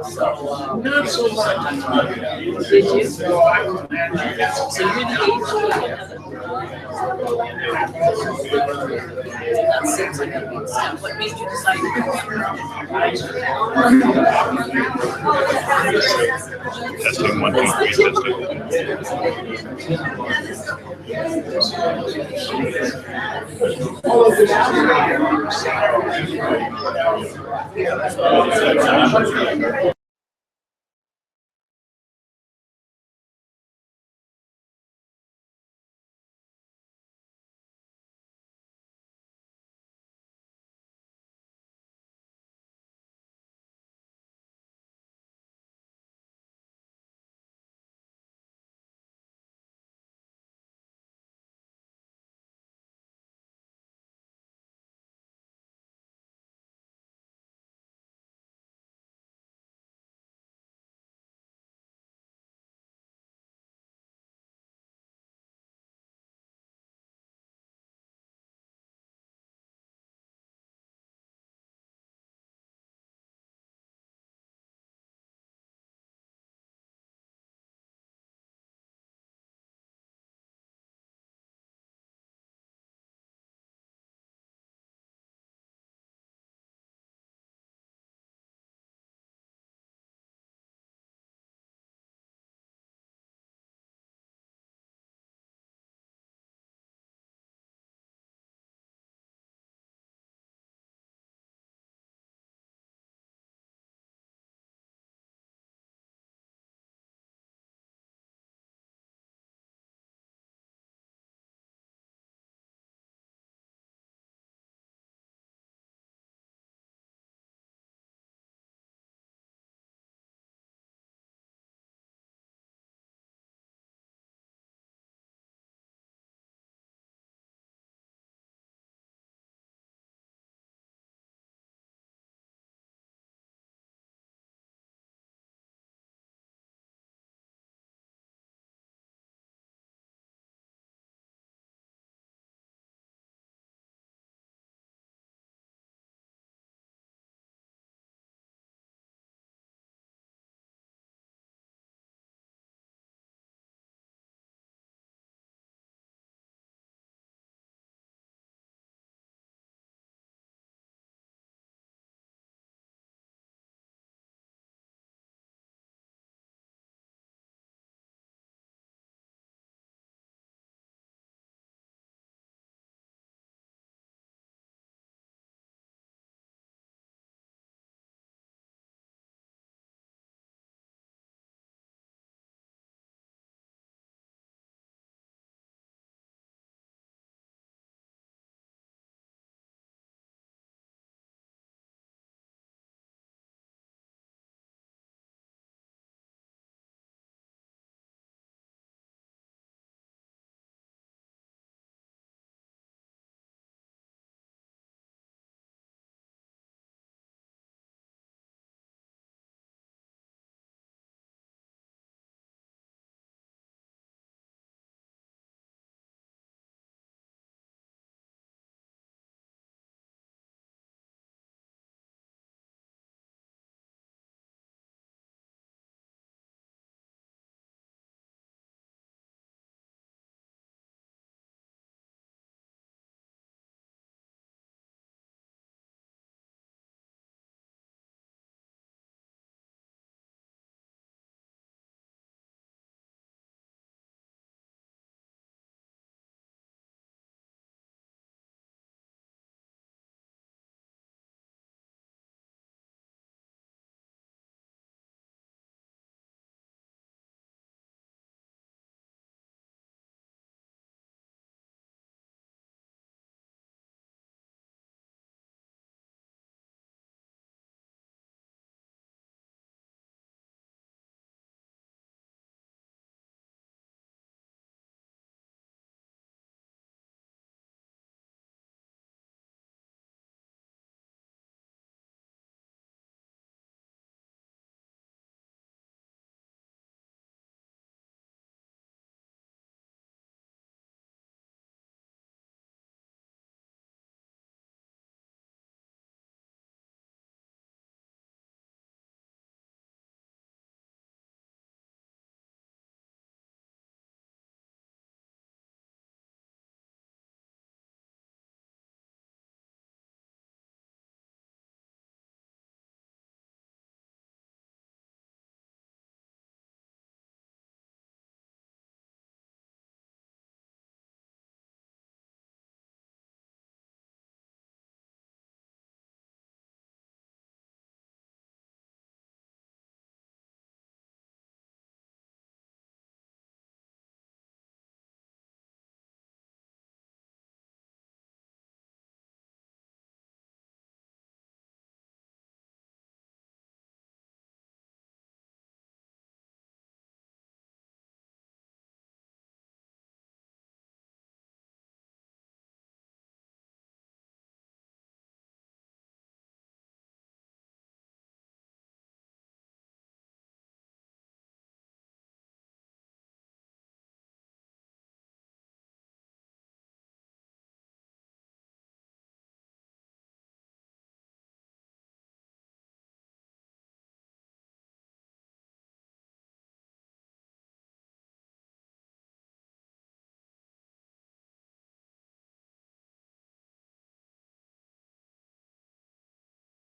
So, not so much. Did you? So you that's it. What made you decide to go? Testing 1, 2, 3 testing.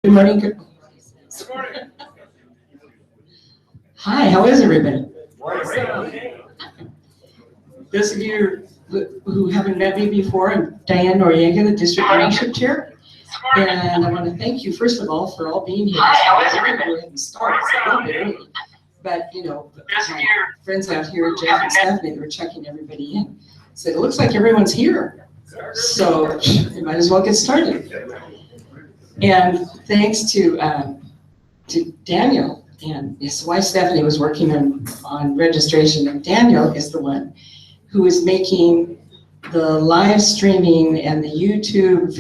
Good morning. Good morning. Hi, how is everybody? Those of you who haven't met me before, I'm Diane Noriega, the District Vocational Chair. And I want to thank you, first of all, for all being here. Hi, how is everybody? Go ahead and start. It's a little bit early. But, you know, my friends out here, Jeff and Stephanie, they were checking everybody in. Said, it looks like everyone's here. So we might as well get started. And thanks to Daniel, and his wife Stephanie was working on registration, and Daniel is the one who is making the live streaming and the YouTube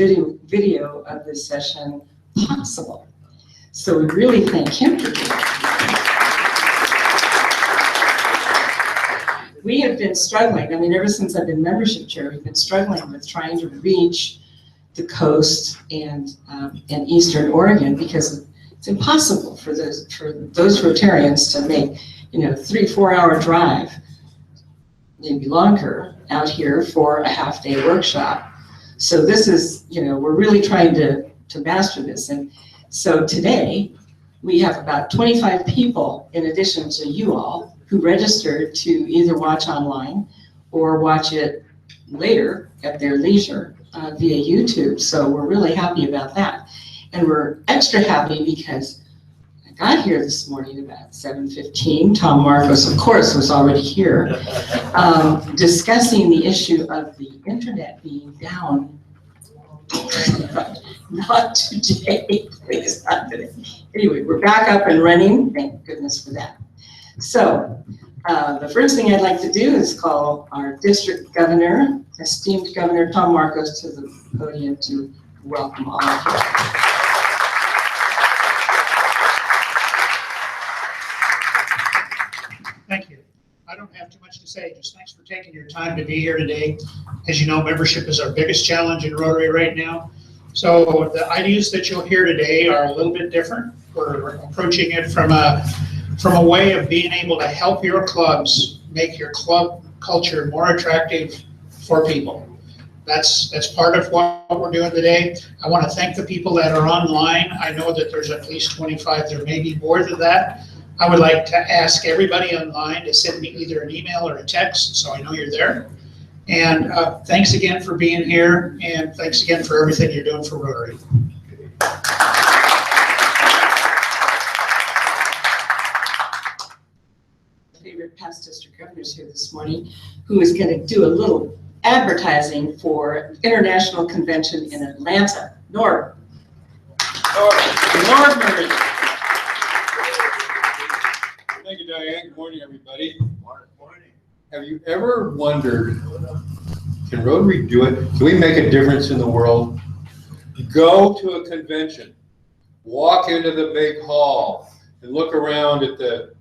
video of this session possible. So we really thank him for that. We have been struggling, I mean, ever since I've been membership chair, we've been struggling with trying to reach the coast and Eastern Oregon, because it's impossible for those Rotarians to make, 3-4 hour drive, maybe longer, out here for a half-day workshop. So this is, we're really trying to master this. And so today we have about 25 people, in addition to you all, who registered to either watch online or watch it later at their leisure via YouTube. So we're really happy about that. And we're extra happy because I got here this morning about 7:15. Tom Markos, of course, was already here, discussing the issue of the internet being down. Not today, please, not today. Anyway, we're back up and running. Thank goodness for that. So the first thing I'd like to do is call our district governor, esteemed Governor Tom Markos, to the podium to welcome all of you. Thank you. I don't have too much to say, just thanks for taking your time to be here today. As you know, membership is our biggest challenge in Rotary right now. So the ideas that you'll hear today are a little bit different. We're approaching it from a way of being able to help your clubs make your club culture more attractive for people. That's part of what we're doing today. I want to thank the people that are online. I know that there's at least 25, there may be more than that. I would like to ask everybody online to send me either an email or a text so I know you're there. And thanks again for being here, and thanks again for everything you're doing for Rotary. Favorite past district governors here this morning, who is going to do a little advertising for International Convention in Atlanta. Norm Murray. Thank you, Diane. Good morning, everybody. Morning. Have you ever wondered, can Rotary do it? Can we make a difference in the world? Go to a convention, walk into the big hall, and look around at the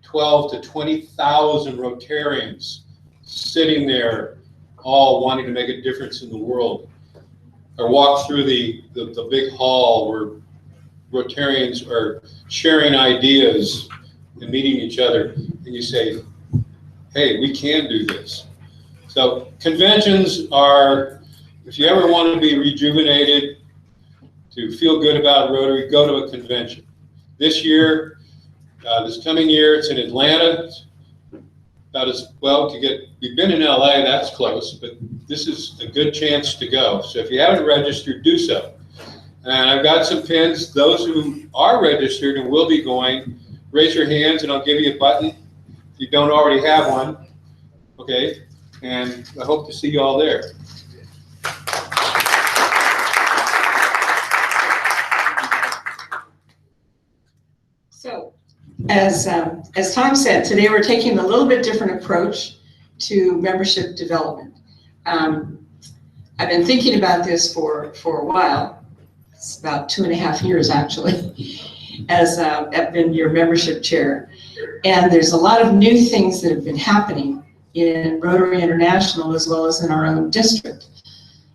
12 to 20,000 Rotarians sitting there, all wanting to make a difference in the world. Or walk through the big hall where Rotarians are sharing ideas and meeting each other, and you say, hey, we can do this. So conventions are, if you ever want to be rejuvenated, to feel good about Rotary, go to a convention. This year, this coming year, it's in Atlanta. About as well to get, we've been in LA, that's close, but this is a good chance to go. So if you haven't registered, do so. And I've got some pins. Those who are registered and will be going, raise your hands and I'll give you a button if you don't already have one. Okay, and I hope to see you all there. So, as Tom said, today we're taking a little bit different approach to membership development. I've been thinking about this for a while. It's about 2.5 years actually, as I've been your membership chair. And there's a lot of new things that have been happening in Rotary International as well as in our own district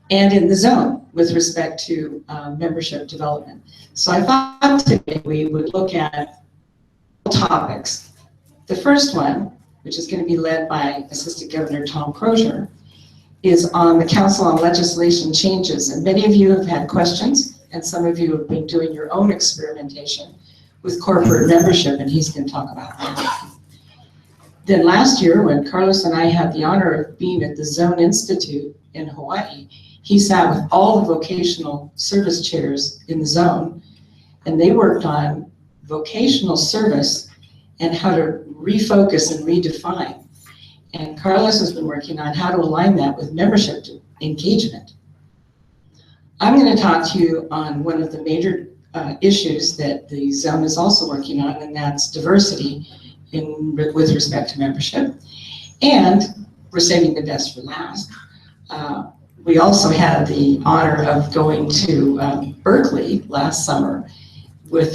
and in the zone with respect to membership development. So I thought today we would look at topics. The first one, which is going to be led by Assistant Governor Tom Crozier, is on the Council on Legislation Changes. And many of you have had questions and some of you have been doing your own experimentation with corporate membership, and he's going to talk about that. Then last year, when Carlos and I had the honor of being at the Zone Institute in Hawaii, he sat with all the vocational service chairs in the zone, and they worked on vocational service and how to refocus and redefine. And Carlos has been working on how to align that with membership engagement. I'm going to talk to you on one of the major issues that the zone is also working on, and that's diversity with respect to membership. And we're saving the best for last. We also had the honor of going to Berkeley last summer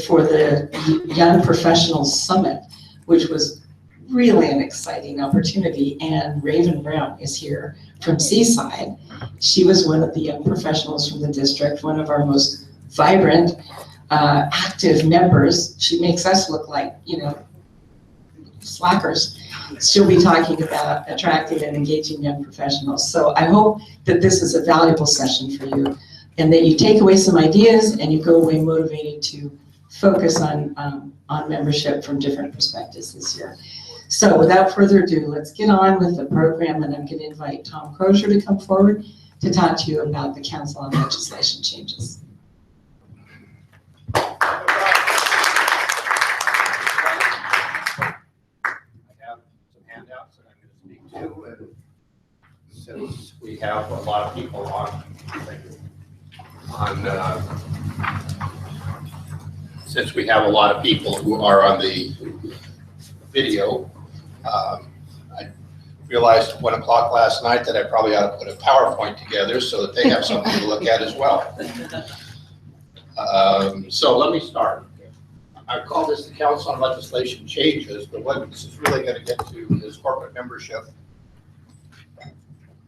for the Young Professionals Summit, which was really an exciting opportunity. And Raven Brown is here from Seaside. She was one of the young professionals from the district, one of our most vibrant, active members. She makes us look like, slackers. She'll be talking about attracting and engaging young professionals. So I hope that this is a valuable session for you and that you take away some ideas and you go away motivated to focus on membership from different perspectives this year. So without further ado, let's get on with the program, and I'm going to invite Tom Crozier to come forward to talk to you about the Council on Legislation changes. Handouts that I'm going to speak to, and since we have a lot of people since we have a lot of people who are on the video, I realized at 1 o'clock last night that I probably ought to put a PowerPoint together so that they have something to look at as well. So let me start. I call this the Council on Legislation Changes, but what this is really going to get to is corporate membership.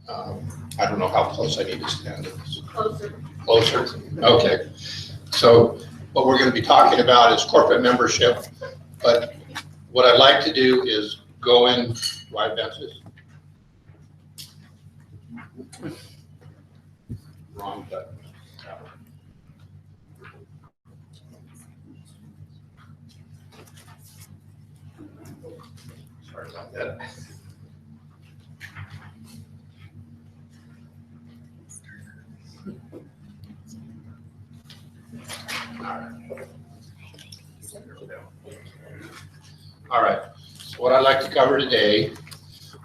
I don't know how close I need to stand to this. Closer? Okay. So what we're going to be talking about is corporate membership, but what I'd like to do is go in, do I advance this? Wrong button. Sorry about that. All right. So what I'd like to cover today,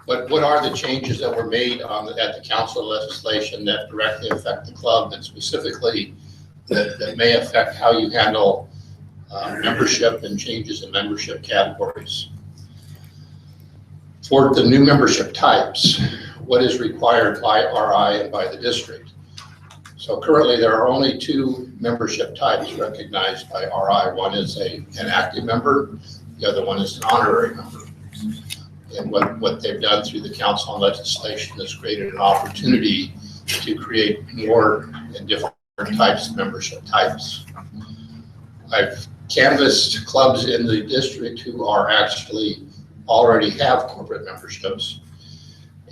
what are the changes that were made at the Council of Legislation that directly affect the club, and specifically that may affect how you handle membership and changes in membership categories. For the new membership types, what is required by RI and by the district? So currently there are only 2 membership types recognized by RI. One is an active member, the other one is an honorary member. And what they've done through the Council on Legislation has created an opportunity to create more and different types of membership types. I've canvassed clubs in the district who are actually already have corporate memberships,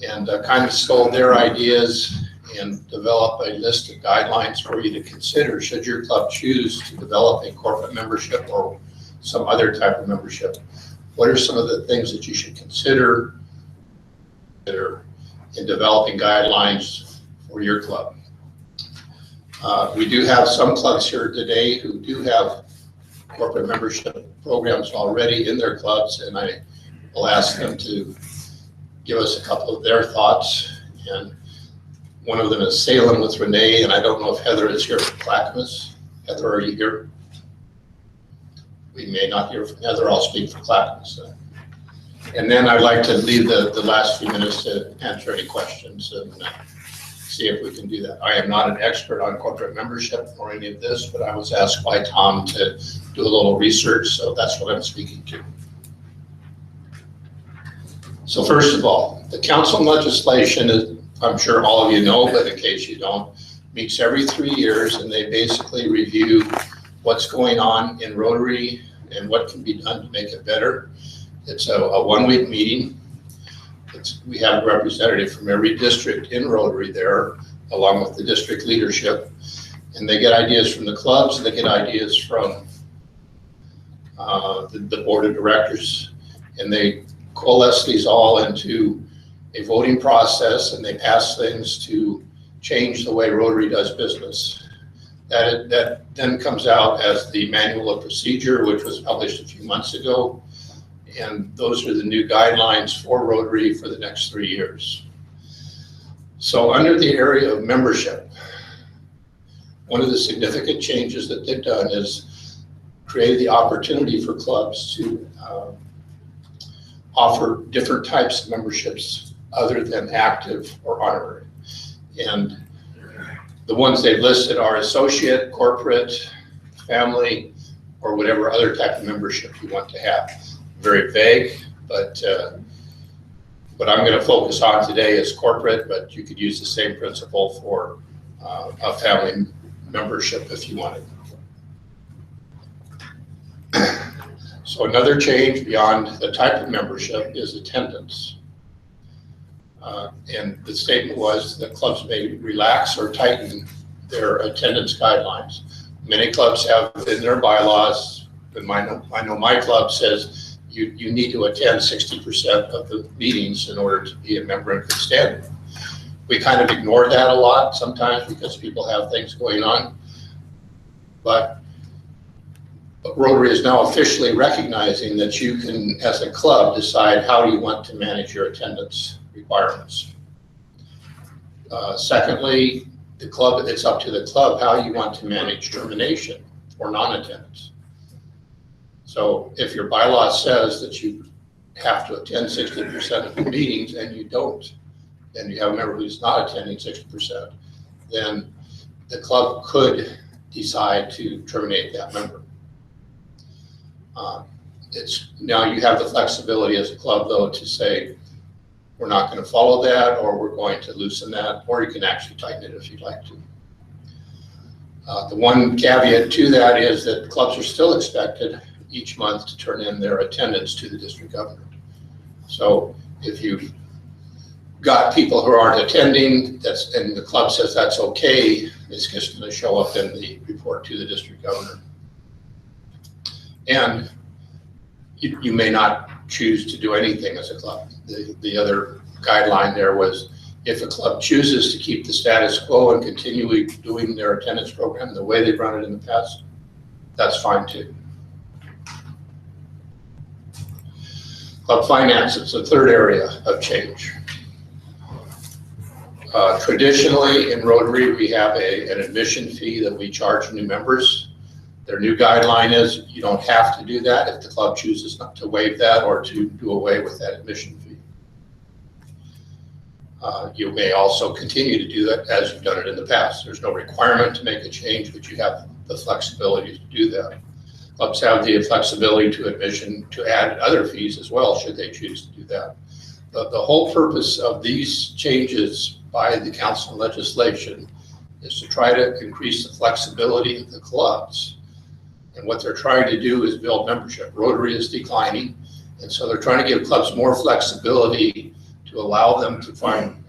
and kind of stole their ideas and develop a list of guidelines for you to consider should your club choose to develop a corporate membership or some other type of membership. What are some of the things that you should consider in developing guidelines for your club? We do have some clubs here today who do have corporate membership programs already in their clubs, and I will ask them to give us a couple of their thoughts. And one of them is Salem with Renee, and I don't know if Heather is here from Clackamas. Heather, are you here? We may not hear from Heather. I'll speak for Clackamas. And then I'd like to leave the last few minutes to answer any questions and see if we can do that. I am not an expert on corporate membership or any of this, but I was asked by Tom to do a little research, so that's what I'm speaking to. So first of all, the Council on Legislation is, I'm sure all of you know, but in case you don't, meets every 3 years, and they basically review what's going on in Rotary and what can be done to make it better. It's a 1-week meeting. We have a representative from every district in Rotary there, along with the district leadership. And they get ideas from the clubs, they get ideas from the board of directors, and they coalesce these all into a voting process, and they pass things to change the way Rotary does business. That then comes out as the manual of procedure, which was published a few months ago. And those are the new guidelines for Rotary for the next 3 years. So under the area of membership, one of the significant changes that they've done is create the opportunity for clubs to offer different types of memberships other than active or honorary. And the ones they've listed are associate, corporate, family, or whatever other type of membership you want to have. Very vague, but what I'm going to focus on today is corporate, but you could use the same principle for a family membership if you wanted. So another change beyond the type of membership is attendance. And the statement was that clubs may relax or tighten their attendance guidelines. Many clubs have in their bylaws, and I know my club says you need to attend 60% of the meetings in order to be a member in good standing. We kind of ignore that a lot sometimes because people have things going on. But Rotary is now officially recognizing that you can, as a club, decide how you want to manage your attendance requirements. Secondly, it's up to the club how you want to manage termination or non-attendance. So if your bylaw says that you have to attend 60% of the meetings and you don't, and you have a member who's not attending 60%, then the club could decide to terminate that member. Now you have the flexibility as a club, though, to say, we're not going to follow that, or we're going to loosen that, or you can actually tighten it if you'd like to. The one caveat to that is that clubs are still expected each month to turn in their attendance to the district governor. So if you've got people who aren't attending, and the club says that's okay, it's just going to show up in the report to the district governor. And you may not choose to do anything as a club. The other guideline there was if a club chooses to keep the status quo and continue doing their attendance program the way they've run it in the past, that's fine too. Club finance is the third area of change. Traditionally in Rotary, we have an admission fee that we charge new members. Their new guideline is you don't have to do that if the club chooses not to waive that or to do away with that admission fee. You may also continue to do that as you've done it in the past. There's no requirement to make a change, but you have the flexibility to do that. Clubs have the flexibility to add other fees as well, should they choose to do that. The whole purpose of these changes by the council legislation is to try to increase the flexibility of the clubs. And what they're trying to do is build membership. Rotary is declining, and so they're trying to give clubs more flexibility to allow them to find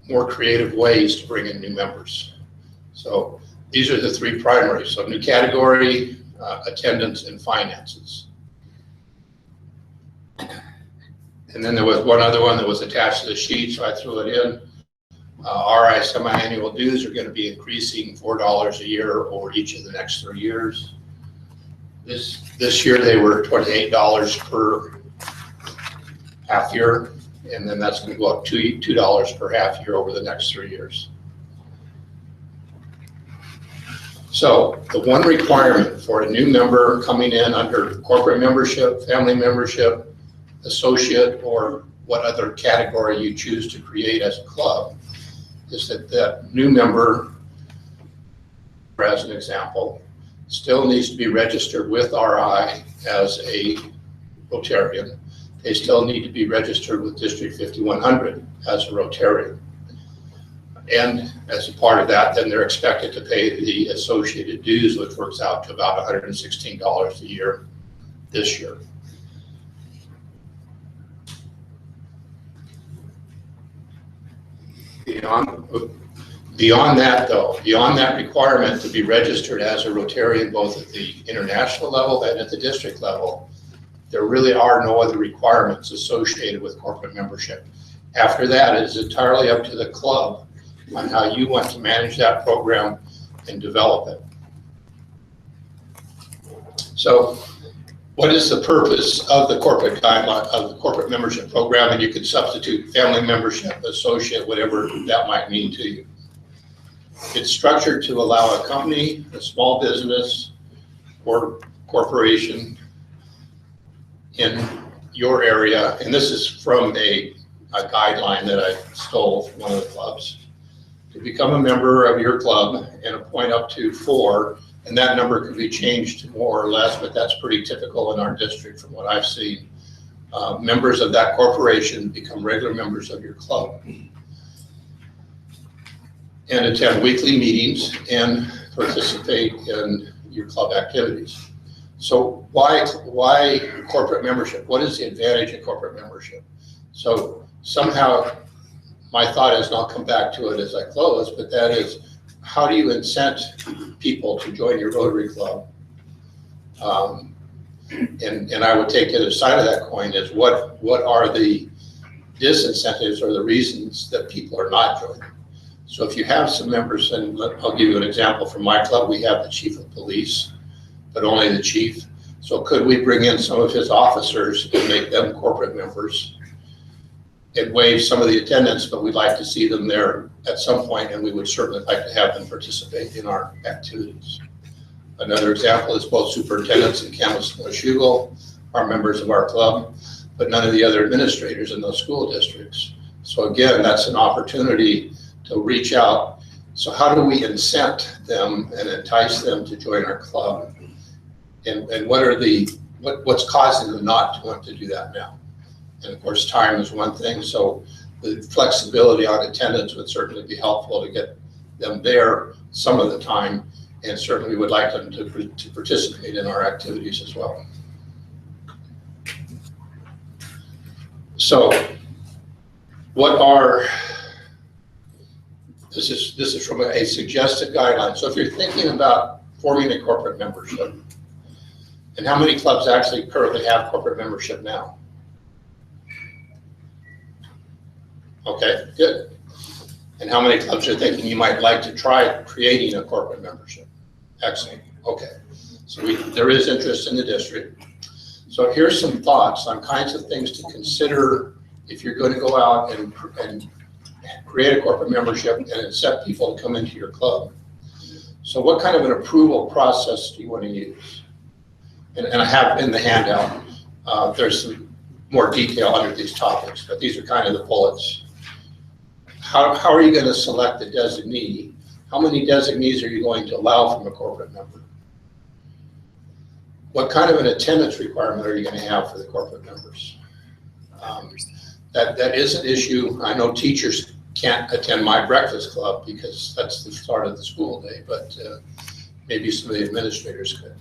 more creative ways to bring in new members. So these are the three primaries. So new category, attendance, and finances. And then there was one other one that was attached to the sheet, so I threw it in. RI semi-annual dues are going to be increasing $4 a year over each of the next 3 years. This year they were $28 per half year, and then that's going to go up $2 per half year over the next 3 years. So the one requirement for a new member coming in under corporate membership, family membership, associate, or what other category you choose to create as a club is that that new member, as an example, still needs to be registered with RI as a Rotarian. They still need to be registered with District 5100 as a Rotarian. And as a part of that, then they're expected to pay the associated dues, which works out to about $116 a year this year. Beyond that though, beyond that requirement to be registered as a Rotarian both at the international level and at the district level, there really are no other requirements associated with corporate membership. After that, it is entirely up to the club on how you want to manage that program and develop it. So what is the purpose of the corporate guideline, of the corporate membership program? And you can substitute family membership, associate, whatever that might mean to you. It's structured to allow a company, a small business, or corporation in your area, and this is from a guideline that I stole from one of the clubs, to become a member of your club and appoint up to 4, and that number could be changed to more or less, but that's pretty typical in our district from what I've seen. Members of that corporation become regular members of your club and attend weekly meetings and participate in your club activities. So why corporate membership? What is the advantage of corporate membership? So somehow my thought is, and I'll come back to it as I close, but that is, how do you incent people to join your Rotary Club? And I would take the other side of that coin is what are the disincentives or the reasons that people are not joining? So if you have some members, and I'll give you an example from my club, we have the chief of police, but only the chief. So could we bring in some of his officers and make them corporate members? It waives some of the attendance, but we'd like to see them there at some point, and we would certainly like to have them participate in our activities. Another example is both superintendents in Camas and Washougal are members of our club, but none of the other administrators in those school districts. So again, that's an opportunity to reach out. So how do we incent them and entice them to join our club? And what's causing them not to want to do that now? And of course, time is one thing. So the flexibility on attendance would certainly be helpful to get them there some of the time. And certainly we would like them to participate in our activities as well. So this is from a suggested guideline. So if you're thinking about forming a corporate membership, and how many clubs actually currently have corporate membership now? Okay, good. And how many clubs are thinking you might like to try creating a corporate membership? Excellent. Okay. So there is interest in the district. So here's some thoughts on kinds of things to consider if you're going to go out and create a corporate membership and accept people to come into your club. So what kind of an approval process do you want to use? And I have in the handout, there's some more detail under these topics, but these are kind of the bullets. How are you going to select the designee? How many designees are you going to allow from a corporate member? What kind of an attendance requirement are you going to have for the corporate members? That is an issue. I know teachers can't attend my breakfast club because that's the start of the school day, but maybe some of the administrators could.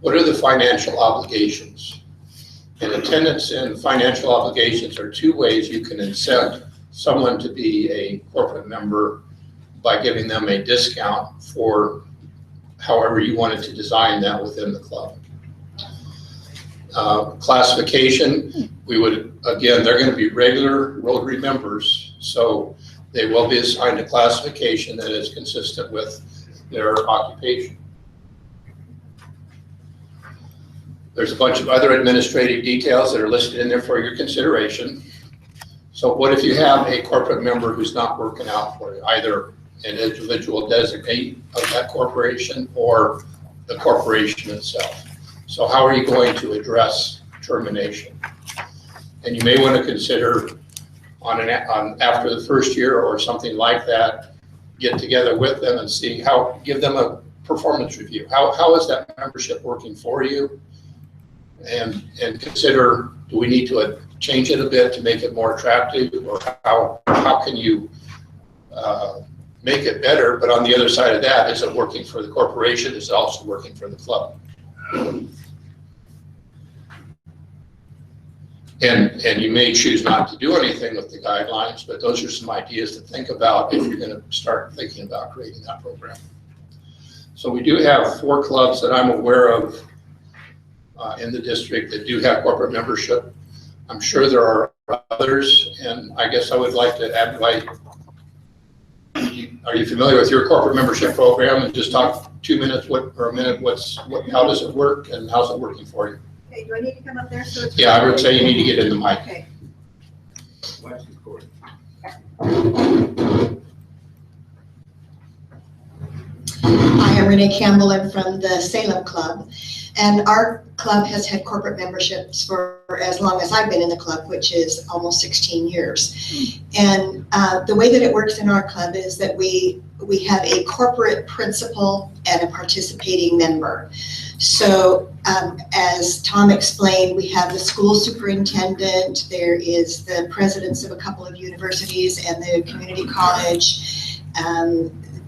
What are the financial obligations? And attendance and financial obligations are 2 ways you can incent someone to be a corporate member by giving them a discount for however you wanted to design that within the club. Classification, we would, again, they're going to be regular Rotary members, so they will be assigned a classification that is consistent with their occupation. There's a bunch of other administrative details that are listed in there for your consideration. So what if you have a corporate member who's not working out for you, either an individual designate of that corporation or the corporation itself? So how are you going to address termination? And you may want to consider after the first year or something like that, get together with them and see give them a performance review. How is that membership working for you? And consider, do we need to change it a bit to make it more attractive, or how can you make it better? But on the other side of that, is it working for the corporation? Is it also working for the club? And you may choose not to do anything with the guidelines, but those are some ideas to think about if you're going to start thinking about creating that program. So we do have 4 clubs that I'm aware of in the district that do have corporate membership. I'm sure there are others, and I guess I would like to invite, are you familiar with your corporate membership program? And just talk 2 minutes or a minute, how does it work and how's it working for you? Okay, do I need to come up there? So it's Yeah, I would say you need to get in the mic. Okay. Hi, I'm Renee Campbell. I'm from the Salem Club, and our club has had corporate memberships for as long as I've been in the club, which is almost 16 years. And the way that it works in our club is that we have a corporate principal and a participating member. So as Tom explained, we have the school superintendent, there is the presidents of a couple of universities and the community college,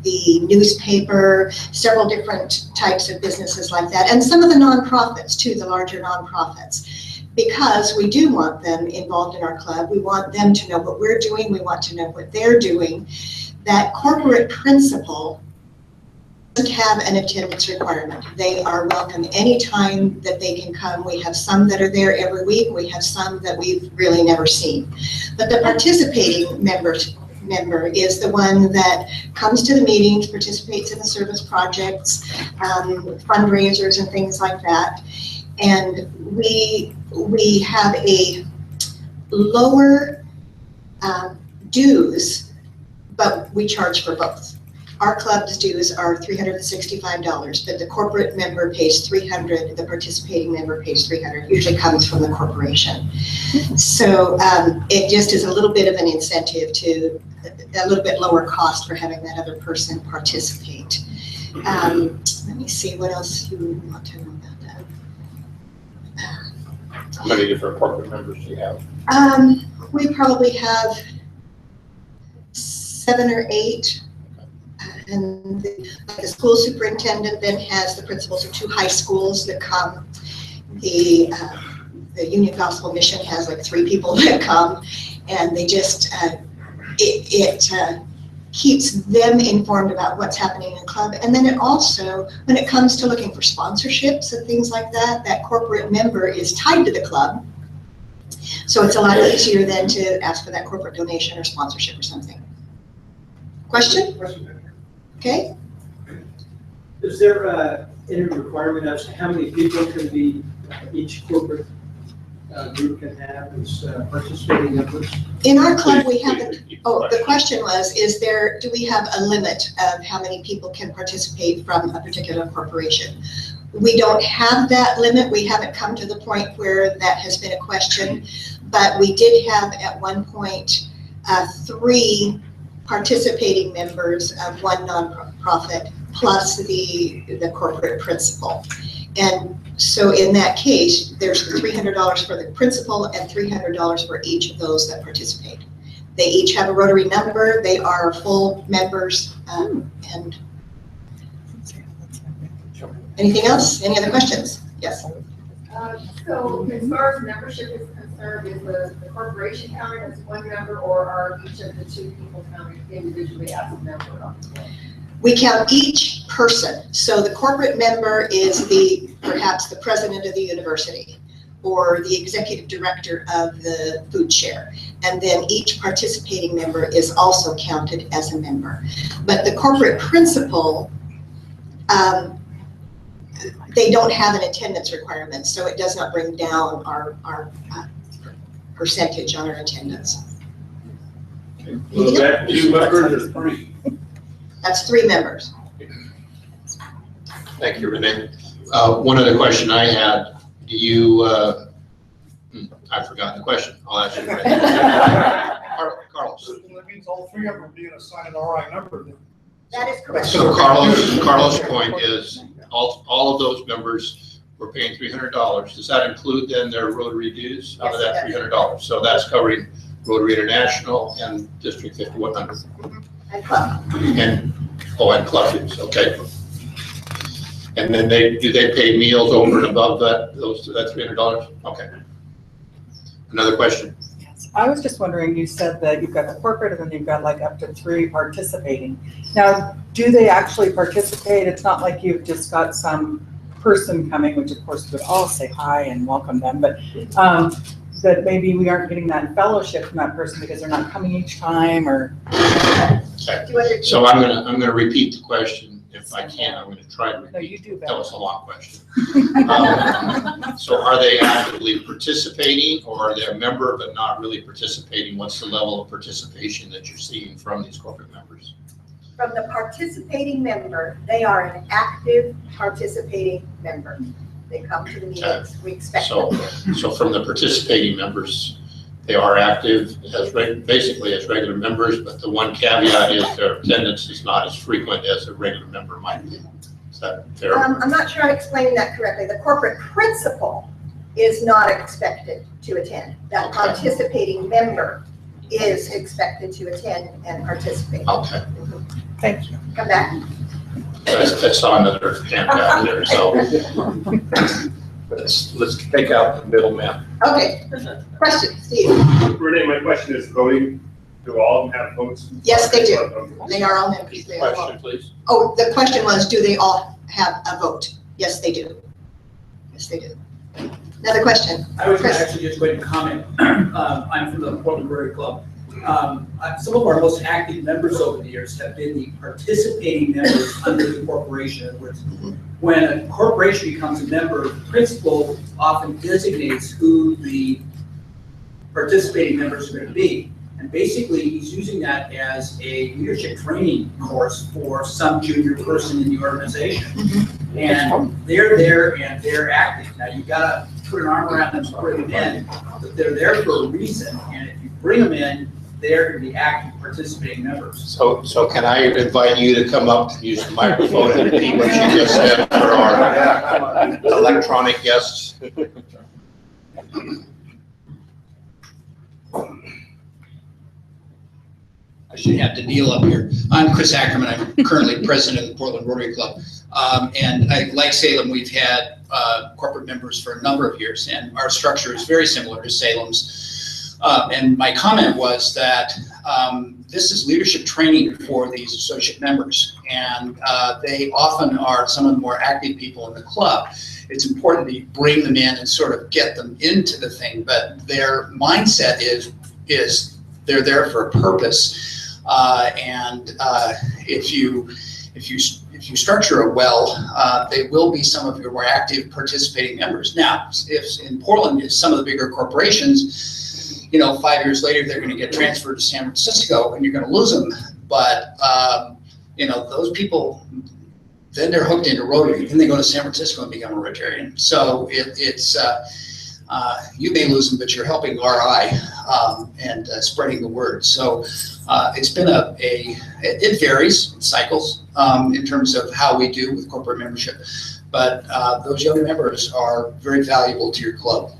the newspaper, several different types of businesses like that, and some of the nonprofits too, the larger nonprofits. Because we do want them involved in our club, we want them to know what we're doing, we want to know what they're doing. That corporate principal doesn't have an attendance requirement. They are welcome anytime that they can come. We have some that are there every week, we have some that we've really never seen. But the participating member is the one that comes to the meetings, participates in the service projects, fundraisers and things like that. And we have a lower dues, but we charge for both. Our club's dues are $365, but the corporate member pays $300, the participating member pays $300, usually comes from the corporation. So it just is a little bit of an incentive to a little bit lower cost for having that other person participate. Let me see what else you want to know about that. How many different corporate members do you have? We probably have 7 or 8. And the school superintendent then has the principals of 2 high schools that come. The Union Gospel Mission has like 3 people that come, and they just, it keeps them informed about what's happening in the club. And then it also, when it comes to looking for sponsorships and things like that, that corporate member is tied to the club. So it's a lot easier then to ask for that corporate donation or sponsorship or something. Question? Okay. Is there any requirement as to how many people can be each corporate group can have as participating members? In our club, we haven't. Oh, the question was: do we have a limit of how many people can participate from a particular corporation? We don't have that limit. We haven't come to the point where that has been a question, but we did have at one point 3 participating members of one nonprofit plus the corporate principal. And so in that case, there's $300 for the principal and $300 for each of those that participate. They each have a Rotary number, they are full members, and anything else? Any other questions? Yes. So as far as membership is concerned, is the corporation counted as one member, or are each of the 2 people counted individually as a member of the club? We count each person. So the corporate member is perhaps the president of the university or the executive director of the food share. And then each participating member is also counted as a member. But the corporate principal, they don't have an attendance requirement, so it does not bring down our percentage on our attendance. Was that 2 members or 3? That's 3 members. Thank you, Renee. One other question I had, do you, I've forgotten the question. I'll ask you. Carlos. That means all 3 of them are being assigned an RI number then. That is correct. So Carlos' point is all of those members were paying $300. Does that include then their Rotary dues out of that $300? So that's covering Rotary International and District 5100. And club. And club dues, okay. And then do they pay meals over and above that $300? Okay. Another question? Yes. I was just wondering, you said that you've got the corporate and then you've got like up to 3 participating. Now, do they actually participate? It's not like you've just got some person coming, which of course would all say hi and welcome them, but that maybe we aren't getting that fellowship from that person because they're not coming each time, or. Okay. So I'm gonna repeat the question if I can. I'm gonna try to repeat. No, you do That better. was a long question. So are they actively participating, or are they a member but not really participating? What's the level of participation that you're seeing from these corporate members? From the participating member, they are an active participating member. They come to the meetings, we expect them. So from the participating members, they are active as basically as regular members, but the one caveat is their attendance is not as frequent as a regular member might be. Is that fair? I'm not sure I explained that correctly. The corporate principal is not expected to attend. That Okay. participating member is expected to attend and participate. Okay, Thank you. Come back. I saw another hand out there, so. Let's take out the middleman. Okay. Question, Steve? Renee, my question is voting, do all of them have votes? Yes, they do. They are all members. They are all. Question, please. Oh, the question was, do they all have a vote? Yes, they do. Yes, they do. Another question? I was Chris? actually just going to comment. I'm from the Portland Rotary Club. Some of our most active members over the years have been the participating members under the corporation. In other words, when a corporation becomes a member, the principal often designates who the participating members are going to be. And basically, he's using that as a leadership training course for some junior person in the organization. And they're there and they're active. Now, you've got to put an arm around them to bring them in, but they're there for a reason. And if you bring them in, they're going to be active participating members. So can I invite you to come up and use the microphone and repeat what you just said for our electronic guests? I should have to kneel up here. I'm Chris Ackerman. I'm currently president of the Portland Rotary Club. And like Salem, we've had corporate members for a number of years, and our structure is very similar to Salem's. And my comment was that this is leadership training for these associate members, and they often are some of the more active people in the club. It's important to bring them in and sort of get them into the thing, but their mindset is they're there for a purpose. If you structure it well, they will be some of your more active participating members. Now, if in Portland, it's some of the bigger corporations, 5 years later, they're going to get transferred to San Francisco and you're going to lose them. But, those people, then they're hooked into Rotary. Then they go to San Francisco and become a Rotarian. So you may lose them, but you're helping RI and spreading the word. So it's been it varies, it cycles in terms of how we do with corporate membership. But those young members are very valuable to your club.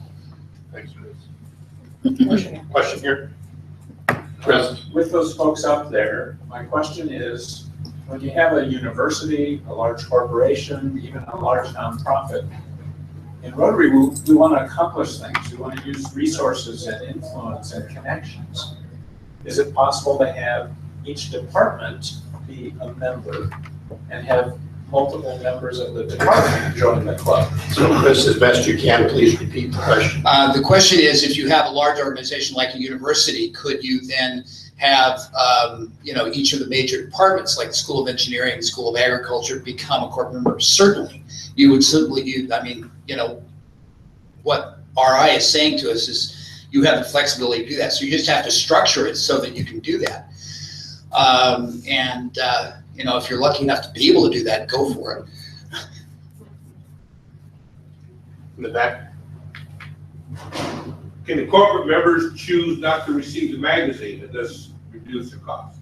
Thanks, Chris. Question here? Chris? With those folks up there, my question is, when you have a university, a large corporation, even a large nonprofit, in Rotary, we want to accomplish things. We want to use resources and influence and connections. Is it possible to have each department be a member and have multiple members of the department join the club? So Chris, as best you can, please repeat the question. The question is, if you have a large organization like a university, could you then have, each of the major departments, like the School of Engineering, School of Agriculture, become a corporate member? Certainly. You would simply, what RI is saying to us is you have the flexibility to do that. So you just have to structure it so that you can do that. If you're lucky enough to be able to do that, go for it. In the back. Can the corporate members choose not to receive the magazine? It does reduce the cost.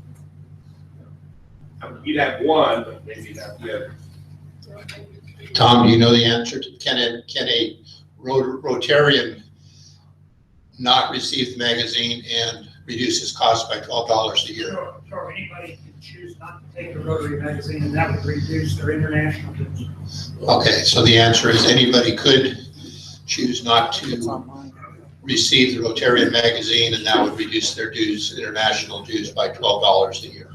You'd have one, but maybe you'd have the other. Tom, do you know the answer to, can a Rotarian not receive the magazine and reduce his cost by $12 a year? Sure, anybody can choose not to take the Rotary magazine, and that would reduce their international dues. Okay, so the answer is anybody could choose not to receive the Rotarian magazine, and that would reduce their dues, international dues, by $12 a year.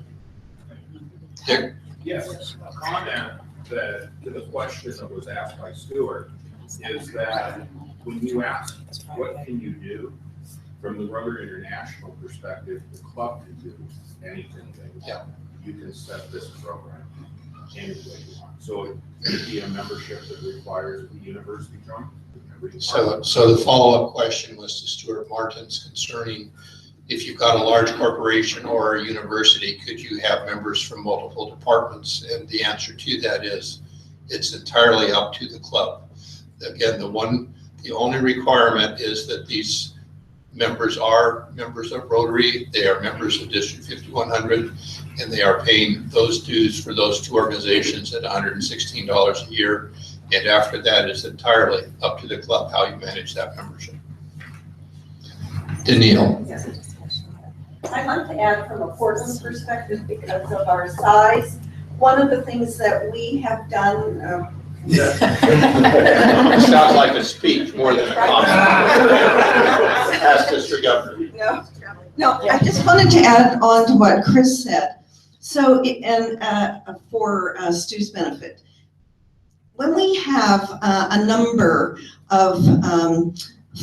Dick? Yes, a comment that, to the question that was asked by Stuart, is that when you ask, what can you do? From the Rotary International perspective, the club can do anything they want. You can set this program any way you want. So it could be a membership that requires the university join. So the follow-up question was to Stuart Martin's concerning if you've got a large corporation or a university, could you have members from multiple departments? And the answer to that is it's entirely up to the club. Again, the only requirement is that these members are members of Rotary, they are members of District 5100, and they are paying those dues for those two organizations at $116 a year. And after that, it's entirely up to the club how you manage that membership. Danielle. I'd like to add from a Portland perspective, because of our size, one of the things that we have done. It sounds like a speech more than a comment. Ask Mr. Governor. No, I just wanted to add on to what Chris said. So, for Stu's benefit, when we have a number of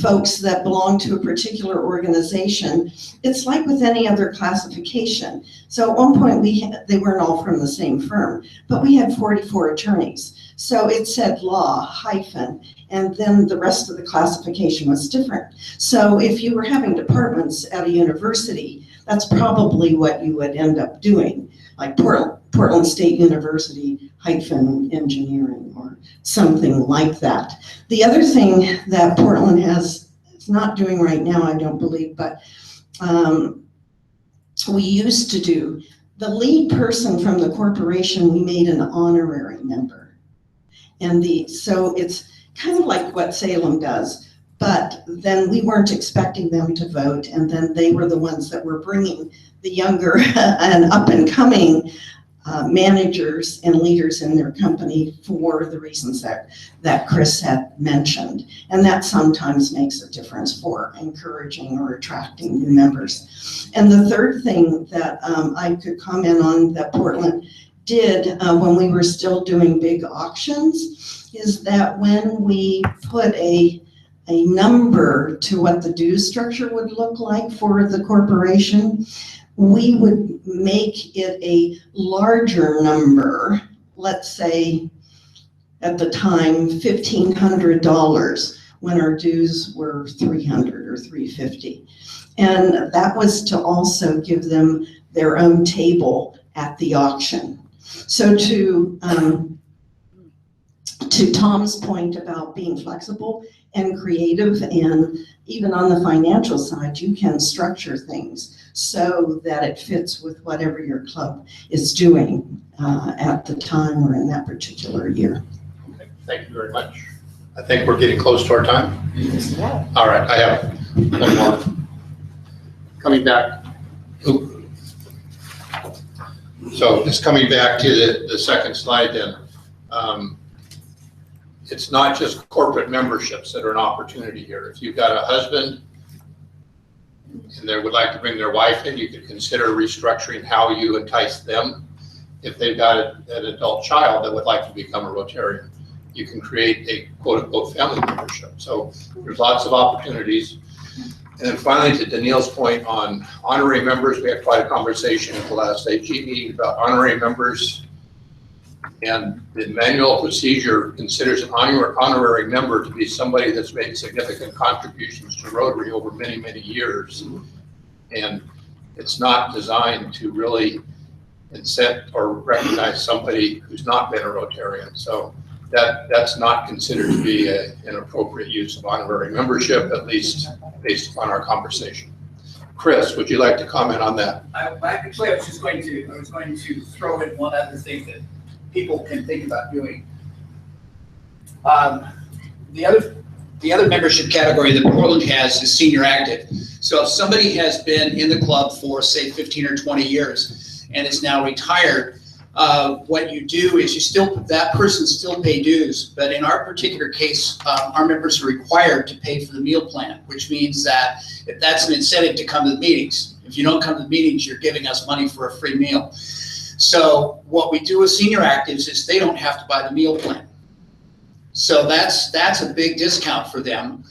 folks that belong to a particular organization, it's like with any other classification. So at one point they weren't all from the same firm, but we had 44 attorneys. So it said law hyphen, and then the rest of the classification was different. So if you were having departments at a university, that's probably what you would end up doing, like Portland State University hyphen engineering or something like that. The other thing that Portland is not doing right now, I don't believe, but we used to do, the lead person from the corporation, we made an honorary member. And so it's kind of like what Salem does, but then we weren't expecting them to vote, and then they were the ones that were bringing the younger and up and coming managers and leaders in their company for the reasons that Chris had mentioned. And that sometimes makes a difference for encouraging or attracting new members. And the third thing that I could comment on that Portland did when we were still doing big auctions is that when we put a number to what the dues structure would look like for the corporation, we would make it a larger number, let's say at the time $1,500 when our dues were $300 or $350. And that was to also give them their own table at the auction. So to Tom's point about being flexible and creative, and even on the financial side, you can structure things so that it fits with whatever your club is doing at the time or in that particular year. Okay, thank you very much. I think we're getting close to our time. All right, I have one more. Coming back. Oop. So just coming back to the second slide then. It's not just corporate memberships that are an opportunity here. If you've got a husband and they would like to bring their wife in, you could consider restructuring how you entice them. If they've got an adult child that would like to become a Rotarian, you can create a quote-unquote family membership. So there's lots of opportunities. And then finally, to Danielle's point on honorary members, we had quite a conversation at the last AG meeting about honorary members. And the manual procedure considers an honorary member to be somebody that's made significant contributions to Rotary over many, many years. And it's not designed to really incent or recognize somebody who's not been a Rotarian. So that's not considered to be an appropriate use of honorary membership, at least based upon our conversation. Chris, would you like to comment on that? I was going to throw in one other thing that people can think about doing. The other membership category that Portland has is senior active. So if somebody has been in the club for say 15 or 20 years and is now retired, what you do is that person still pay dues, but in our particular case, our members are required to pay for the meal plan, which means that if that's an incentive to come to the meetings. If you don't come to the meetings, you're giving us money for a free meal. So what we do with senior actives is they don't have to buy the meal plan. So that's a big discount for them.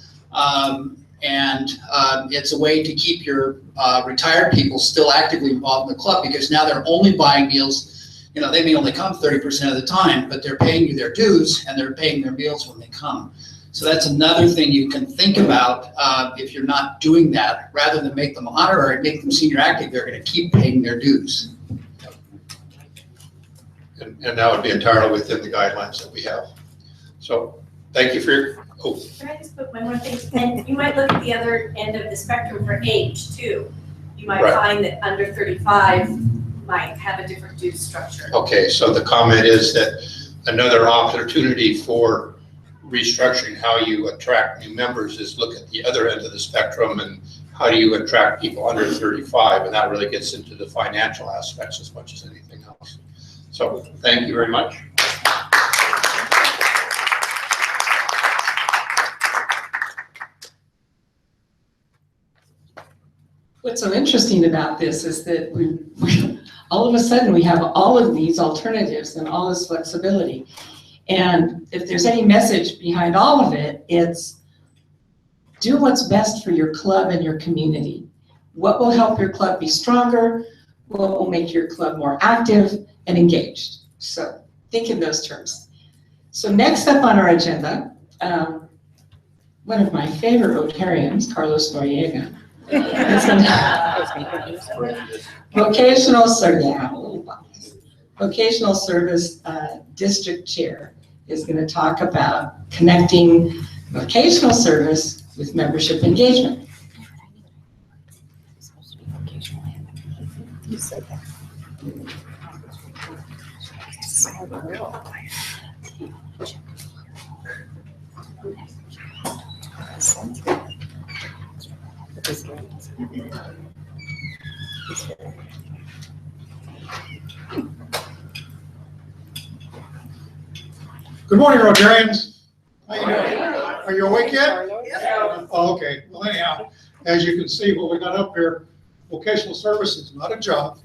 It's a way to keep your retired people still actively involved in the club, because now they're only buying meals. You know, they may only come 30% of the time, but they're paying you their dues and they're paying their meals when they come. So that's another thing you can think about if you're not doing that. Rather than make them honorary, make them senior active, they're going to keep paying their dues. And that would be entirely within the guidelines that we have. So thank you for your, Can I just put one more thing? And you might look at the other end of the spectrum for age too. You might find that under 35 might have a different due structure. Okay, so the comment is that another opportunity for restructuring how you attract new members is look at the other end of the spectrum and how do you attract people under 35, and that really gets into the financial aspects as much as anything else. So thank you very much. What's so interesting about this is that we all of a sudden we have all of these alternatives and all this flexibility. And if there's any message behind all of it, it's do what's best for your club and your community. What will help your club be stronger? What will make your club more active and engaged? So think in those terms. So next up on our agenda, one of my favorite Rotarians, Carlos Noriega, Vocational Service District Chair is going to talk about connecting vocational service with membership engagement. You said that. Good morning, Rotarians. How you doing? Are you awake yet? Oh, okay. Well, anyhow, as you can see, what we got up here, vocational service is not a job,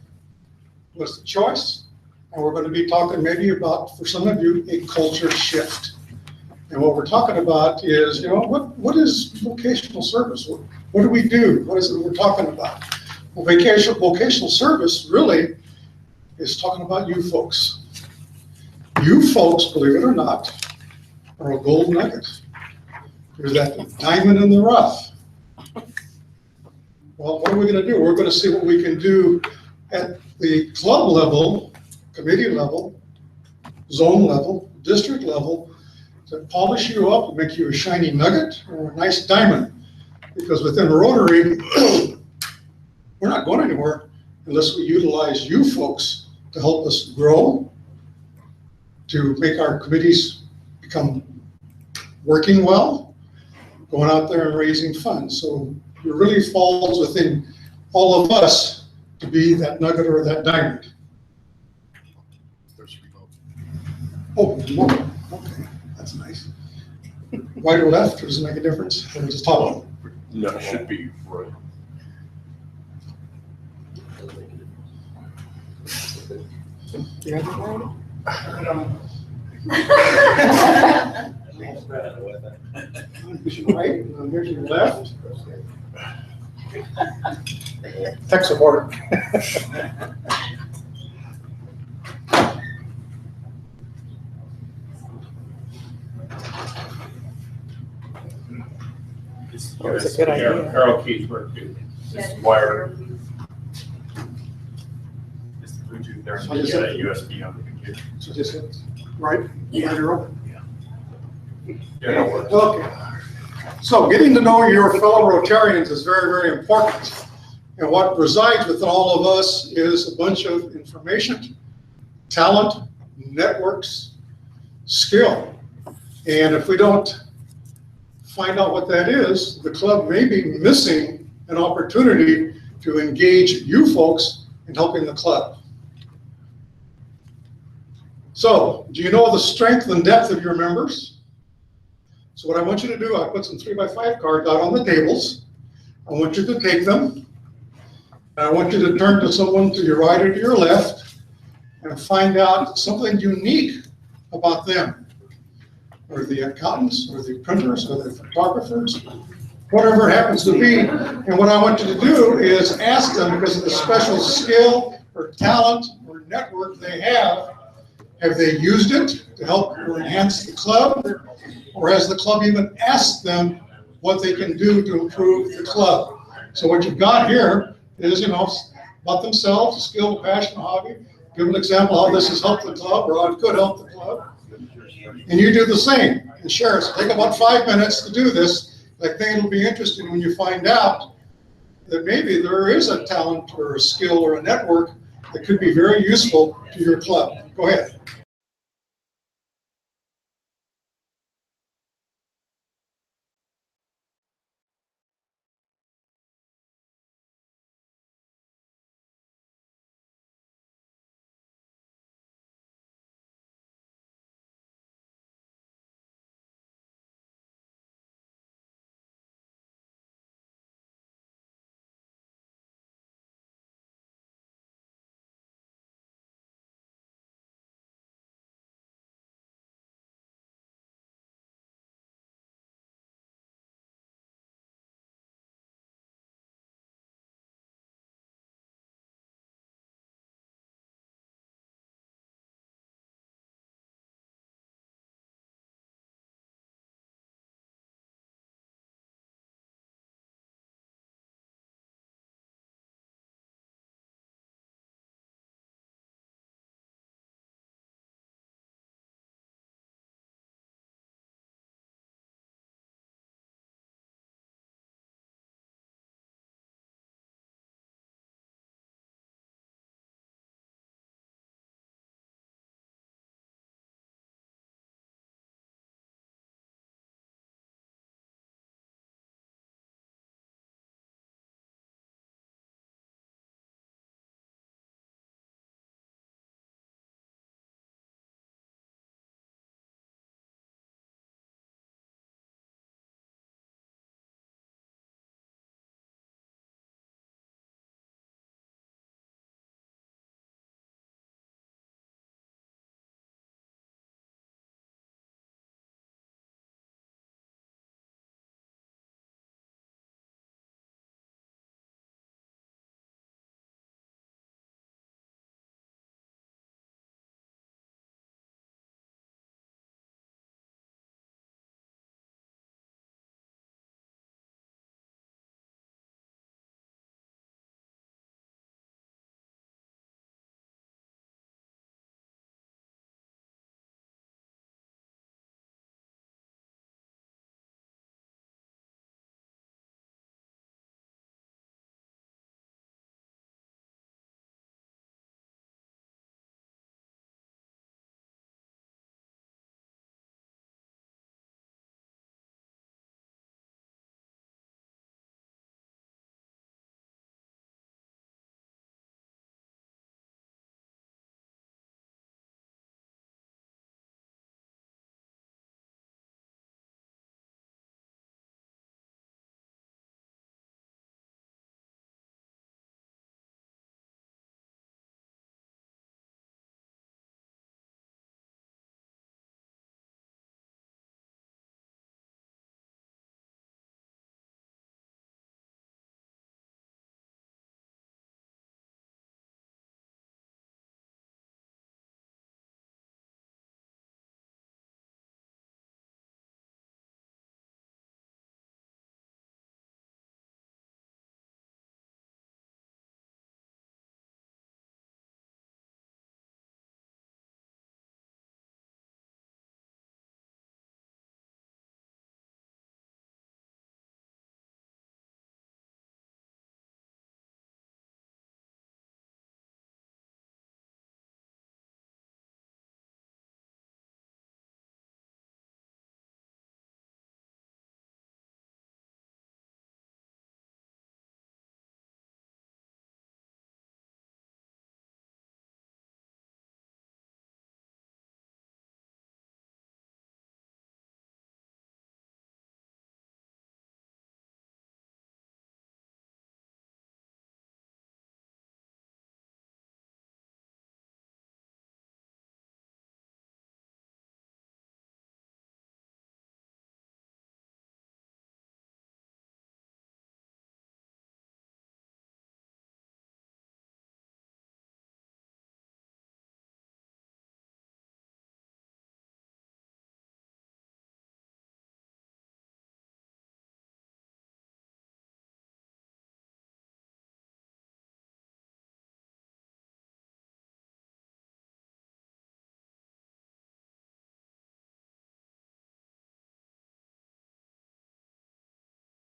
but it's a choice. And we're going to be talking maybe about, for some of you, a culture shift. And what we're talking about is, what is vocational service? What do we do? What is it we're talking about? Well, vocational service really is talking about you folks. You folks, believe it or not, are a gold nugget. You're that diamond in the rough. Well, what are we going to do? We're going to see what we can do at the club level, committee level, zone level, district level, to polish you up and make you a shiny nugget or a nice diamond. Because within Rotary, we're not going anywhere unless we utilize you folks to help us grow, to make our committees become working well, going out there and raising funds. So it really falls within all of us to be that nugget or that diamond. Oh, remote. Okay, that's nice. Right or left, does it make a difference? Or just top? No, it should be right. Here's your right, and here's your left. Tech support. That was a good idea. Carol Keys work too. Just wire. Just the Bluetooth there, and you get a USB on the computer. So just hit right, right or up. Yeah, that works. Okay. So getting to know your fellow Rotarians is very, very important. And what resides within all of us is a bunch of information, talent, networks, skill. And if we don't find out what that is, the club may be missing an opportunity to engage you folks in helping the club. So, do you know the strength and depth of your members? So what I want you to do, I put some 3x5 cards out on the tables. I want you to take them. And I want you to turn to someone to your right or to your left and find out something unique about them. Or the accountants, or the printers, or the photographers, whatever it happens to be. And what I want you to do is ask them, because of the special skill or talent or network they have they used it to help or enhance the club? Or has the club even asked them what they can do to improve the club? So what you've got here is, about themselves, a skill, passion, a hobby. Give an example how this has helped the club or how it could help the club. And you do the same and share it. So take about 5 minutes to do this. I think it'll be interesting when you find out that maybe there is a talent or a skill or a network that could be very useful to your club. Go ahead.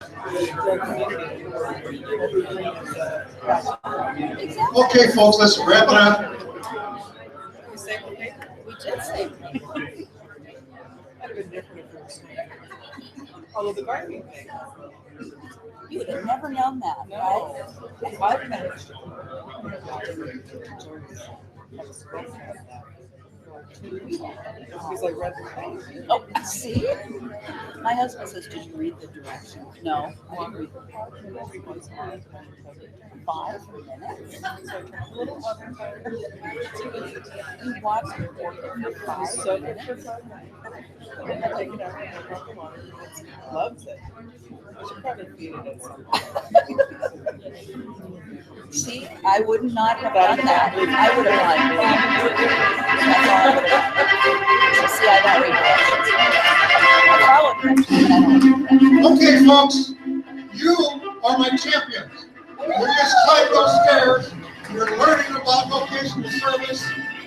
Okay, folks, let's wrap it up. We did say. Although the gardening thing. You would have never known that, right? No. 5 minutes. He's like, read the thing. Oh, see? My husband says, did you read the directions? No, I didn't read the 5 minutes. You watched it for 5 minutes. And I take it out and I drop the water. It loves it. I should probably feed it at some point. See, I would not have done that. I would have done that's all I would have done. So see, I don't read directions. I follow directions, but I don't read directions. Okay, folks, you are my champions. You just climbed those stairs. You're learning about vocational service.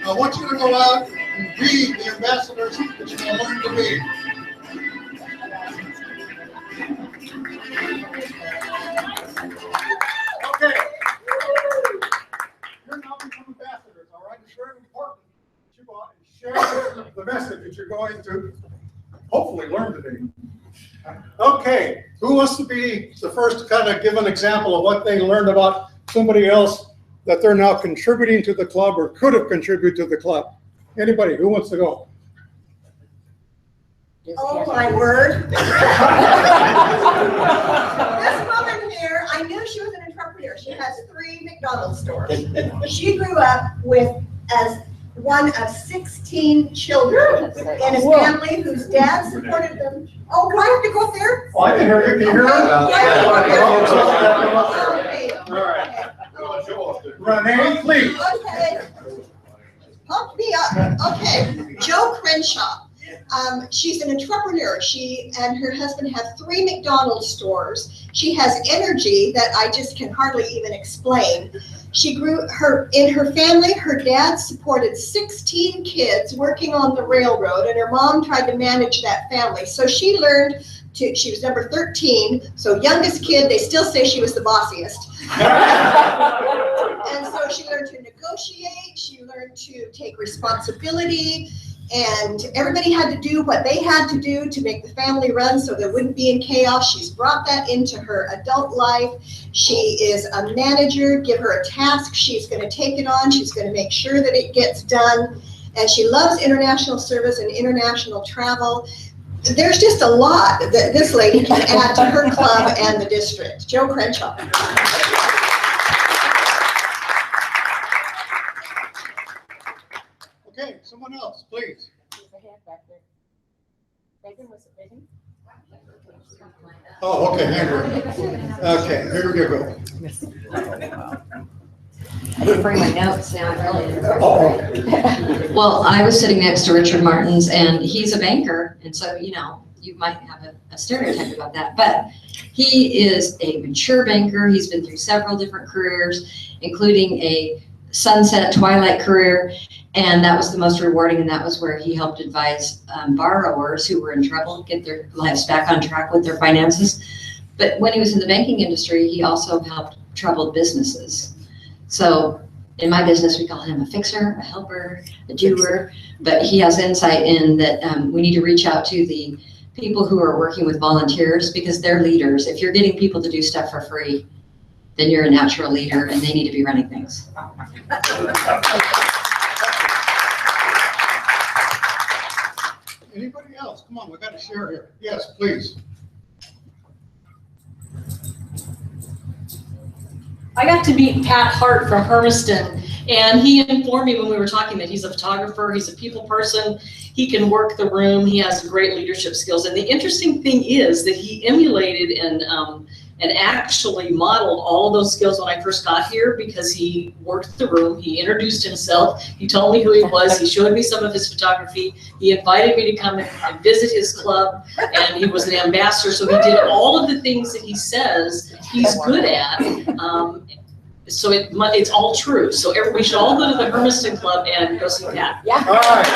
I want you to go out and be the ambassadors that you're going to learn to be. Okay. You're now become ambassadors, all right? It's very important that you go out and share the message that you're going to hopefully learn today. Okay, who wants to be the first to kind of give an example of what they learned about somebody else that they're now contributing to the club or could have contributed to the club? Anybody, who wants to go? Oh, my word. This woman here, I knew she was an entrepreneur. She has 3 McDonald's stores. She grew up as one of 16 children in a family whose dad supported them. Oh, do I have to go up there? Oh, I can hear you. Can you hear her? All right. Renee, please. Okay. Pump me up. Okay. Joe Crenshaw. She's an entrepreneur. She and her husband have 3 McDonald's stores. She has energy that I just can hardly even explain. She grew in her family. Her dad supported 16 kids working on the railroad, and her mom tried to manage that family. So she learned to. She was number 13, so youngest kid. They still say she was the bossiest. And so she learned to negotiate. She learned to take responsibility. And everybody had to do what they had to do to make the family run so there wouldn't be in chaos. She's brought that into her adult life. She is a manager. Give her a task, she's going to take it on. She's going to make sure that it gets done. And she loves international service and international travel. There's just a lot that this lady can add to her club and the district. Joe Crenshaw. Okay, someone else, please. Oh, okay, Andrew. Okay, here we go. I didn't bring my notes down earlier. Uh-oh. Well, I was sitting next to Richard Martins, and he's a banker, and so, you know, you might have a stereotype about that, but he is a mature banker. He's been through several different careers, including a sunset twilight career, and that was the most rewarding, and that was where he helped advise borrowers who were in trouble get their lives back on track with their finances. But when he was in the banking industry, he also helped troubled businesses. So in my business, we call him a fixer, a helper, a doer, but he has insight in that we need to reach out to the people who are working with volunteers because they're leaders. If you're getting people to do stuff for free, then you're a natural leader and they need to be running things. Anybody else? Come on, we got to share here. Yes, please. I got to meet Pat Hart from Hermiston, and he informed me when we were talking that he's a photographer, he's a people person, he can work the room, he has great leadership skills. And the interesting thing is that he emulated and actually modeled all of those skills when I first got here because he worked the room, he introduced himself, he told me who he was, he showed me some of his photography, he invited me to come and visit his club, and he was an ambassador, so he did all of the things that he says he's good at. So it's all true. So we should all go to the Hermiston Club and go see Pat. Yeah. All right.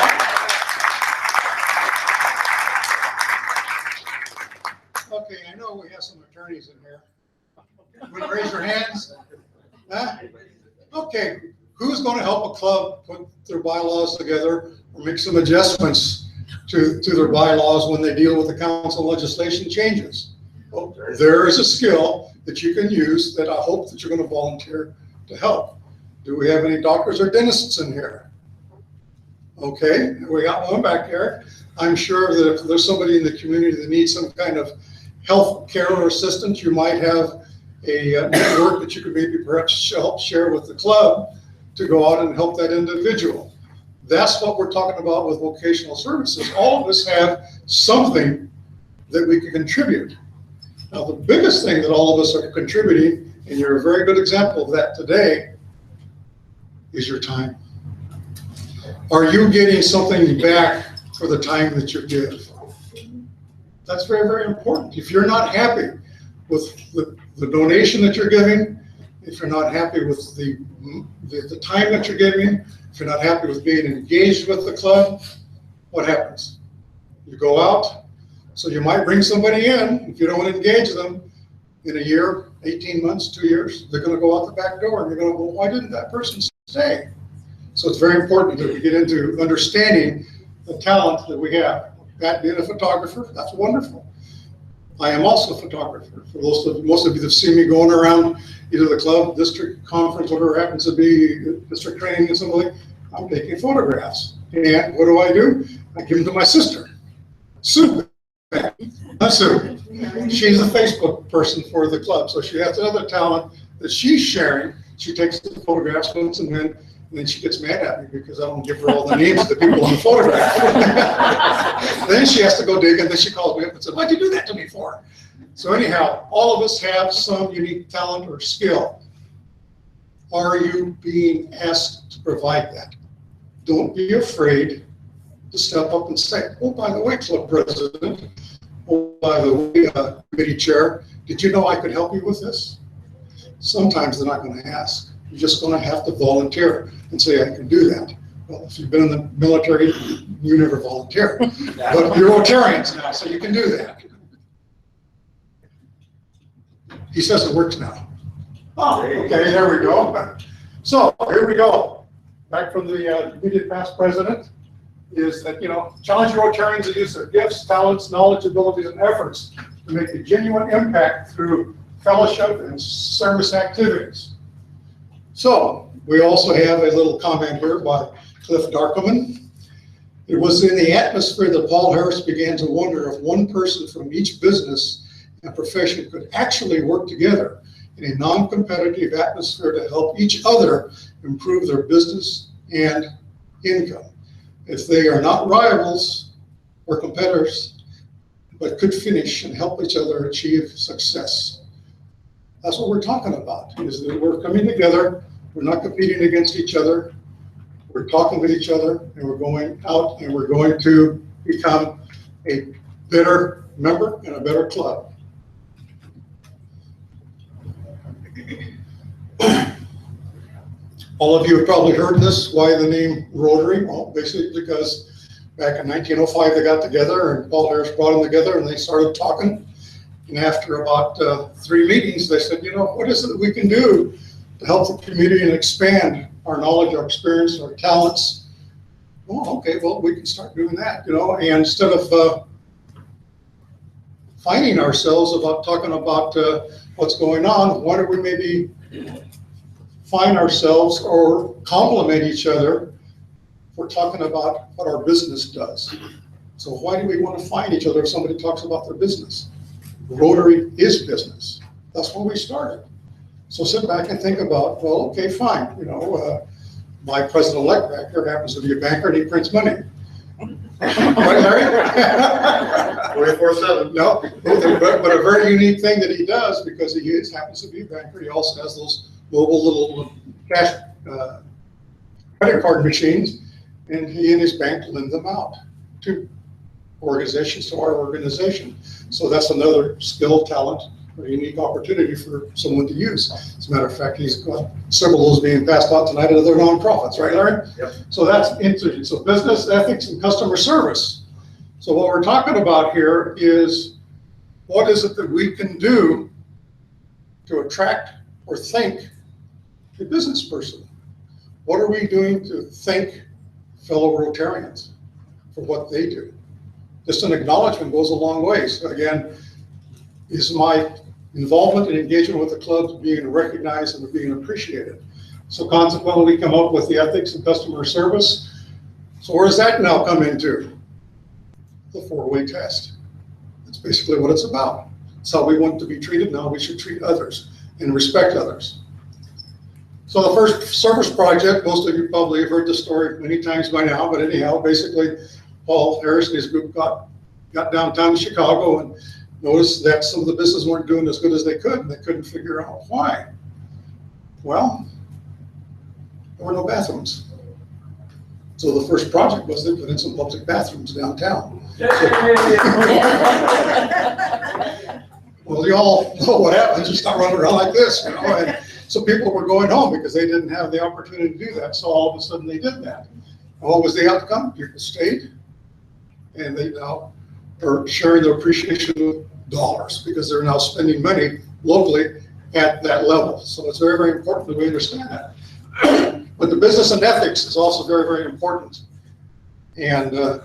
Okay, I know we have some attorneys in here. Would you raise your hands? Huh? Okay, who's going to help a club put their bylaws together or make some adjustments to their bylaws when they deal with the council legislation changes? Well, there is a skill that you can use that I hope that you're going to volunteer to help. Do we have any doctors or dentists in here? Okay, we got one back there. I'm sure that if there's somebody in the community that needs some kind of health care or assistance, you might have a network that you could maybe perhaps help share with the club to go out and help that individual. That's what we're talking about with vocational services. All of us have something that we can contribute. Now, the biggest thing that all of us are contributing, and you're a very good example of that today, is your time. Are you getting something back for the time that you give? That's very, very important. If you're not happy with the donation that you're giving, if you're not happy with the time that you're giving, if you're not happy with being engaged with the club, what happens? You go out, so you might bring somebody in. If you don't engage them in a year, 18 months, 2 years, they're going to go out the back door and you're going to go, why didn't that person stay? So it's very important that we get into understanding the talent that we have. That being a photographer, that's wonderful. I am also a photographer. For most of you that see me going around either the club, district conference, whatever happens to be, district training and something, I'm taking photographs. And what do? I give them to my sister, Sue. Sue. She's a Facebook person for the club, so she has another talent that she's sharing. She takes the photographs once and then she gets mad at me because I don't give her all the names of the people in the photograph. Then she has to go dig, and then she calls me up and says, why'd you do that to me for? So anyhow, all of us have some unique talent or skill. Are you being asked to provide that? Don't be afraid to step up and say, oh, by the way, club president, oh, by the way, committee chair, did you know I could help you with this? Sometimes they're not going to ask. You're just going to have to volunteer and say, I can do that. Well, if you've been in the military, you never volunteer. But you're Rotarians now, so you can do that. He says it works now. Oh, okay, there we go. So here we go. Back from the immediate past president is that, challenge Rotarians to use their gifts, talents, knowledge, abilities, and efforts to make a genuine impact through fellowship and service activities. So we also have a little comment here by Cliff Darkman. It was in the atmosphere that Paul Harris began to wonder if one person from each business and profession could actually work together in a non-competitive atmosphere to help each other improve their business and income. If they are not rivals or competitors, but could finish and help each other achieve success. That's what we're talking about, is that we're coming together, we're not competing against each other, we're talking with each other, and we're going out and we're going to become a better member and a better club. All of you have probably heard this, why the name Rotary? Well, basically because back in 1905 they got together and Paul Harris brought them together and they started talking. And after about 3 meetings, they said, what is it that we can do to help the community and expand our knowledge, our experience, our talents? Oh, okay, well, we can start doing that, and instead of finding ourselves about talking about what's going on, why don't we maybe find ourselves or compliment each other for talking about what our business does? So why do we want to find each other if somebody talks about their business? Rotary is business. That's where we started. So sit back and think about, well, okay, fine. My president-elect back there happens to be a banker and he prints money. Right, Larry? 24/7. No, but a very unique thing that he does, because he happens to be a banker, he also has those mobile little cash credit card machines, and he and his bank lend them out to organizations, to our organization. So that's another skill, talent, or unique opportunity for someone to use. As a matter of fact, he's got several of those being passed out tonight at other nonprofits, right, Larry? Yep. So that's interesting. So business ethics and customer service. So what we're talking about here is what is it that we can do to attract or thank a business person? What are we doing to thank fellow Rotarians for what they do? Just an acknowledgement goes a long way. So again, is my involvement and engagement with the club being recognized and being appreciated? So consequently, we come up with the ethics and customer service. So where does that now come into? The 4-way test. That's basically what it's about. It's how we want to be treated. Now we should treat others and respect others. So the first service project, most of you probably have heard the story many times by now, but anyhow, basically, Paul Harris and his group got downtown Chicago and noticed that some of the businesses weren't doing as good as they could, and they couldn't figure out why. Well, there were no bathrooms. So the first project was they put in some public bathrooms downtown. Well, you all know what happens. You start running around like this, you know, and so people were going home because they didn't have the opportunity to do that. So all of a sudden they did that. And what was the outcome? People stayed, and they now are sharing their appreciation of dollars because they're now spending money locally at that level. So it's very, very important that we understand that. But the business and ethics is also very, very important. And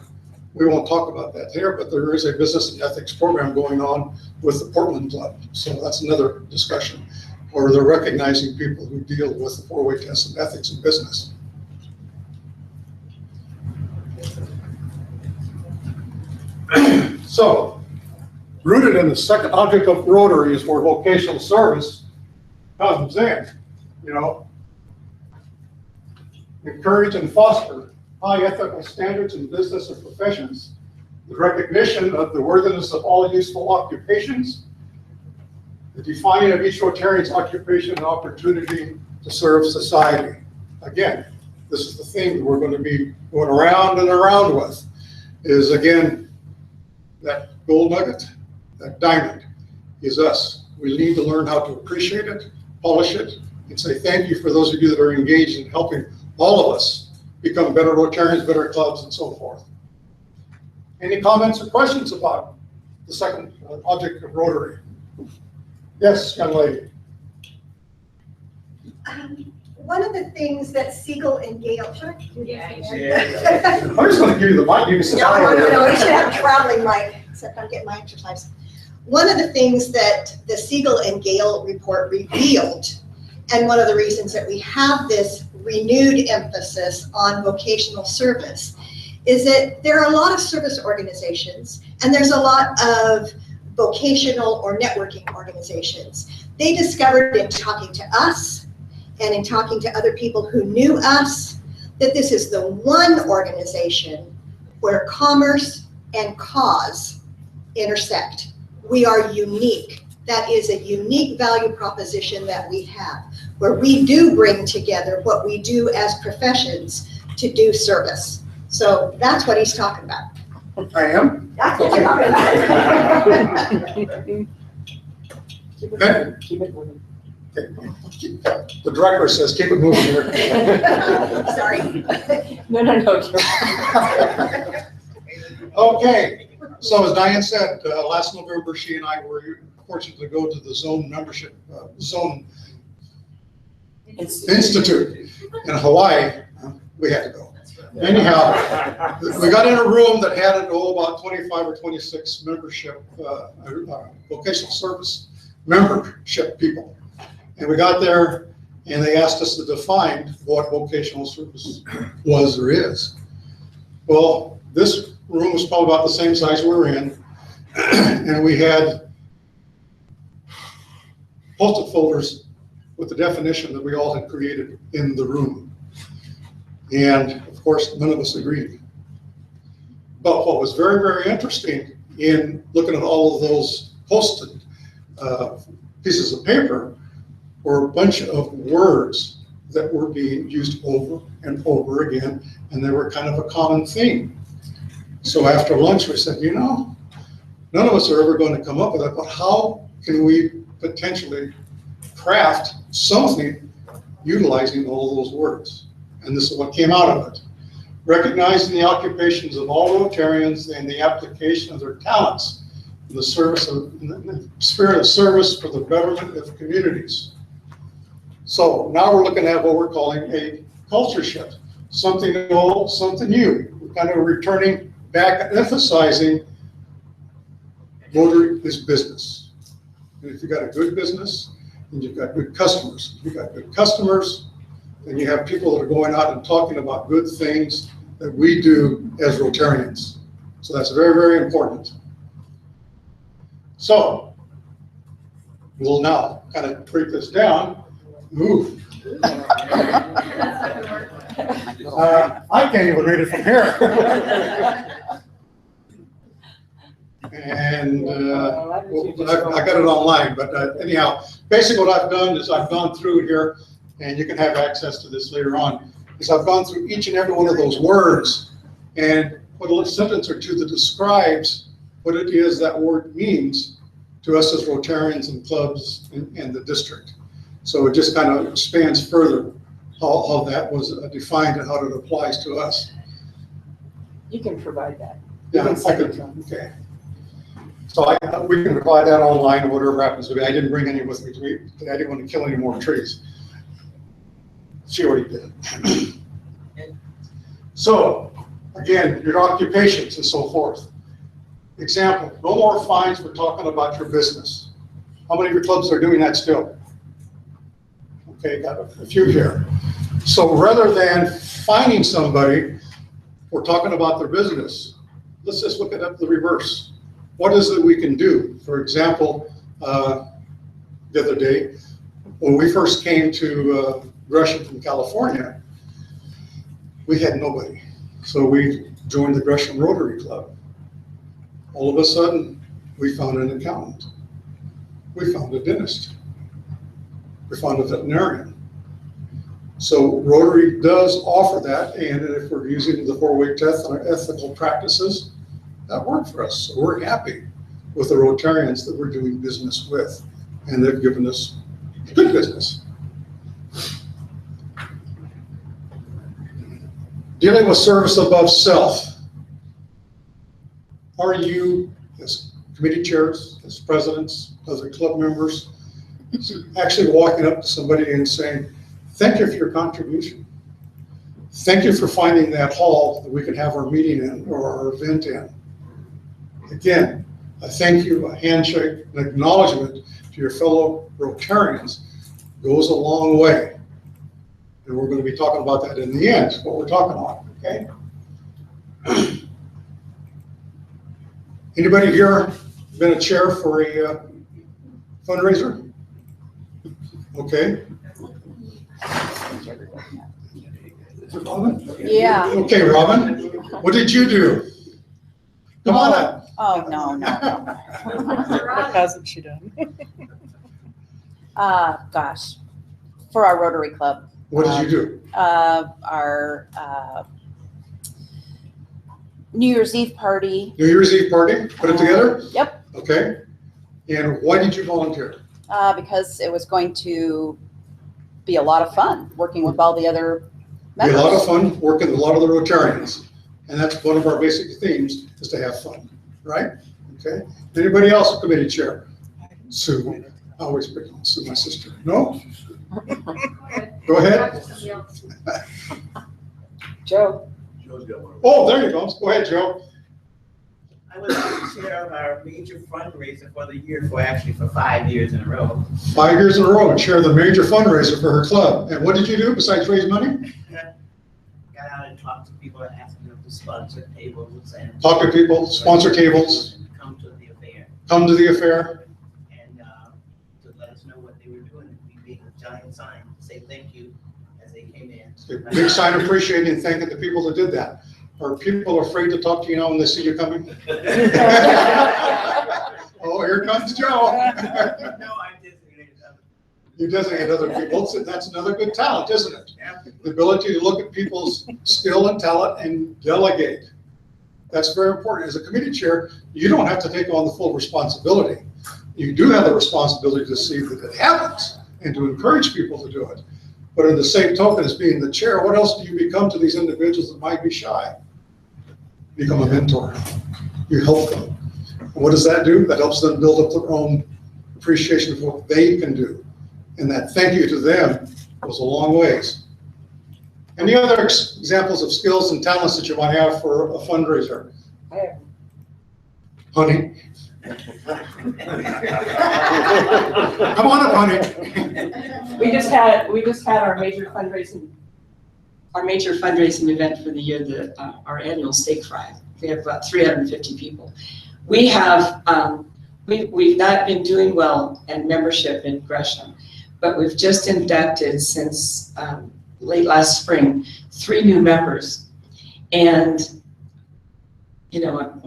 we won't talk about that here, but there is a business and ethics program going on with the Portland Club. So that's another discussion where they're recognizing people who deal with the 4-way test of ethics in business. So, rooted in the second object of Rotary is where vocational service comes in, you know. Encourage and foster high ethical standards in business and professions, the recognition of the worthiness of all useful occupations, the defining of each Rotarian's occupation and opportunity to serve society. Again, this is the theme that we're going to be going around and around with, is again, that gold nugget, that diamond is us. We need to learn how to appreciate it, polish it, and say thank you for those of you that are engaged in helping all of us become better Rotarians, better clubs, and so forth. Any comments or questions about the second object of Rotary? Yes, young lady. One of the things that Siegel and Gale, should I do this? I'm just going to give you the mic. You can sit down over there. No, you should have a traveling mic, except I'm getting my exercise. One of the things that the Siegel and Gale report revealed, and one of the reasons that we have this renewed emphasis on vocational service, is that there are a lot of service organizations, and there's a lot of vocational or networking organizations. They discovered in talking to us and in talking to other people who knew us that this is the one organization where commerce and cause intersect. We are unique. That is a unique value proposition that we have, where we do bring together what we do as professions to do service. So that's what he's talking about. I am? That's what you're talking about. Keep it moving. The director says keep it moving here. Sorry. No. Okay, so as Diane said, last November, she and I were fortunate to go to the Zone membership, Zone Institute in Hawaii. We had to go. Anyhow, we got in a room that had about 25 or 26 membership, vocational service membership people. And we got there and they asked us to define what vocational service was or is. Well, this room was probably about the same size we were in, and we had post-it folders with the definition that we all had created in the room. And of course, none of us agreed. But what was very, very interesting in looking at all of those post-it pieces of paper were a bunch of words that were being used over and over again, and they were kind of a common theme. So after lunch, we said, you know, none of us are ever going to come up with that, but how can we potentially craft something utilizing all of those words? And this is what came out of it. Recognizing the occupations of all Rotarians and the application of their talents in the spirit of service for the betterment of communities. So now we're looking at what we're calling a culture shift. Something old, something new. We're kind of returning back and emphasizing Rotary is business. And if you've got a good business, and you've got good customers. If you've got good customers, then you have people that are going out and talking about good things that we do as Rotarians. So that's very, very important. So we'll now kind of break this down. Ooh. I can't even read it from here. And I got it online, but anyhow, basically what I've done is I've gone through here, and you can have access to this later on, is I've gone through each and every one of those words and put a sentence or two that describes what it is that word means to us as Rotarians and clubs in the district. So it just kind of expands further how that was defined and how it applies to us. You can provide that. Yeah, I could, okay. So we can provide that online or whatever happens to be. I didn't bring any with me today. I didn't want to kill any more trees. She already did. So, again, your occupations and so forth. Example, no more fines for talking about your business. How many of your clubs are doing that still? Okay, got a few here. So rather than fining somebody for talking about their business, let's just look at the reverse. What is it we can do? For example, the other day, when we first came to Gresham from California, we had nobody. So we joined the Gresham Rotary Club. All of a sudden, we found an accountant. We found a dentist. We found a veterinarian. So Rotary does offer that, and if we're using the 4-way test and our ethical practices, that worked for us. So we're happy with the Rotarians that we're doing business with, and they've given us good business. Dealing with service above self. Are you, as committee chairs, as presidents, as club members, actually walking up to somebody and saying, thank you for your contribution. Thank you for finding that hall that we can have our meeting in or our event in. Again, a thank you, a handshake, an acknowledgement to your fellow Rotarians goes a long way. And we're going to be talking about that in the end, what we're talking about, okay? Anybody here been a chair for a fundraiser? Okay. Robin? Yeah. Okay, Robin, what did you do? Come on up. Oh, no. What hasn't she done? Gosh, for our Rotary Club. What did you do? Our New Year's Eve party. New Year's Eve party, put it together? Yep. Okay. And why did you volunteer? Because it was going to be a lot of fun working with all the other Be a members. lot of fun working with a lot of the Rotarians. And that's one of our basic themes, is to have fun, right? Okay. Anybody else committee chair? Sue. I always pick on Sue, my sister. No? Go ahead. Joe. Oh, there you go. Go ahead, Joe. I was the chair of our major fundraiser for the year for 5 years in a row. 5 years in a row, chair of the major fundraiser for her club. And what did you do besides raise money? Got out and talked to people and asked them to sponsor tables and Talk to people, sponsor tables, come to the affair come to the affair. and to let us know what they were doing. We made a giant sign to say thank you as they came in. A big sign appreciating and thanking the people that did that. Are people afraid to talk to you now when they see you coming? Oh, here comes Joe. No, I designated other. You designate other people. So that's another good talent, isn't it? The ability to look at people's skill and talent and delegate. That's very important. As a committee chair, you don't have to take on the full responsibility. You do have the responsibility to see that it happens and to encourage people to do it. But in the same token as being the chair, what else do you become to these individuals that might be shy? Become a mentor. You help them. And what does that do? That helps them build up their own appreciation of what they can do. And that thank you to them goes a long ways. Any other examples of skills and talents that you might have for a fundraiser? I have. Honey? Come on up, honey. We just had our major fundraising event for the year, our annual steak fry. We have about 350 people. We have, we've not been doing well at membership in Gresham, but we've just inducted since late last spring, 3 new members. And, you know, I'm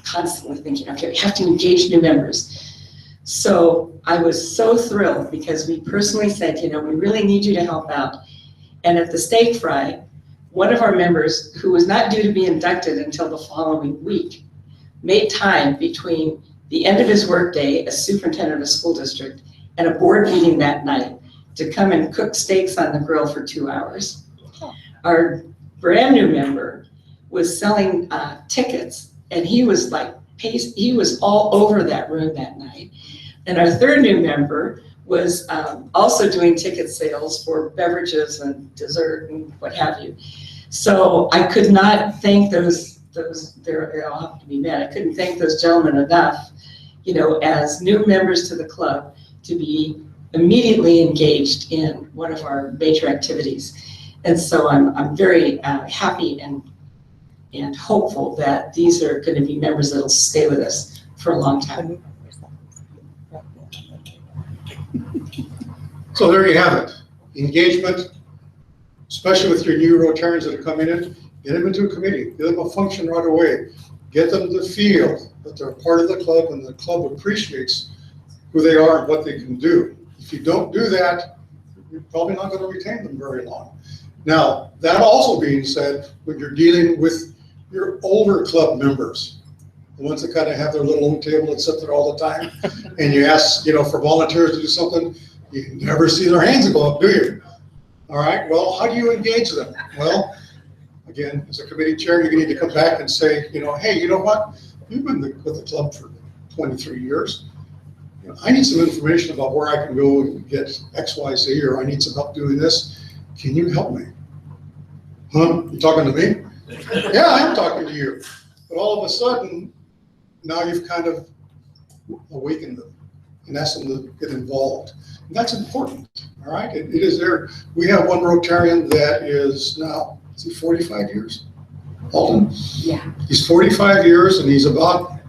constantly thinking, okay, we have to engage new members. So I was so thrilled because we personally said, you know, we really need you to help out. And at the steak fry, one of our members, who was not due to be inducted until the following week, made time between the end of his workday as superintendent of a school district and a board meeting that night to come and cook steaks on the grill for 2 hours. Our brand new member was selling tickets, and he was like, he was all over that room that night. And our third new member was also doing ticket sales for beverages and dessert and what have you. So I could not thank those they all have to be met. I couldn't thank those gentlemen enough, you know, as new members to the club, to be immediately engaged in one of our major activities. And so I'm very happy and hopeful that these are going to be members that'll stay with us for a long time. So there you have it. Engagement, especially with your new Rotarians that are coming in, get them into a committee, get them a function right away, get them to feel that they're part of the club and the club appreciates who they are and what they can do. If you don't do that, you're probably not going to retain them very long. Now, that also being said, when you're dealing with your older club members, the ones that kind of have their little own table and sit there all the time, and you ask, you know, for volunteers to do something, you never see their hands go up, do you? All right, well, how do you engage them? Well, again, as a committee chair, you need to come back and say, you know, hey, you know what? You've been with the club for 23 years. You know, I need some information about where I can go and get X, Y, Z, or I need some help doing this. Can you help me? Huh? You talking to me? Yeah, I'm talking to you. But all of a sudden, now you've kind of awakened them and asked them to get involved. And that's important, all right? It is there. We have one Rotarian that is now, is he 45 years? Alden? Yeah. He's 45 years and he's about,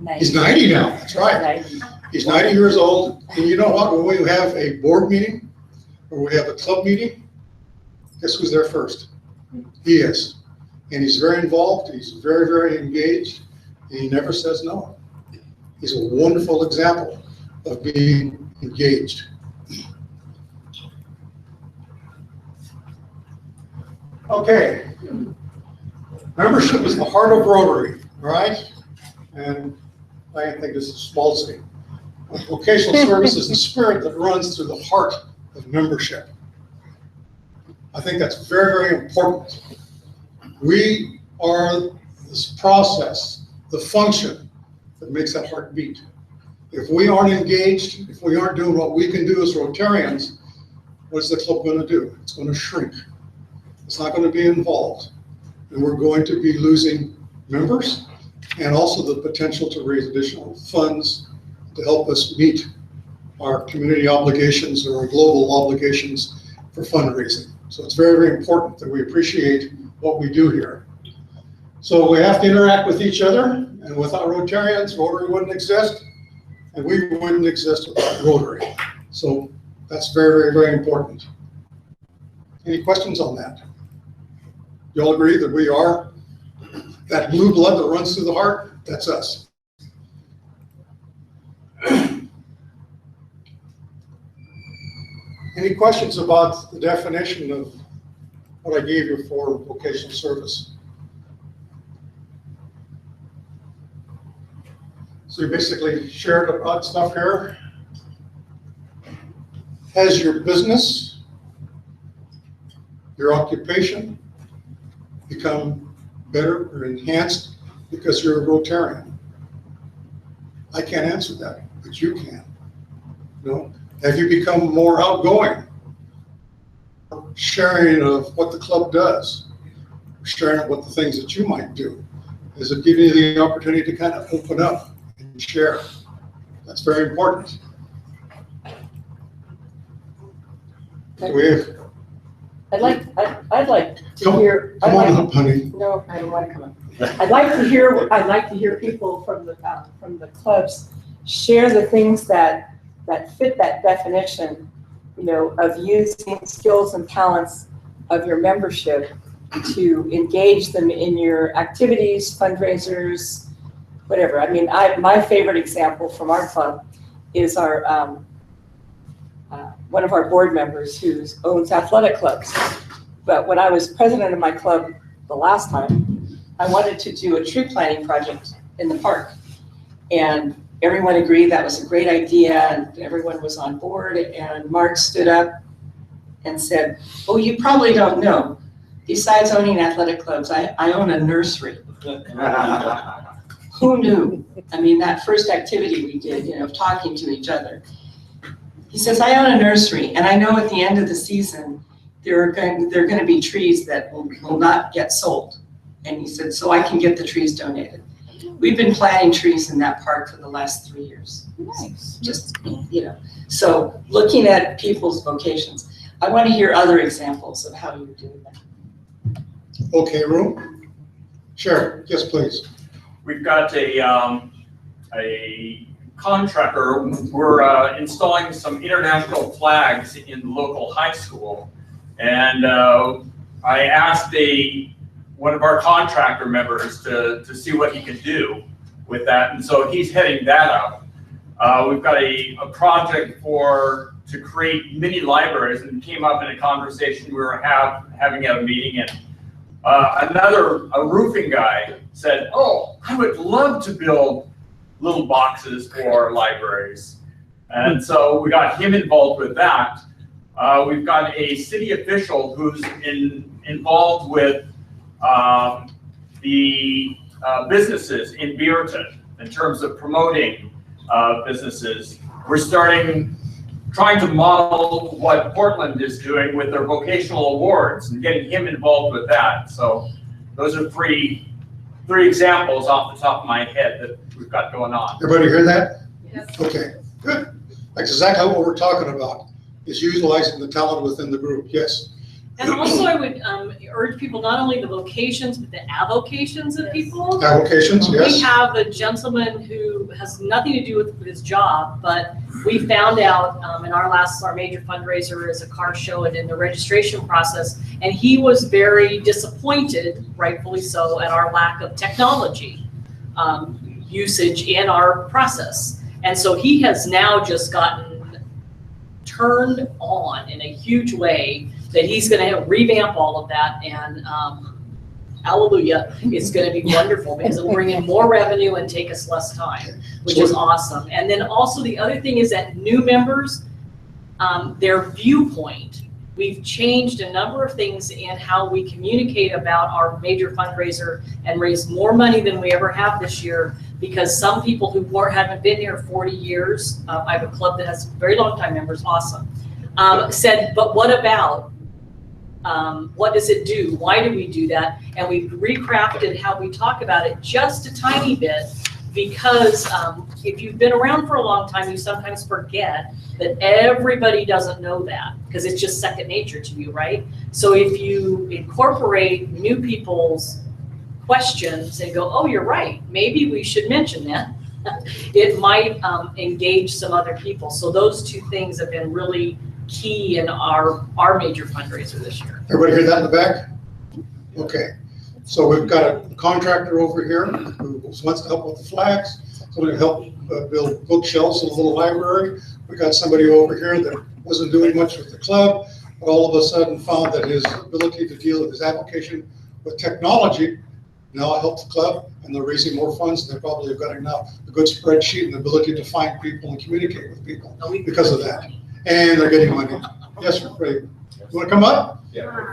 90. He's 90 now, that's right. 90. He's 90 years old. And you know what, when we have a board meeting or we have a club meeting, guess who's there first? He is. And he's very involved, he's very, very engaged, and he never says no. He's a wonderful example of being engaged. Okay. Membership is the heart of Rotary, right? And I think this is falsity. Vocational service is the spirit that runs through the heart of membership. I think that's very, very important. We are this process, the function that makes that heart beat. If we aren't engaged, if we aren't doing what we can do as Rotarians, what's the club going to do? It's going to shrink. It's not going to be involved. And we're going to be losing members and also the potential to raise additional funds to help us meet our community obligations or our global obligations for fundraising. So it's very, very important that we appreciate what we do here. So we have to interact with each other, and without Rotarians, Rotary wouldn't exist, and we wouldn't exist without Rotary. So that's very, very, very important. Any questions on that? You all agree that we are that blue blood that runs through the heart? That's us. Any questions about the definition of what I gave you for vocational service? So you basically shared about stuff here. Has your business, your occupation become better or enhanced because you're a Rotarian? I can't answer that, but you can. You know, have you become more outgoing? Sharing of what the club does, sharing of what the things that you might do. Does it give you the opportunity to kind of open up and share? That's very important. I'd like to hear. Come on up, honey. No, I don't want to come up. I'd like to hear people from the clubs share the things that fit that definition, you know, of using skills and talents of your membership to engage them in your activities, fundraisers, whatever. I mean, my favorite example from our club is our one of our board members who owns athletic clubs. But when I was president of my club the last time, I wanted to do a tree planting project in the park. And everyone agreed that was a great idea, and everyone was on board. And Mark stood up and said, "Oh, you probably don't know, besides owning athletic clubs, I own a nursery." Who knew? I mean, that first activity we did, you know, talking to each other. He says, "I own a nursery, and I know at the end of the season, there are going to be trees that will not get sold." And he said, "So I can get the trees donated." We've been planting trees in that park for the last 3 years. Nice. Just, you know, so looking at people's vocations, I want to hear other examples of how you do that. Okay, room? Sure, yes, please. We've got a contractor. We're installing some international flags in the local high school. And I asked one of our contractor members to see what he could do with that. And so he's heading that up. We've got a project to create mini libraries, and it came up in a conversation we were having at a meeting. And a roofing guy said, "Oh, I would love to build little boxes for libraries." And so we got him involved with that. We've got a city official who's involved with the businesses in Beaverton in terms of promoting businesses. We're trying to model what Portland is doing with their vocational awards and getting him involved with that. So those are three examples off the top of my head that we've got going on. Everybody hear that? Yes. Okay, good. That's exactly what we're talking about, is utilizing the talent within the group, yes. And also I would urge people, not only the vocations, but the avocations of people. Avocations, yes. We have a gentleman who has nothing to do with his job, but we found out in our major fundraiser is a car show and in the registration process, and he was very disappointed, rightfully so, at our lack of technology usage in our process. And so he has now just gotten turned on in a huge way that he's going to revamp all of that, and hallelujah, it's going to be wonderful because it'll bring in more revenue and take us less time, which is awesome. And then also the other thing is that new members, their viewpoint, we've changed a number of things in how we communicate about our major fundraiser and raise more money than we ever have this year, because some people who haven't been here 40 years, I have a club that has very long time members, awesome, said, but what about, what does it do? Why do we do that? And we've recrafted how we talk about it just a tiny bit, because if you've been around for a long time, you sometimes forget that everybody doesn't know that, because it's just second nature to you, right? So if you incorporate new people's questions and go, oh, you're right, maybe we should mention that, it might engage some other people. So those two things have been really key in our major fundraiser this year. Everybody hear that in the back? Okay. So we've got a contractor over here who wants to help with the flags, somebody to help build bookshelves in a little library. We got somebody over here that wasn't doing much with the club, but all of a sudden found that his ability to deal with his application with technology now helps the club, and they're raising more funds. They probably have got now a good spreadsheet and the ability to find people and communicate with people because of that. And they're getting money. Yes, sir. Great. You want to come up? Yeah.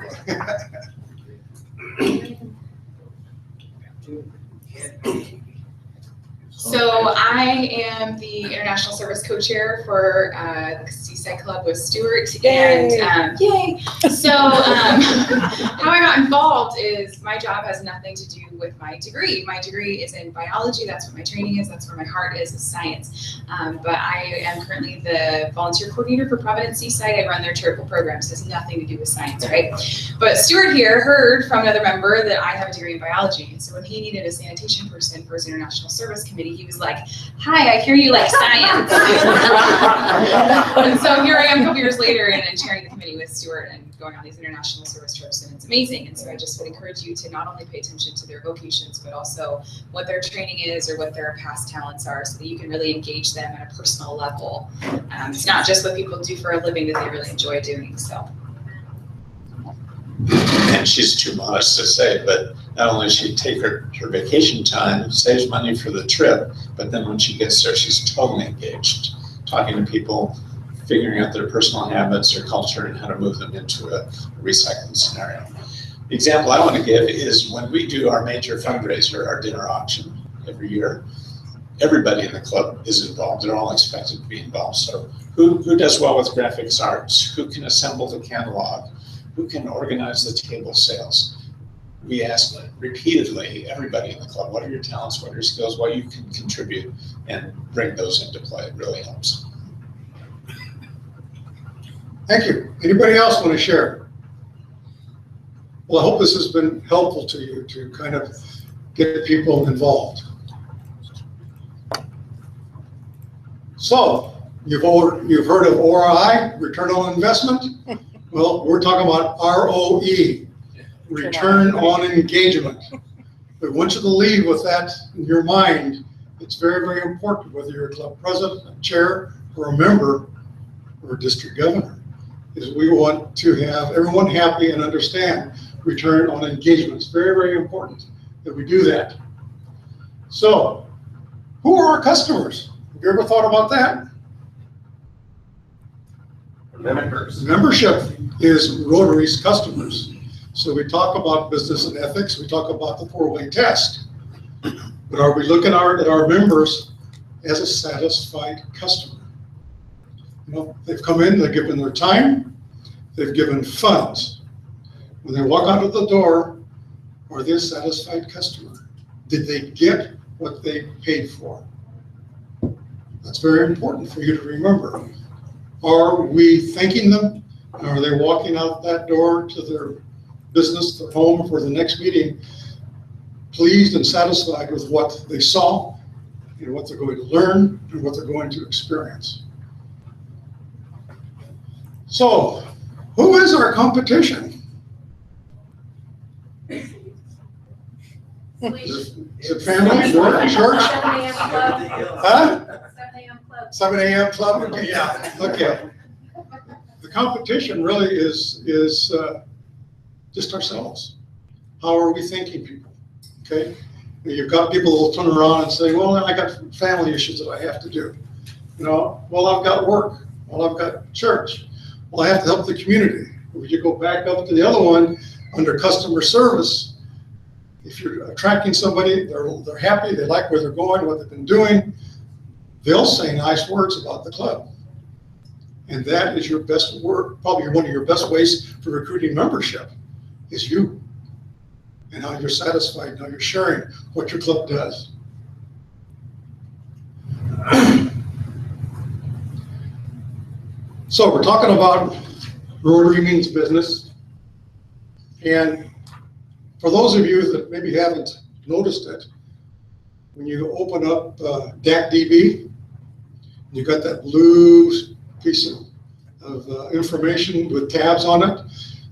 So I am the International Service Co-Chair for the Seaside Club with Stuart. Yay. And yay! So how I got involved is my job has nothing to do with my degree. My degree is in biology. That's what my training is. That's where my heart is science. But I am currently the volunteer coordinator for Providence Seaside. I run their charitable programs. It has nothing to do with science, right? But Stuart here heard from another member that I have a degree in biology. And so when he needed a sanitation person for his international service committee, he was like, "Hi, I hear you like science." And so here I am a couple years later and chairing the committee with Stuart and going on these international service trips, and it's amazing. And so I just would encourage you to not only pay attention to their vocations, but also what their training is or what their past talents are, so that you can really engage them at a personal level. It's not just what people do for a living that they really enjoy doing, so. And she's too modest to say, but not only does she take her vacation time, saves money for the trip, but then when she gets there, she's totally engaged, talking to people, figuring out their personal habits, their culture, and how to move them into a recycling scenario. The example I want to give is when we do our major fundraiser, our dinner auction every year, everybody in the club is involved. They're all expected to be involved. So who does well with graphics arts? Who can assemble the catalog? Who can organize the table sales? We ask repeatedly, everybody in the club, what are your talents, what are your skills, what you can contribute, and bring those into play. It really helps. Thank you. Anybody else want to share? Well, I hope this has been helpful to you to kind of get people involved. So, you've heard of ROI, return on investment? Well, we're talking about ROE, return on engagement. But I want you to leave with that in your mind. It's very, very important, whether you're a club president, a chair, or a member, or a district governor, is we want to have everyone happy and understand return on engagement. It's very, very important that we do that. So, who are our customers? Have you ever thought about that? Members. Membership is Rotary's customers. So we talk about business and ethics, we talk about the four-way test. But are we looking at our members as a satisfied customer? You know, they've come in, they've given their time, they've given funds. When they walk out of the door, are they a satisfied customer? Did they get what they paid for? That's very important for you to remember. Are we thanking them? Are they walking out that door to their business, their home, for the next meeting, pleased and satisfied with what they saw and what they're going to learn and what they're going to experience? So, who is our competition? Is it family, work, church? 7 a.m. club. Huh? 7 a.m. club. 7 a.m. club? Okay, yeah, okay. The competition really is just ourselves. How are we thanking people? Okay? You've got people who will turn around and say, well, I got family issues that I have to do. You know, well, I've got work. Well, I've got church. Well, I have to help the community. If you go back up to the other one, under customer service, if you're attracting somebody, they're happy, they like where they're going, what they've been doing, they'll say nice words about the club. And that is your best word, probably one of your best ways for recruiting membership, is you. And how you're satisfied, and how you're sharing what your club does. So we're talking about Rotary means business. And for those of you that maybe haven't noticed it, when you open up DAC-DB, you've got that blue piece of information with tabs on it.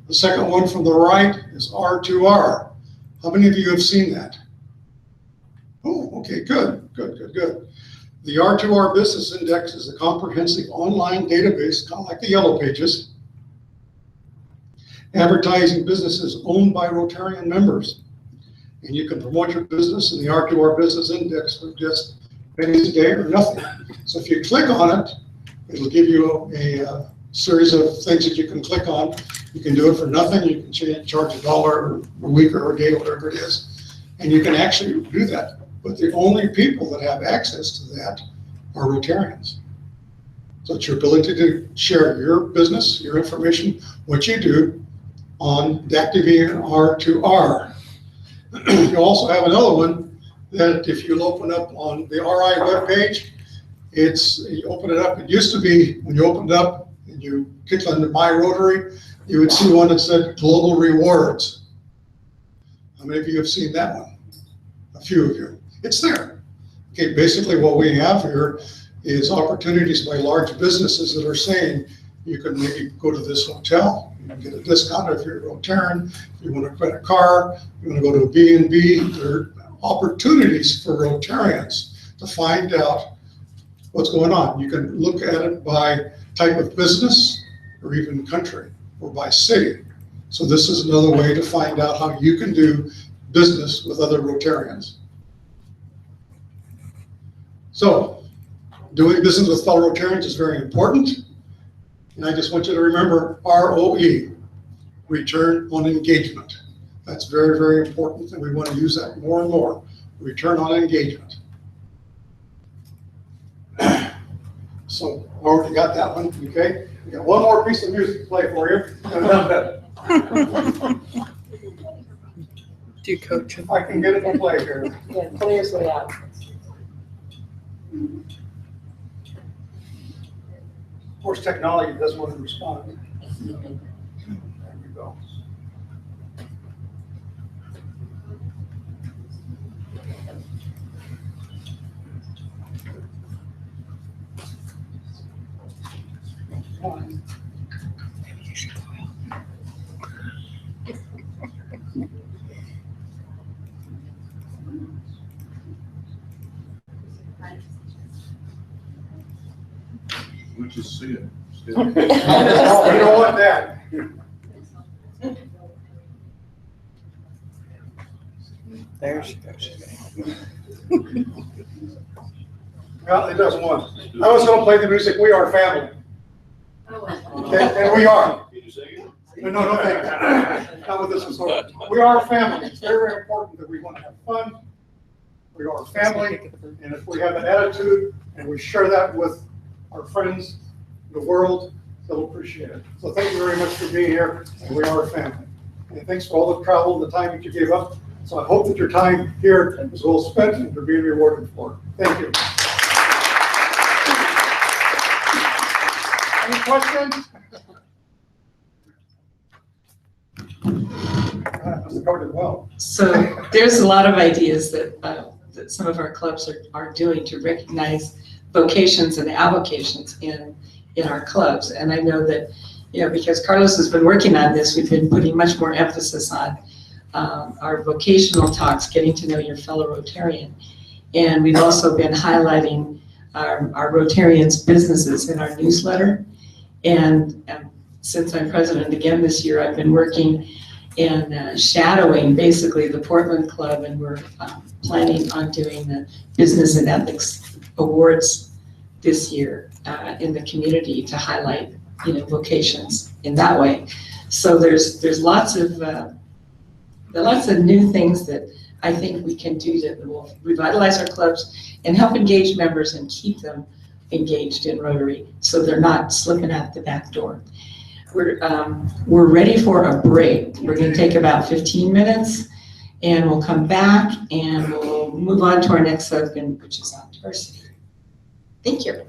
The second one from the right is R2R. How many of you have seen that? Oh, okay, good. The R2R Business Index is a comprehensive online database, kind of like the Yellow Pages, advertising businesses owned by Rotarian members. And you can promote your business in the R2R Business Index for just pennies a day or nothing. So if you click on it, it'll give you a series of things that you can click on. You can do it for nothing. You can charge $1 a week or a day, whatever it is. And you can actually do that but the only people that have access to that are Rotarians. So it's your ability to share your business, your information, what you do on the activity R2R. You also have another one that if you open up on the RI webpage, you open it up. It used to be when you opened it up and you clicked on the My Rotary, you would see one that said Global Rewards. How many of you have seen that one? A few of you. It's there. Okay, basically what we have here is opportunities by large businesses that are saying you can maybe go to this hotel, you can get a discount if you're a Rotarian, if you want to rent a car, you want to go to a B&B. There are opportunities for Rotarians to find out what's going on. You can look at it by type of business or even country or by city. So this is another way to find out how you can do business with other Rotarians. So doing business with fellow Rotarians is very important. And I just want you to remember ROE, return on engagement. That's very, very important, and we want to use that more and more. Return on engagement. So I already got that one, okay? We got one more piece of music to play for you, and I'm done. Do you coach him? I can get it to play here. Yeah, play his way out. Of course, technology doesn't want to respond. There we go. Maybe you should go out. We just see it. You don't want that. There she goes. Well, it doesn't want. I was going to play the music, We Are Family. Okay, and we are. No, thank you. Not with this one. We are family. It's very, very important that we want to have fun. We are family, and if we have an attitude and we share that with our friends, the world, they'll appreciate it. So thank you very much for being here, and we are a family. And thanks for all the travel and the time that you gave up. So I hope that your time here is well spent and you're being rewarded for it. Thank you. Any questions? Covered it well. So there's a lot of ideas that some of our clubs are doing to recognize vocations and avocations in our clubs. And I know that, because Carlos has been working on this, we've been putting much more emphasis on our vocational talks, getting to know your fellow Rotarian. And we've also been highlighting our Rotarians' businesses in our newsletter. And since I'm president again this year, I've been working and shadowing basically the Portland Club, and we're planning on doing the Business and Ethics Awards this year in the community to highlight, vocations in that way. So there's lots of new things that I think we can do that will revitalize our clubs and help engage members and keep them engaged in Rotary so they're not slipping out the back door. We're ready for a break. We're going to take about 15 minutes and we'll come back and we'll move on to our next segment, which is on diversity. Thank you.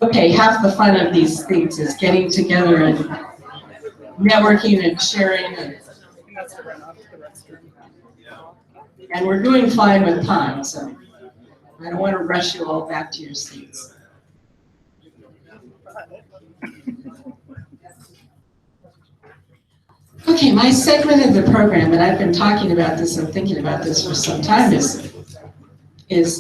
Okay, half the fun of these things is getting together and networking and sharing, and we're doing fine with time, so I don't want to rush you all back to your seats. Okay, my segment of the program, and I've been talking about this and thinking about this for some time, is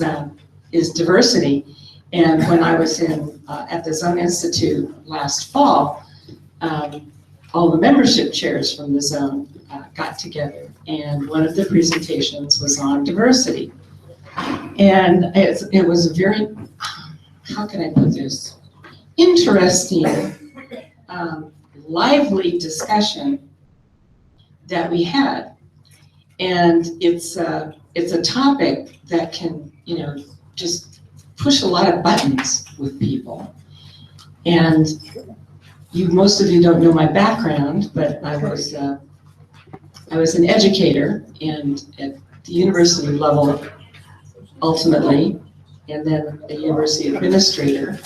diversity. And when I was at the Zone Institute last fall, all the membership chairs from the zone got together, and one of the presentations was on diversity. And it was a very, how can I put this, interesting, lively discussion that we had. And it's a topic that can, just push a lot of buttons with people. And most of you don't know my background, but I was an educator and at the university level ultimately, and then a university administrator.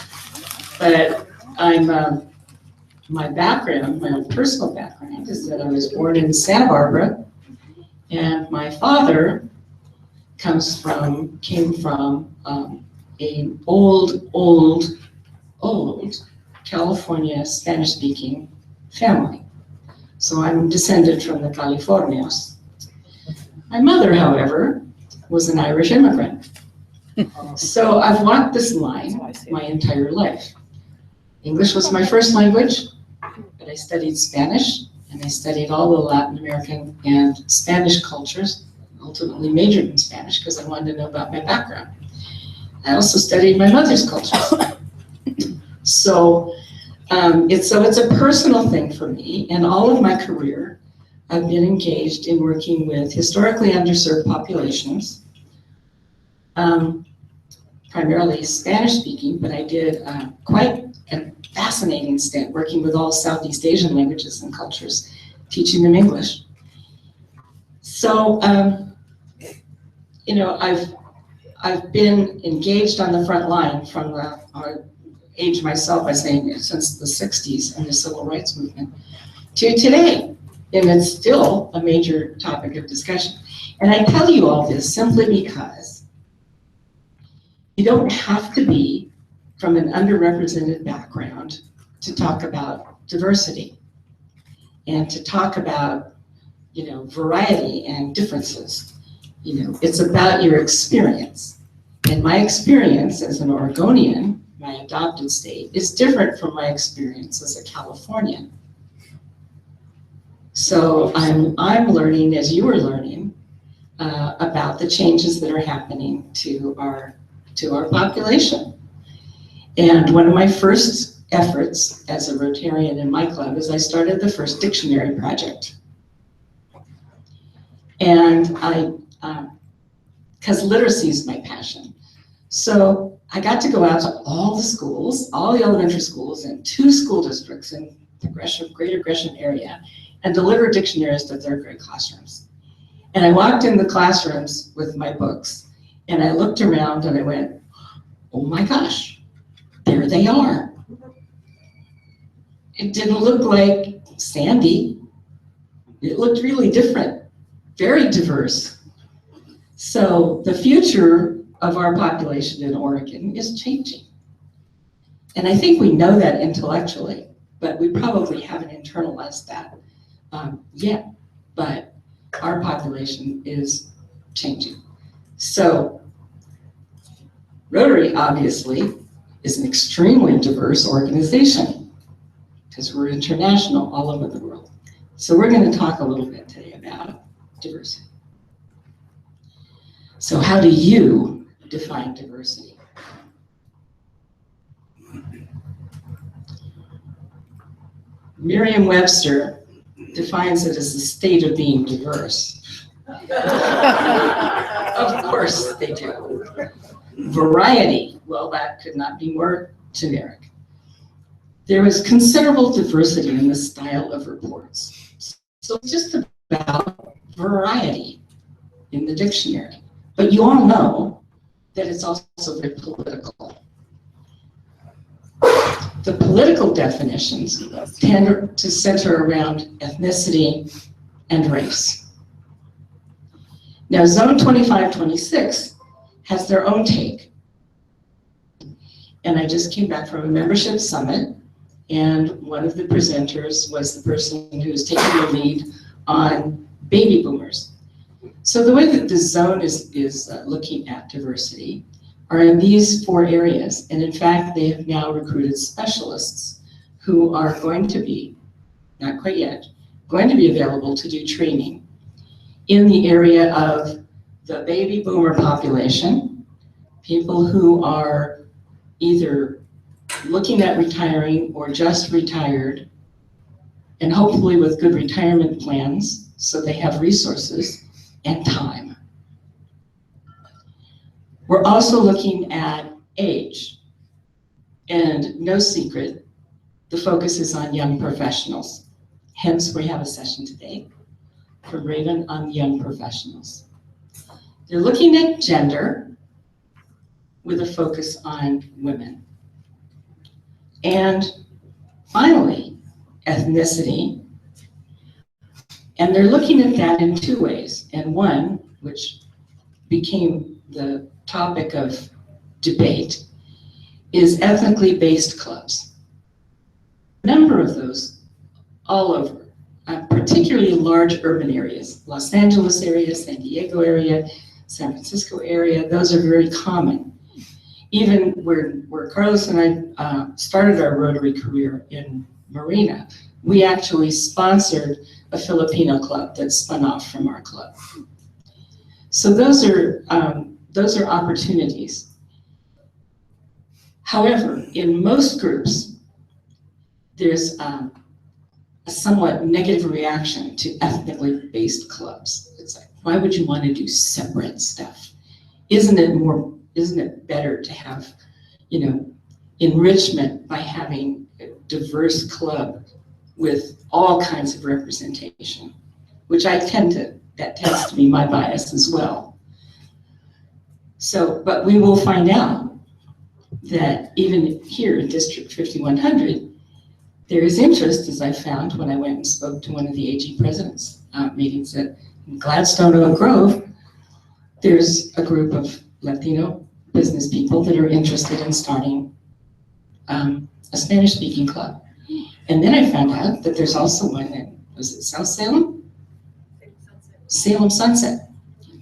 But my background, my own personal background, is that I was born in Santa Barbara, and my father came from an old California Spanish-speaking family. So I'm descended from the Californios. My mother, however, was an Irish immigrant. So I've walked this line my entire life. English was my first language, but I studied Spanish, and I studied all the Latin American and Spanish cultures, ultimately majored in Spanish because I wanted to know about my background. I also studied my mother's cultures. So it's a personal thing for me, and all of my career I've been engaged in working with historically underserved populations, primarily Spanish speaking, but I did quite a fascinating stint working with all Southeast Asian languages and cultures, teaching them English. So, I've been engaged on the front line from I age myself by saying since the 60s and the civil rights movement to today. And it's still a major topic of discussion. And I tell you all this simply because you don't have to be from an underrepresented background to talk about diversity and to talk about, variety and differences. It's about your experience. And my experience as an Oregonian, my adopted state, is different from my experience as a Californian. So I'm learning, as you are learning, about the changes that are happening to our population. And one of my first efforts as a Rotarian in my club is I started the first dictionary project. And because literacy is my passion. So I got to go out to all the schools, all the elementary schools, and 2 school districts in the Greater Gresham area, and deliver dictionaries to 3rd grade classrooms. And I walked in the classrooms with my books, and I looked around and I went, oh my gosh, there they are. It didn't look like Sandy. It looked really different, very diverse. So the future of our population in Oregon is changing. And I think we know that intellectually, but we probably haven't internalized that yet. But our population is changing. So Rotary, obviously, is an extremely diverse organization because we're international all over the world. So we're going to talk a little bit today about diversity. So how do you define diversity? Merriam-Webster defines it as the state of being diverse. Of course they do. Variety, well, that could not be more generic. There is considerable diversity in the style of reports. So it's just about variety in the dictionary. But you all know that it's also very political. The political definitions tend to center around ethnicity and race. Now, Zone 2526 has their own take. And I just came back from a membership summit, and one of the presenters was the person who's taking the lead on baby boomers. So the way that the zone is looking at diversity are in these 4 areas. And in fact, they have now recruited specialists who are going to be, not quite yet, going to be available to do training in the area of the baby boomer population, people who are either looking at retiring or just retired, and hopefully with good retirement plans so they have resources and time. We're also looking at age, and no secret, the focus is on young professionals. Hence, we have a session today from Raven on young professionals. They're looking at gender with a focus on women. And finally, ethnicity. And they're looking at that in 2 ways. And one, which became the topic of debate, is ethnically based clubs. A number of those all over, particularly large urban areas, Los Angeles area, San Diego area, San Francisco area, those are very common. Even where Carlos and I started our Rotary career in Marina, we actually sponsored a Filipino club that spun off from our club. So those are opportunities. However, in most groups, there's a somewhat negative reaction to ethnically based clubs. It's like, why would you want to do separate stuff? Isn't it better to have, enrichment by having a diverse club with all kinds of representation, which that tends to be my bias as well. So, but we will find out that even here in District 5100, there is interest, as I found when I went and spoke to one of the AG presidents meetings at Gladstone Oak Grove. There's a group of Latino business people that are interested in starting a Spanish-speaking club. And then I found out that there's also one in, was it South Salem? Salem Sunset.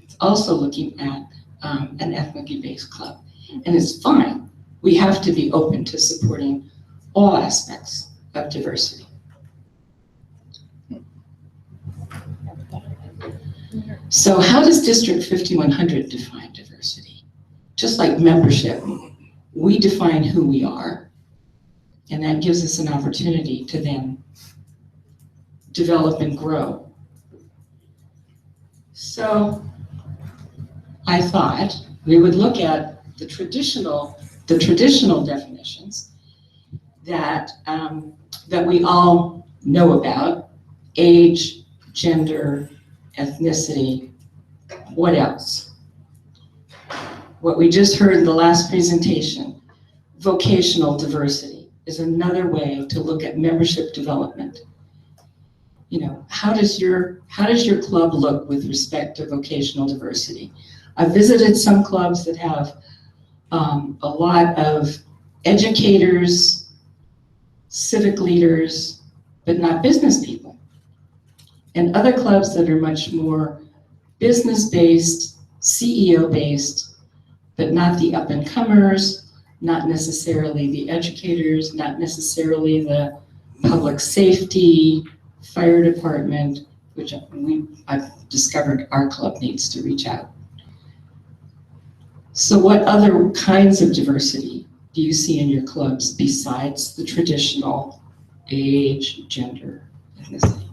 It's also looking at an ethnically based club. And it's fine. We have to be open to supporting all aspects of diversity. So how does District 5100 define diversity? Just like membership, we define who we are, and that gives us an opportunity to then develop and grow. So I thought we would look at the traditional definitions that we all know about: age, gender, ethnicity. What else? What we just heard in the last presentation, vocational diversity, is another way to look at membership development. How does your club look with respect to vocational diversity? I've visited some clubs that have a lot of educators, civic leaders, but not business people. And other clubs that are much more business-based, CEO-based, but not the up-and-comers, not necessarily the educators, not necessarily the public safety, fire department, which I've discovered our club needs to reach out. So what other kinds of diversity do you see in your clubs besides the traditional age, gender, ethnicity.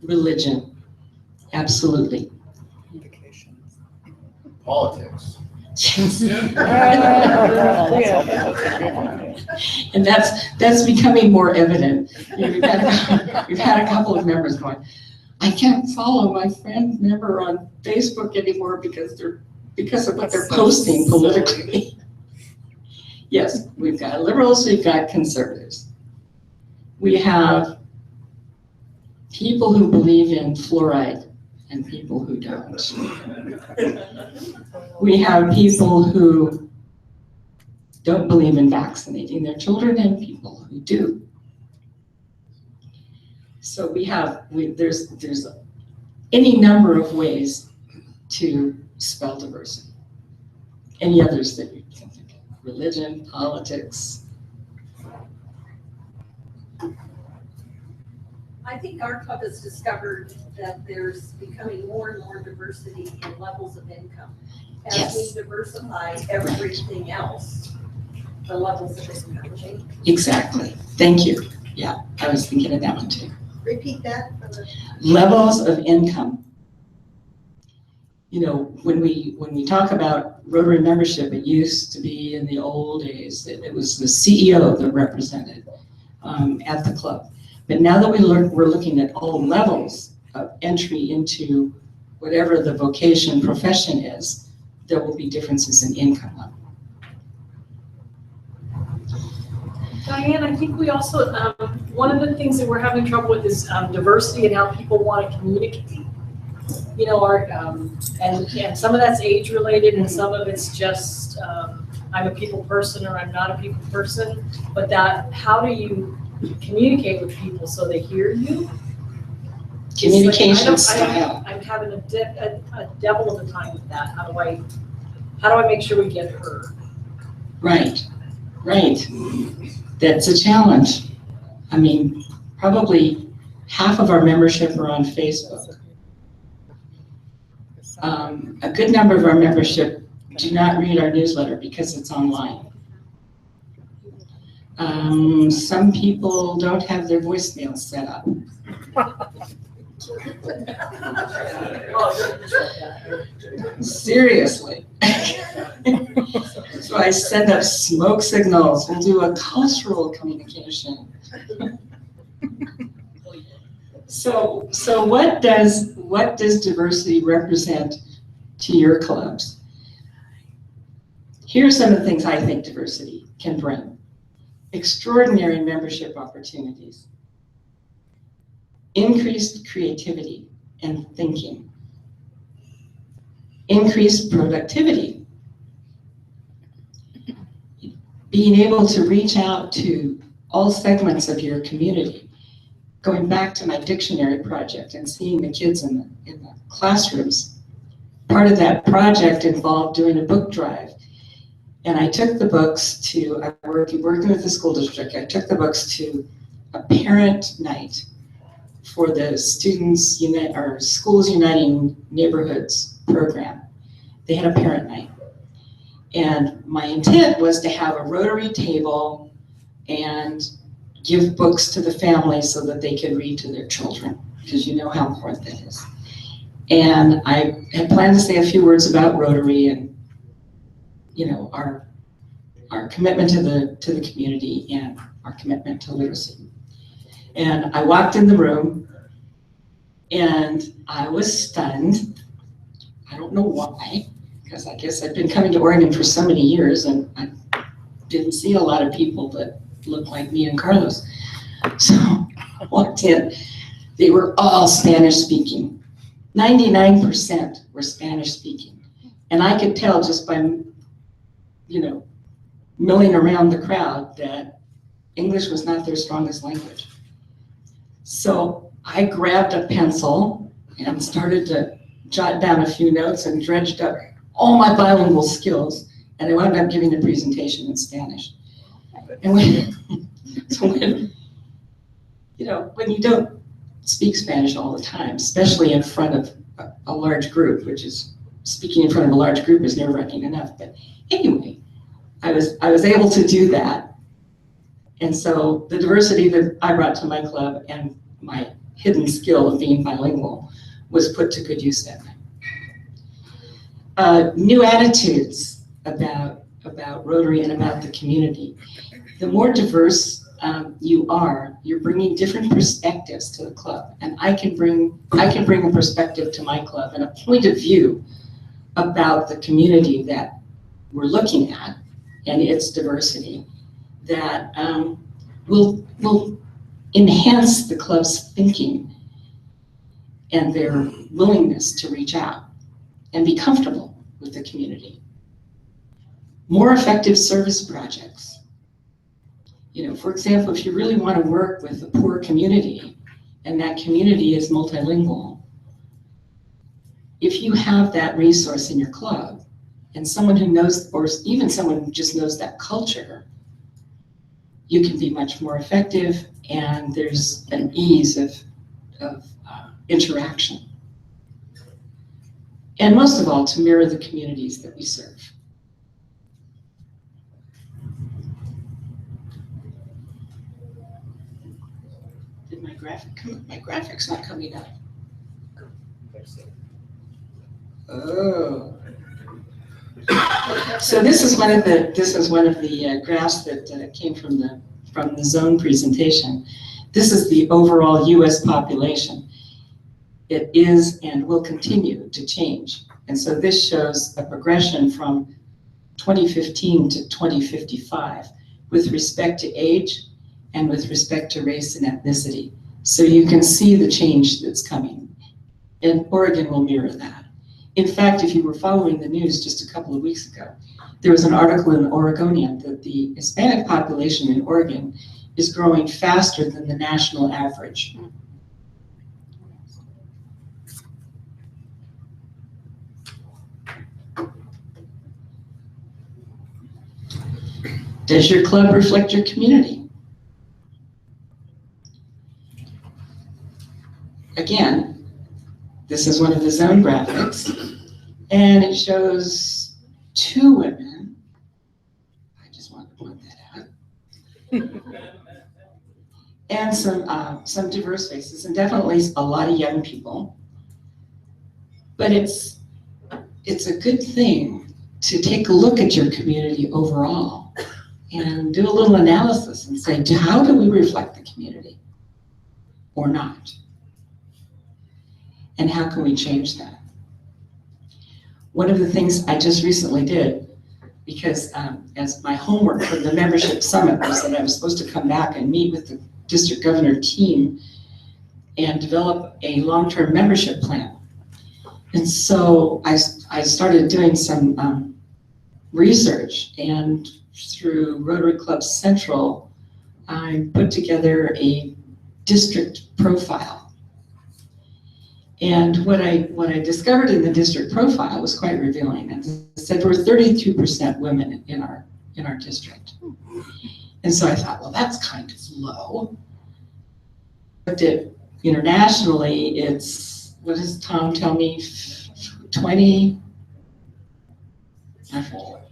Religion, absolutely. Politics. And that's becoming more evident. We've had a couple of members going, I can't follow my friend member on Facebook anymore because of what they're posting politically. Yes, we've got liberals, we've got conservatives. We have people who believe in fluoride and people who don't. We have people who don't believe in vaccinating their children and people who do. So there's any number of ways to spell diversity. Any others that you can think of? Religion, politics. I think our club has discovered that there's becoming more and more diversity in levels of income. As Yes. we diversify everything else, the levels of income change. Exactly. Thank you. Yeah, I was thinking of that one too. Repeat that for the. Levels of income. You know, when we talk about Rotary membership, it used to be in the old days that it was the CEO that represented at the club. But now that we're looking at all levels of entry into whatever the vocation profession is, there will be differences in income level. Diane, I think we also, one of the things that we're having trouble with is diversity and how people want to communicate. You know, and some of that's age related and some of it's just, I'm a people person or I'm not a people person, but how do you communicate with people so they hear you? Communication style. I'm having a devil of a time with that. How do I make sure we get heard? Right. That's a challenge. I mean, probably half of our membership are on Facebook. A good number of our membership do not read our newsletter because it's online. Some people don't have their voicemail set up. Seriously. So I send up smoke signals. We'll do a cultural communication. So what does diversity represent to your clubs? Here are some of the things I think diversity can bring. Extraordinary membership opportunities, increased creativity and thinking, increased productivity, being able to reach out to all segments of your community. Going back to my dictionary project and seeing the kids in the classrooms, part of that project involved doing a book drive. And I took the books to, I working with the school district, I took the books to a parent night for the Schools Uniting Neighborhoods program. They had a parent night. And my intent was to have a Rotary table and give books to the families so that they could read to their children, because you know how important that is. And I had planned to say a few words about Rotary and, you know, our commitment to the community and our commitment to literacy. And I walked in the room and I was stunned. I don't know why, because I guess I've been coming to Oregon for so many years and I didn't see a lot of people that looked like me and Carlos. So I walked in, they were all Spanish speaking. 99% were Spanish speaking. And I could tell just by, you know, milling around the crowd that English was not their strongest language. So I grabbed a pencil and started to jot down a few notes and dredged up all my bilingual skills, and I wound up giving a presentation in Spanish. And when you don't speak Spanish all the time, especially in front of a large group, which is, speaking in front of a large group is nerve-wracking enough. But anyway, I was able to do that. And so the diversity that I brought to my club and my hidden skill of being bilingual was put to good use that night. New attitudes about Rotary and about the community. The more diverse you are, you're bringing different perspectives to the club, and I can bring a perspective to my club and a point of view about the community that we're looking at and its diversity that will enhance the club's thinking and their willingness to reach out and be comfortable with the community. More effective service projects. You know, for example, if you really want to work with a poor community and that community is multilingual, if you have that resource in your club and someone who knows, or even someone who just knows that culture, you can be much more effective, and there's an ease of interaction. And most of all, to mirror the communities that we serve. Did my graphic come up? My graphic's not coming up. Oh. So this is one of the graphs that came from the zone presentation. This is the overall U.S. population. It is and will continue to change. And so this shows a progression from 2015 to 2055 with respect to age and with respect to race and ethnicity. So you can see the change that's coming. And Oregon will mirror that. In fact, if you were following the news just a couple of weeks ago, there was an article in the Oregonian that the Hispanic population in Oregon is growing faster than the national average. Does your club reflect your community? Again, this is one of the zone graphics, and it shows two women. I just want to point that out. And some diverse faces, and definitely a lot of young people. But it's a good thing to take a look at your community overall and do a little analysis and say, how do we reflect the community or not? And how can we change that? One of the things I just recently did, because as my homework for the membership summit was that I was supposed to come back and meet with the district governor team and develop a long-term membership plan. And so I started doing some research, and through Rotary Club Central, I put together a district profile. And what I discovered in the district profile was quite revealing. It said we're 32% women in our district. And so I thought, well, that's kind of low. But internationally, it's, what does Tom tell me, 20? I forget.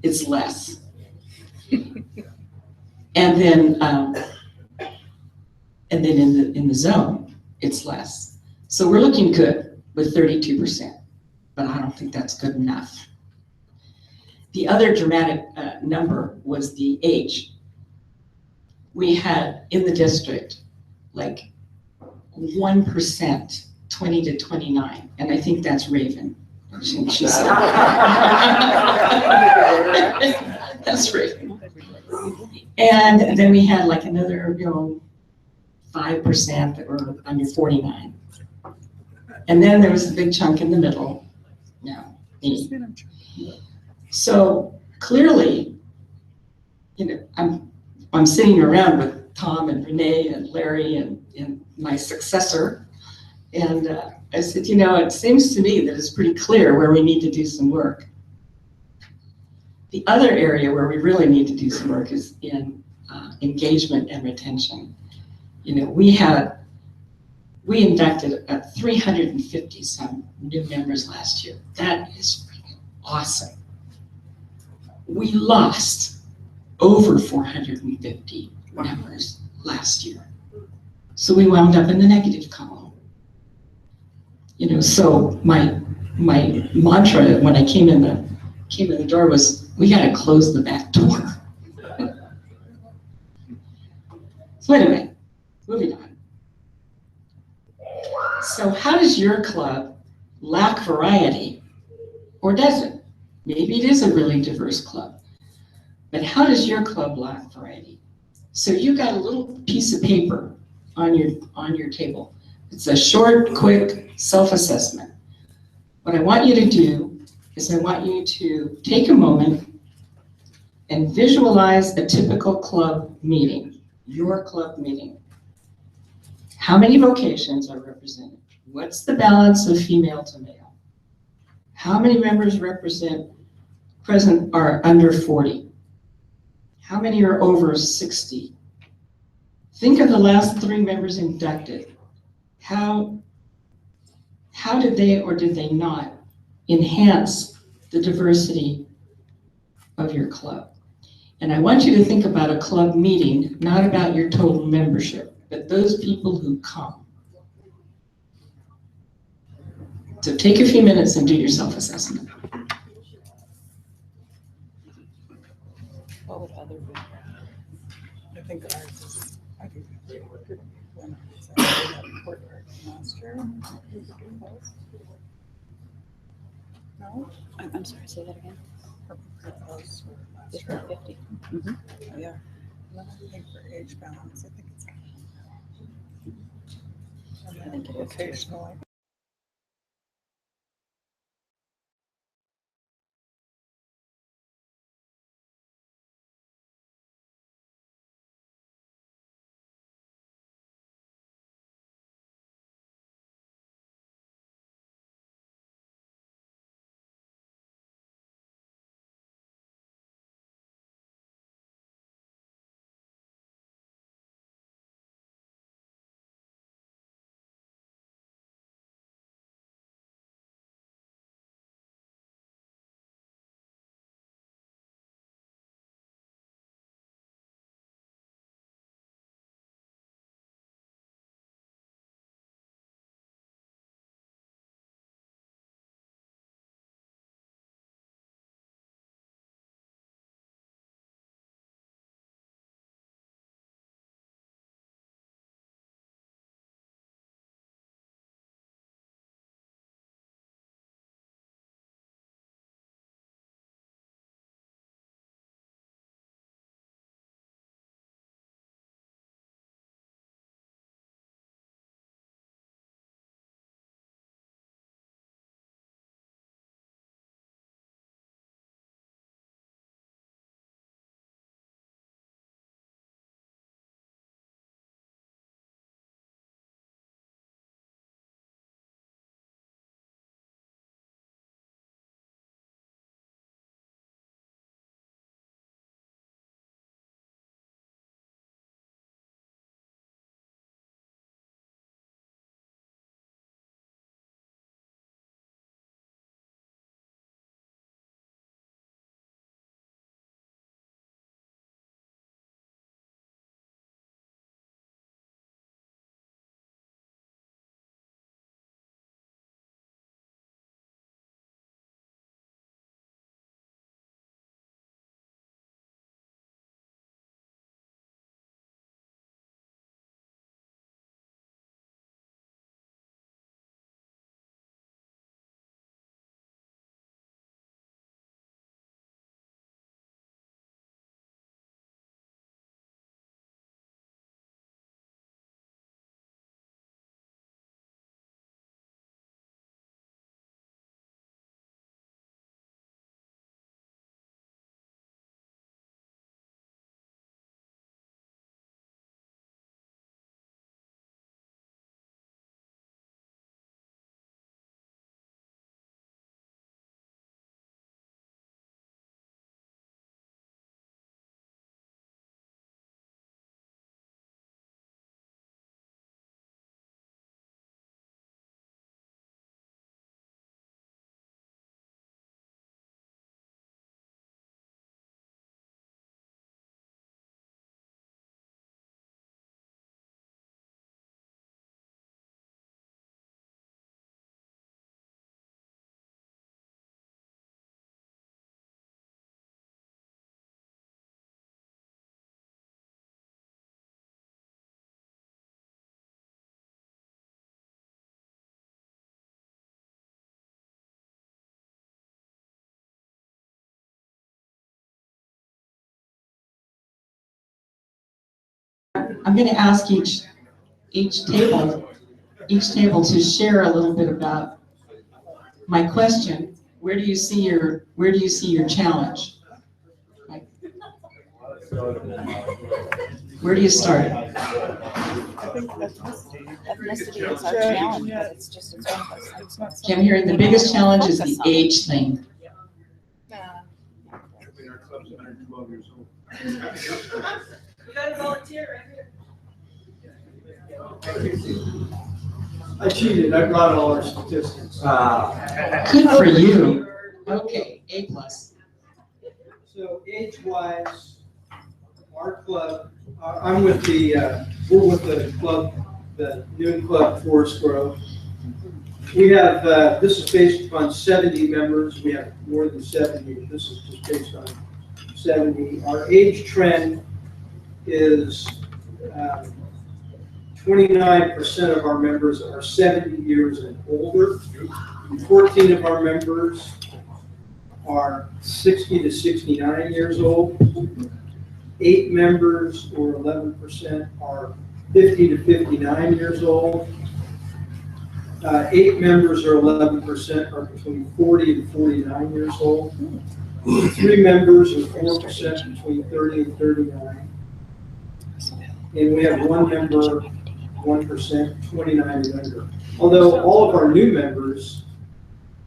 It's less. And then in the zone, it's less. So we're looking good with 32%, but I don't think that's good enough. The other dramatic number was the age. We had in the district like 1%, 20 to 29, and I think that's Raven. She's that's Raven. And then we had like another, 5% that were under 49. And then there was a big chunk in the middle. No, me. So clearly, I'm sitting around with Tom and Renee and Larry and my successor. And I said, it seems to me that it's pretty clear where we need to do some work. The other area where we really need to do some work is in engagement and retention. We inducted 350 some new members last year. That is freaking awesome. We lost over 450 members last year. So we wound up in the negative column. You know, so my mantra when I came in the door was, we got to close the back door. So anyway, moving on. So how does your club lack variety, or does it? Maybe it is a really diverse club, but how does your club lack variety? So you got a little piece of paper on your table. It's a short, quick self-assessment. What I want you to do is I want you to take a moment and visualize a typical club meeting, your club meeting. How many vocations are represented? What's the balance of female to male? How many members present are under 40? How many are over 60? Think of the last 3 members inducted. How did they or did they not enhance the diversity of your club? And I want you to think about a club meeting, not about your total membership, but those people who come. So take a few minutes and do your self-assessment. What would other be? I think ours is, I think we could win. So we had a court last year. We could do those. No? I'm sorry, say that again. Those were last It's year. 50. Yeah. And then I think for age balance, I think it's. I think it is. Vocational. I'm going to ask each table to share a little bit about my question. Where do you see your challenge? Where do you start? I think ethnicity is our challenge, but it's just, it's one of those things. I'm hearing the biggest challenge is the age thing. You gotta volunteer right here. I cheated, I brought all our statistics. Good for you. Okay, A+. So age-wise, our club, I'm with we're with the club, the Noon Club Forest Grove. We have, this is based upon 70 members. We have more than 70. This is just based on 70. Our age trend is 29% of our members are 70 years and older. 14 of our members are 60 to 69 years old. 8 members, or 11%, are 50 to 59 years old. 8 members, or 11%, are between 40 to 49 years old. 3 members, or 4%, between 30 and 39. And we have 1 member, 1%, 29 and under. Although all of our new members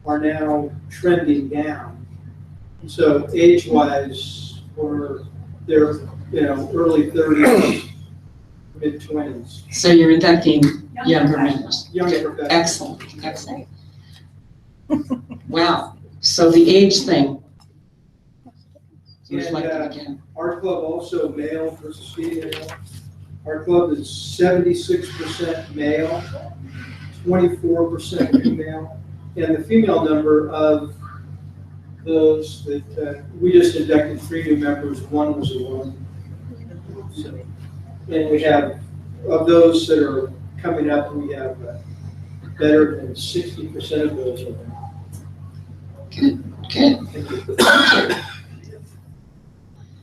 are now trending down. So age-wise, they're early 30s, mid 20s. So you're inducting younger members. Younger. Excellent, excellent. Wow. So the age thing. And our club also male versus female. Our club is 76% male, 24% female, and the female number of those that we just inducted 3 new members. 1 was a woman. So, and we have, of those that are coming up, we have better than 60% of those are women. Good.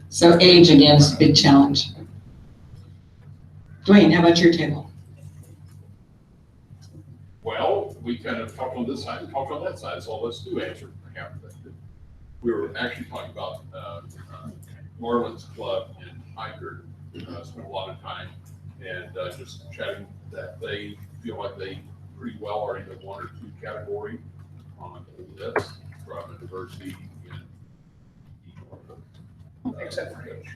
So age again is a big challenge. Dwayne, how about your table? Well, we kind of talked on this side, talked on that side, so let's do answer half of that. We were actually talking about Marlin's Club in Hiker. Spent a lot of time and just chatting that they feel like they pretty well are in the 1 or 2 category on the list from a diversity in except for coach.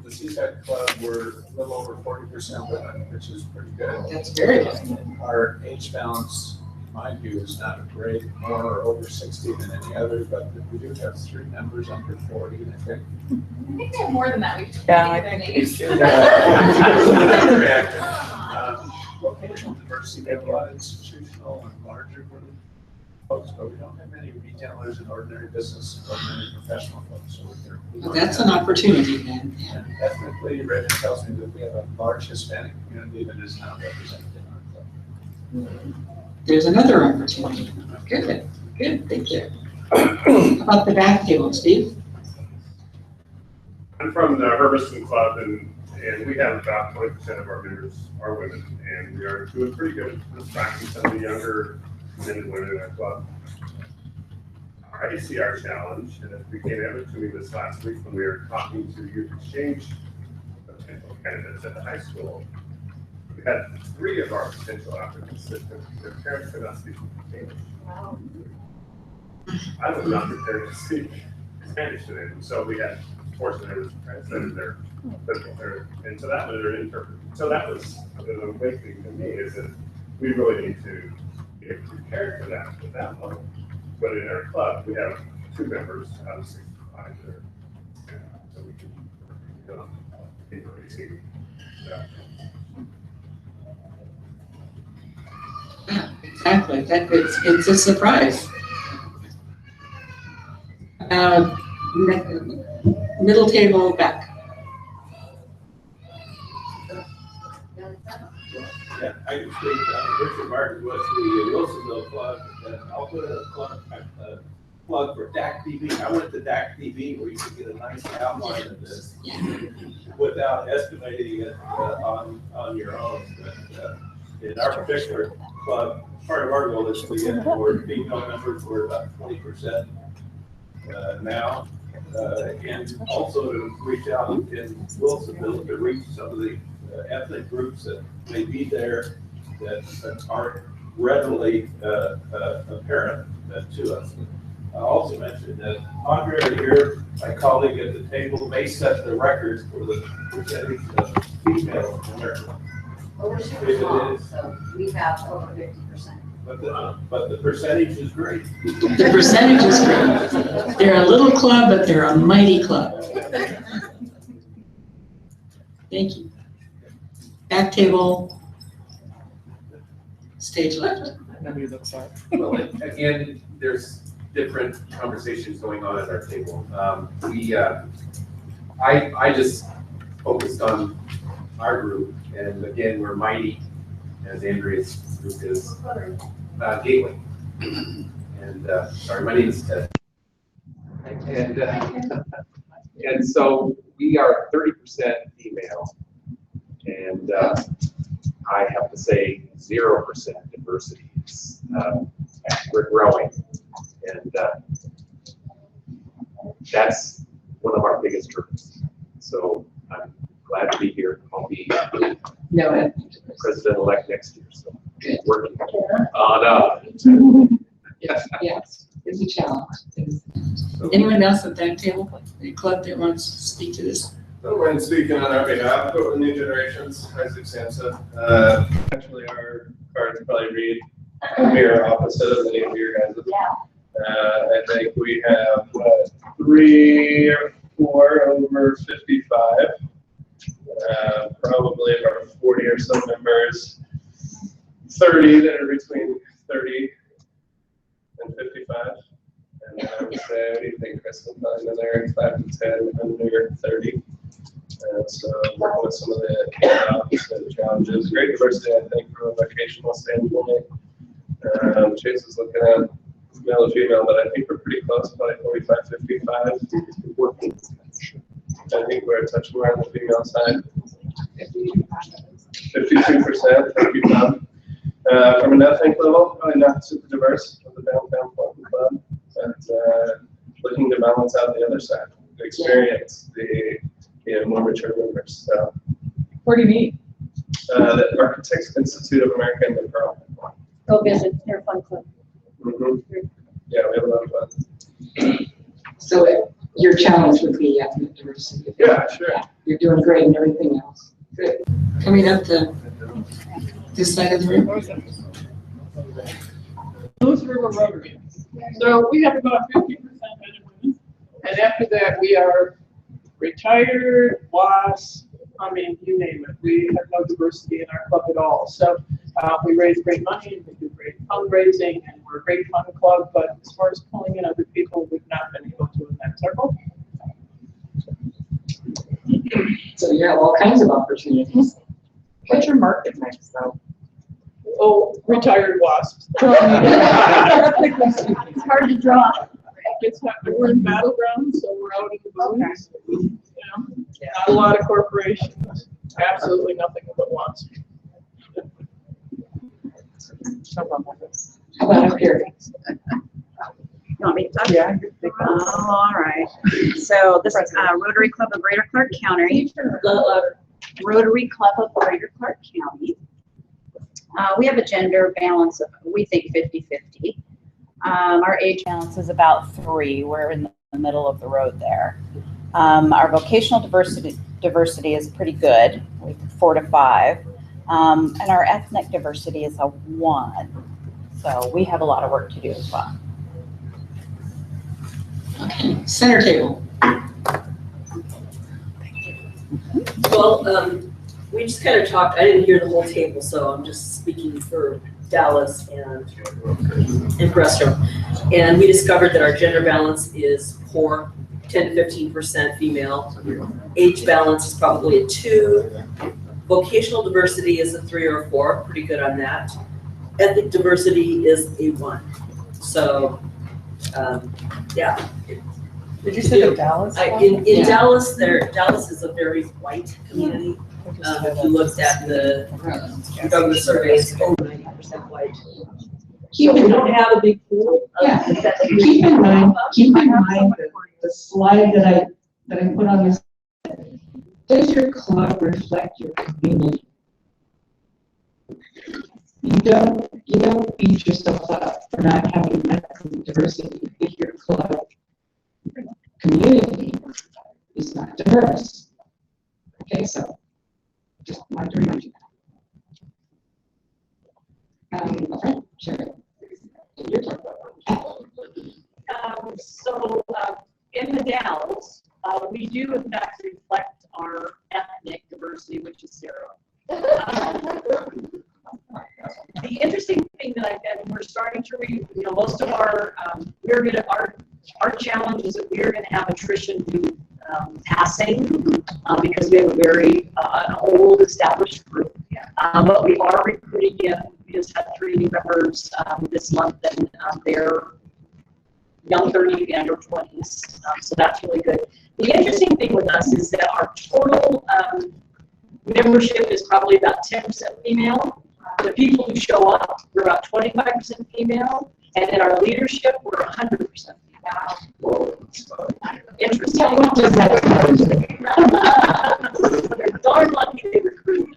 The Seaside Club, we're a little over 40% women, which is pretty good. That's very good. Our age balance, in my view, is not great, more or over 60 than any other, but we do have 3 members under 40, I think. I think we have more than that. I think we do. Vocational diversity, we have a lot of institutional and larger group folks, but we don't have many retailers and ordinary business, ordinary professional folks. So Well, that's an opportunity then. and ethnically, Reddit tells me that we have a large Hispanic community that is not represented in our club. There's another opportunity. Good, good, thank you. How about the back table, Steve? I'm from the Herbiston Club, and we have about 20% of our members are women, and we are doing pretty good at attracting some of the younger men and women in our club. I see our challenge, and it became evident to me this last week when we were talking to youth exchange potential candidates at the high school. We had 3 of our potential applicants that their parents could not speak English. Wow. I was not prepared to speak Spanish to them, and so we had fortunately translated their and so that was their interpreter. So that was an awakening to me, is that we really need to get prepared for that at that level. But in our club, we have 2 members out of 65 there, so we can increasing that. Exactly, it's a surprise. Middle table back. Yeah, I can speak. Richard Markos was the Wilsonville Club, and Alberta Club, plug for DAC TV. I went to DAC TV where you could get a nice outline of this without estimating it on your own. But in our particular club, part of our goal is to get more female members. We're about 20% now. And also to reach out in Wilsonville to reach some of the ethnic groups that may be there that aren't readily apparent to us. I also mentioned that Andre here, my colleague at the table, may set the record for the percentage of female in America. Well, we're super small, so we have over 50%. But the percentage is great. The percentage is great. They're a little club, but they're a mighty club. Thank you. Back table, stage left. Well, again, there's different conversations going on at our table. I just focused on our group, and again, we're mighty, as Andrea's group is, Gateway. And sorry, my name is Ted. And so we are 30% female, and I have to say 0% diversity. We're growing, and that's one of our biggest hurdles. So I'm glad to be here. I'll be president-elect next year, so working on Yes, it's a challenge. Anyone else at that table, the club that wants to speak to this? I'm speaking on our behalf, but with New Generations, Isaac Sansa. Actually, our cards probably read mirror opposite of many of your guys'. I think we have 3 or 4 over 55. Probably about 40 or so members, 30 that are between 30 and 55. And then I would say, what do you think, Chris? Probably another 5 to 10 under 30. So working with some of the challenges. Great diversity, I think, from a vocational standpoint. Chase is looking at male and female, but I think we're pretty close, probably 45, 55. I think we're a touch more on the female side. 52%, thank you, Tom. From an ethnic level, probably not super diverse with the downtown Portland club, but looking to balance out the other side, the experience, the more mature members. So, Where do you meet? The Architects Institute of America in the Pearl. Go visit, they're a fun club. Yeah, we have a lot of fun. So your challenge would be ethnic diversity. Yeah, sure. You're doing great and everything else. Good. Coming up this side of the room. Lewis River Rotary. So we have about 50% men and women. And after that, we are retired, WASP, I mean, you name it. We have no diversity in our club at all. So we raise great money and we do great fundraising and we're a great fun club. But as far as pulling in other people, we've not been able to in that circle. So you have all kinds of opportunities. What's your market mix though? Oh, retired WASPs. It's hard to draw. It's not, we're in battlegrounds, so we're out in the boonies. Not a lot of corporations. Absolutely nothing but WASP. How about up here? You want me to talk? Yeah. All right. So this is Rotary Club of Greater Clark County. Rotary Club of Greater Clark County. We have a gender balance of, we think, 50-50. Our age balance is about 3. We're in the middle of the road there. Our vocational diversity is pretty good. We have 4 to 5. And our ethnic diversity is a 1. So we have a lot of work to do as well. Okay, center table. Well, we just kind of talked, I didn't hear the whole table, so I'm just speaking for Dallas and Preston. And we discovered that our gender balance is poor, 10 to 15% female. Age balance is probably a 2. Vocational diversity is a 3 or a 4, pretty good on that. Ethnic diversity is a 1. So Yeah. Did you say that Dallas? In Dallas, Dallas is a very white community. If you looked at the government survey, it's over 90% white. So we don't have a big pool. Keep in mind the slide that I put on this. Does your club reflect your community? You don't beat yourself up for not having ethnic diversity if your club community is not diverse. Okay, so just want to remind you that. Okay, Sherry. In the Dalles, we do in fact reflect our ethnic diversity, which is zero. The interesting thing that we're starting to most of our, our challenge is that we're going to have attrition due passing because we have a very an old established group. But we are recruiting in. We just had 3 new members this month, and they're young 30 and under 20s, so that's really good. The interesting thing with us is that our total membership is probably about 10% female. The people who show up, we're about 25% female, and in our leadership, we're 100% female. Interesting. What does that They're darn lucky they recruit.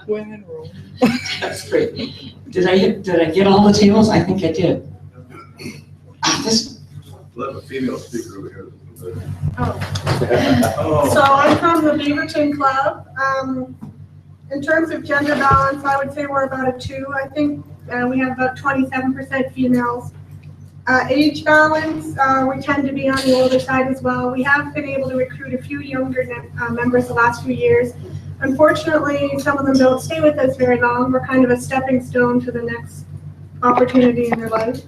Women rule. That's great. Did I get all the tables? I think I did. Let a female speaker over here. So I'm from the Beaverton Club. In terms of gender balance, I would say we're about a 2. I think we have about 27% females. Age balance, we tend to be on the older side as well. We have been able to recruit a few younger members the last few years. Unfortunately, some of them don't stay with us very long. We're kind of a stepping stone to the next opportunity in their life.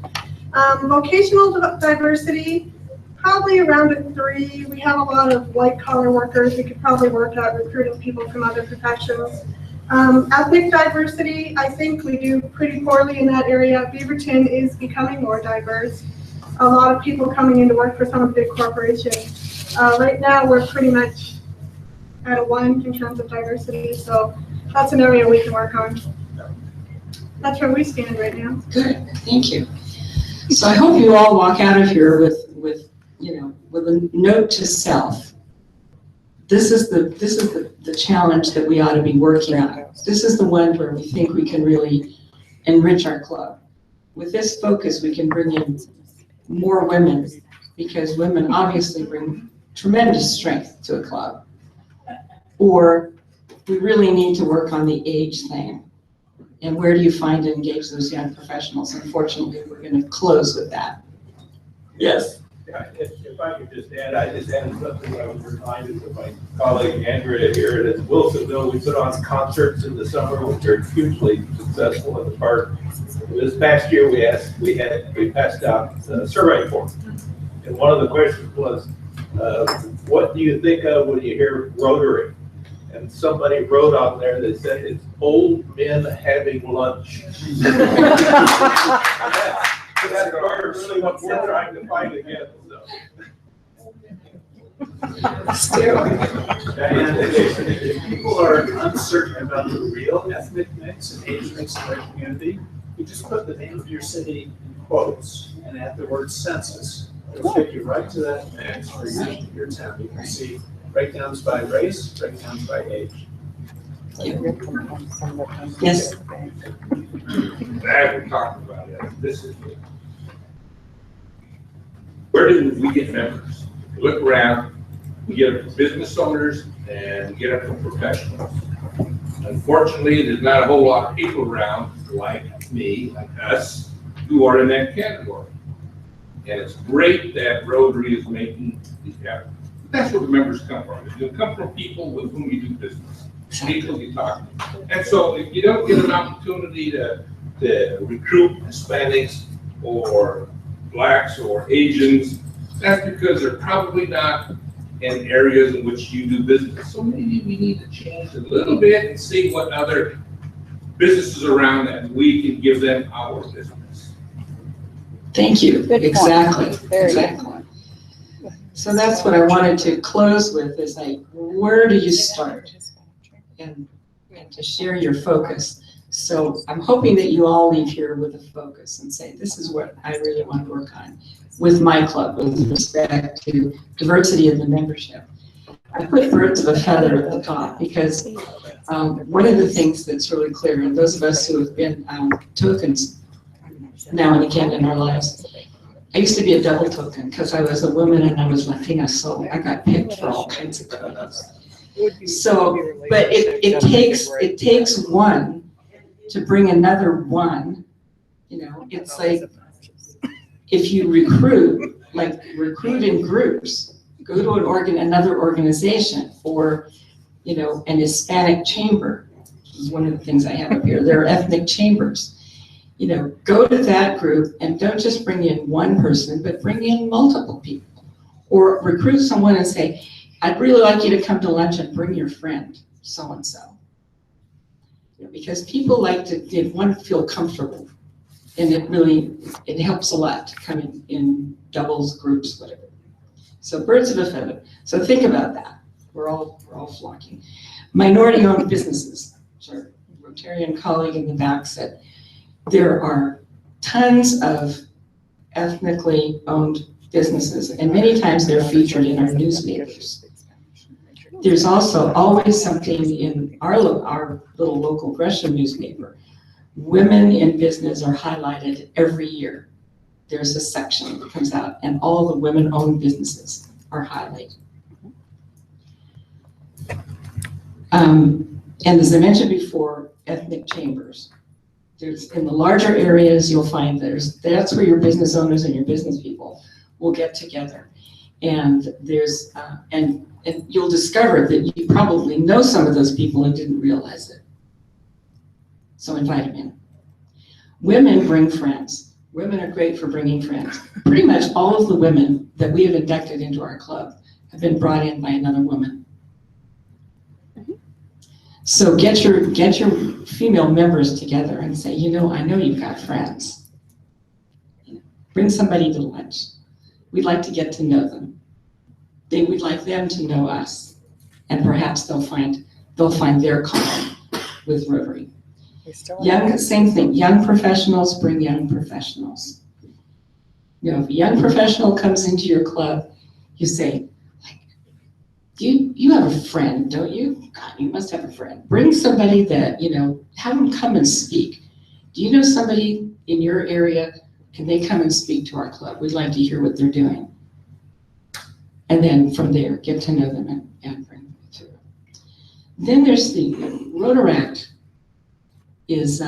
Vocational diversity, probably around a 3. We have a lot of white collar workers. We could probably work at recruiting people from other professions. Ethnic diversity, I think we do pretty poorly in that area. Beaverton is becoming more diverse. A lot of people coming in to work for some of the big corporations. Right now, we're pretty much at a 1 in terms of diversity, so that's an area we can work on. That's where we stand right now. Good, thank you. So I hope you all walk out of here with a note to self. This is the challenge that we ought to be working on. This is the one where we think we can really enrich our club. With this focus, we can bring in more women because women obviously bring tremendous strength to a club. Or we really need to work on the age thing. And where do you find and engage those young professionals? Unfortunately, we're going to close with that. Yes. Yeah, if I could just add, I just added something I was reminded of my colleague Andrea here. At Wilsonville, we put on concerts in the summer, which are hugely successful in the park. This past year, we passed out a survey form, and one of the questions was, "What do you think of when you hear Rotary?" And somebody wrote on there that said it's old men having lunch. That's really what we're trying to fight against. Diane, if people are uncertain about the real ethnic mix and age mix of their community, you just put the name of your city in quotes and add the word census. It'll take you right to that mix for your town. You can see breakdowns by race, breakdowns by age. Yes. As we're talking about it, this is it. Where do we get members? We look around, we get them from business owners and we get them from professionals. Unfortunately, there's not a whole lot of people around like me, like us, who are in that category. And it's great that Rotary is making these categories. That's where the members come from. They come from people with whom you do business, people you talk to. And so if you don't get an opportunity to recruit Hispanics or Blacks or Asians, that's because they're probably not in areas in which you do business. So maybe we need to change a little bit and see what other businesses around that we can give them our business. Thank you. Good point. Exactly. Very good Exactly. So that's what I wanted to close with, is like, where do you start? And to share your focus. So I'm hoping that you all leave here with a focus and say, this is what I really want to work on with my club with respect to diversity in the membership. I put birds of a feather at the top because one of the things that's really clear, and those of us who have been tokens now and again in our lives, I used to be a double token because I was a woman and I was Latina, so I got picked for all kinds of tokens. So, but it takes one to bring another one. You know, it's like if you recruit in groups, go to another organization, or you know, an Hispanic chamber. This is one of the things I have up here. There are ethnic chambers. You know, go to that group and don't just bring in one person, but bring in multiple people. Or recruit someone and say, I'd really like you to come to lunch and bring your friend, so-and-so. You know, because people like to want to feel comfortable. And it helps a lot to come in doubles, groups, whatever. So birds of a feather. So think about that. We're all flocking. Minority-owned businesses. Our Rotarian colleague in the back said, there are tons of ethnically owned businesses, and many times they're featured in our newspapers. There's also always something in our little local Gresham newspaper. Women in business are highlighted every year. There's a section that comes out, and all the women-owned businesses are highlighted. And as I mentioned before, ethnic chambers. There's, in the larger areas, you'll find that's where your business owners and your business people will get together. And there's, and you'll discover that you probably know some of those people and didn't realize it. So invite them in. Women bring friends. Women are great for bringing friends. Pretty much all of the women that we have inducted into our club have been brought in by another woman. So get your female members together and say, you know, I know you've got friends. Bring somebody to lunch. We'd like to get to know them. We'd like them to know us, and perhaps they'll find their calling with Rotary. Same thing. Young professionals bring young professionals. You know, if a young professional comes into your club, you say, you have a friend, don't you? God, you must have a friend. Bring somebody that, you know, have them come and speak. Do you know somebody in your area? Can they come and speak to our club? We'd like to hear what they're doing. And then from there, get to know them and bring them through. Then there's the Rotaract is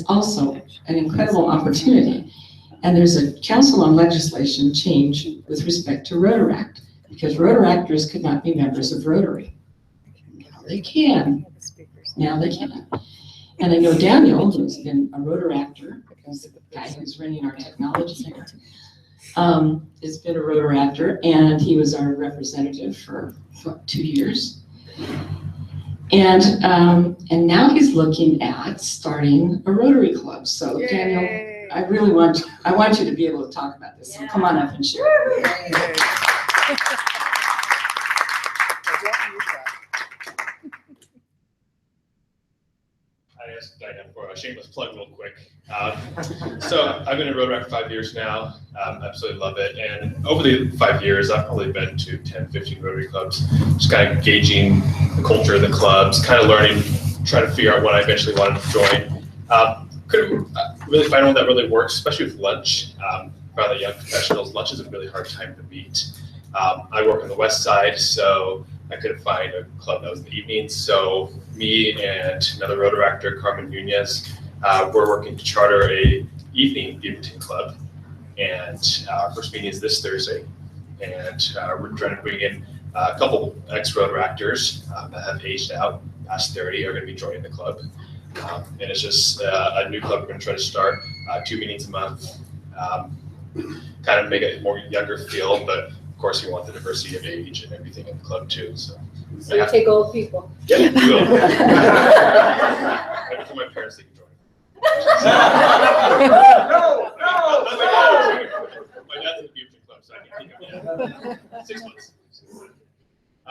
also an incredible opportunity. And there's a Council on Legislation change with respect to Rotaract, because Rotaractors could not be members of Rotary. Now they can. Now they can. And I know Daniel, who's been a Rotaractor, who's the guy who's running our technology here, has been a Rotaractor, and he was our representative for 2 years. And now he's looking at starting a Rotary club. So Yay. Daniel, I want you to be able to talk about this. So come on up and share. I asked Diane for a shameless plug real quick. So I've been in Rotary for 5 years now. Absolutely love it. And over the 5 years, I've probably been to 10, 15 Rotary clubs, just kind of gauging the culture of the clubs, kind of learning, trying to figure out what I eventually wanted to join. Couldn't really find one that really works, especially with lunch. For the young professionals, lunch is a really hard time to meet. I work on the west side, so I couldn't find a club that was in the evenings. So me and another Rotaractor, Carmen Nunez, we're working to charter a evening Beaverton club. And our first meeting is this Thursday. And we're trying to bring in a couple ex-Rotaractors that have aged out, past 30, are going to be joining the club. And it's just a new club we're going to try to start, 2 meetings a month, kind of make it more younger feel, but of course we want the diversity of age and everything in the club too. So you take old people. Yeah, we will. Maybe for my parents, they can join. No.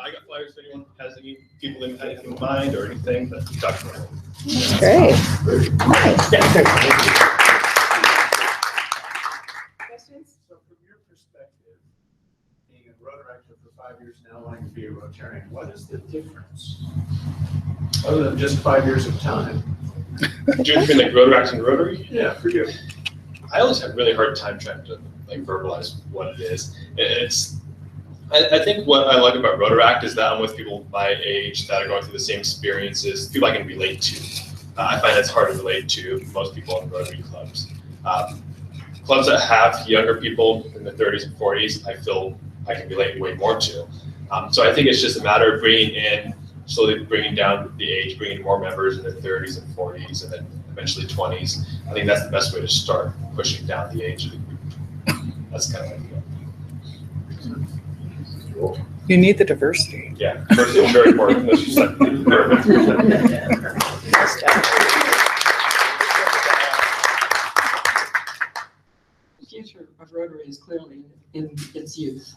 I got flyers if anyone has any people in anything in mind or anything that you talk about. Great. Questions? So from your perspective, being a Rotary active for 5 years now, wanting to be a Rotarian, what is the difference? Other than just 5 years of time. Do you mean like Rotaract and Rotary? Yeah, for you. I always have a really hard time trying to like verbalize what it is. I think what I like about Rotaract is that I'm with people my age that are going through the same experiences, people I can relate to. I find it's hard to relate to most people in Rotary clubs. Clubs that have younger people in the 30s and 40s, I feel I can relate way more to. So I think it's just a matter of slowly bringing down the age, bringing more members in their 30s and 40s, and then eventually 20s. I think that's the best way to start pushing down the age of the group. That's kind of my idea. Cool. You need the diversity. Yeah, diversity is very important. That's just like perfect. The future of Rotary is clearly in its youth.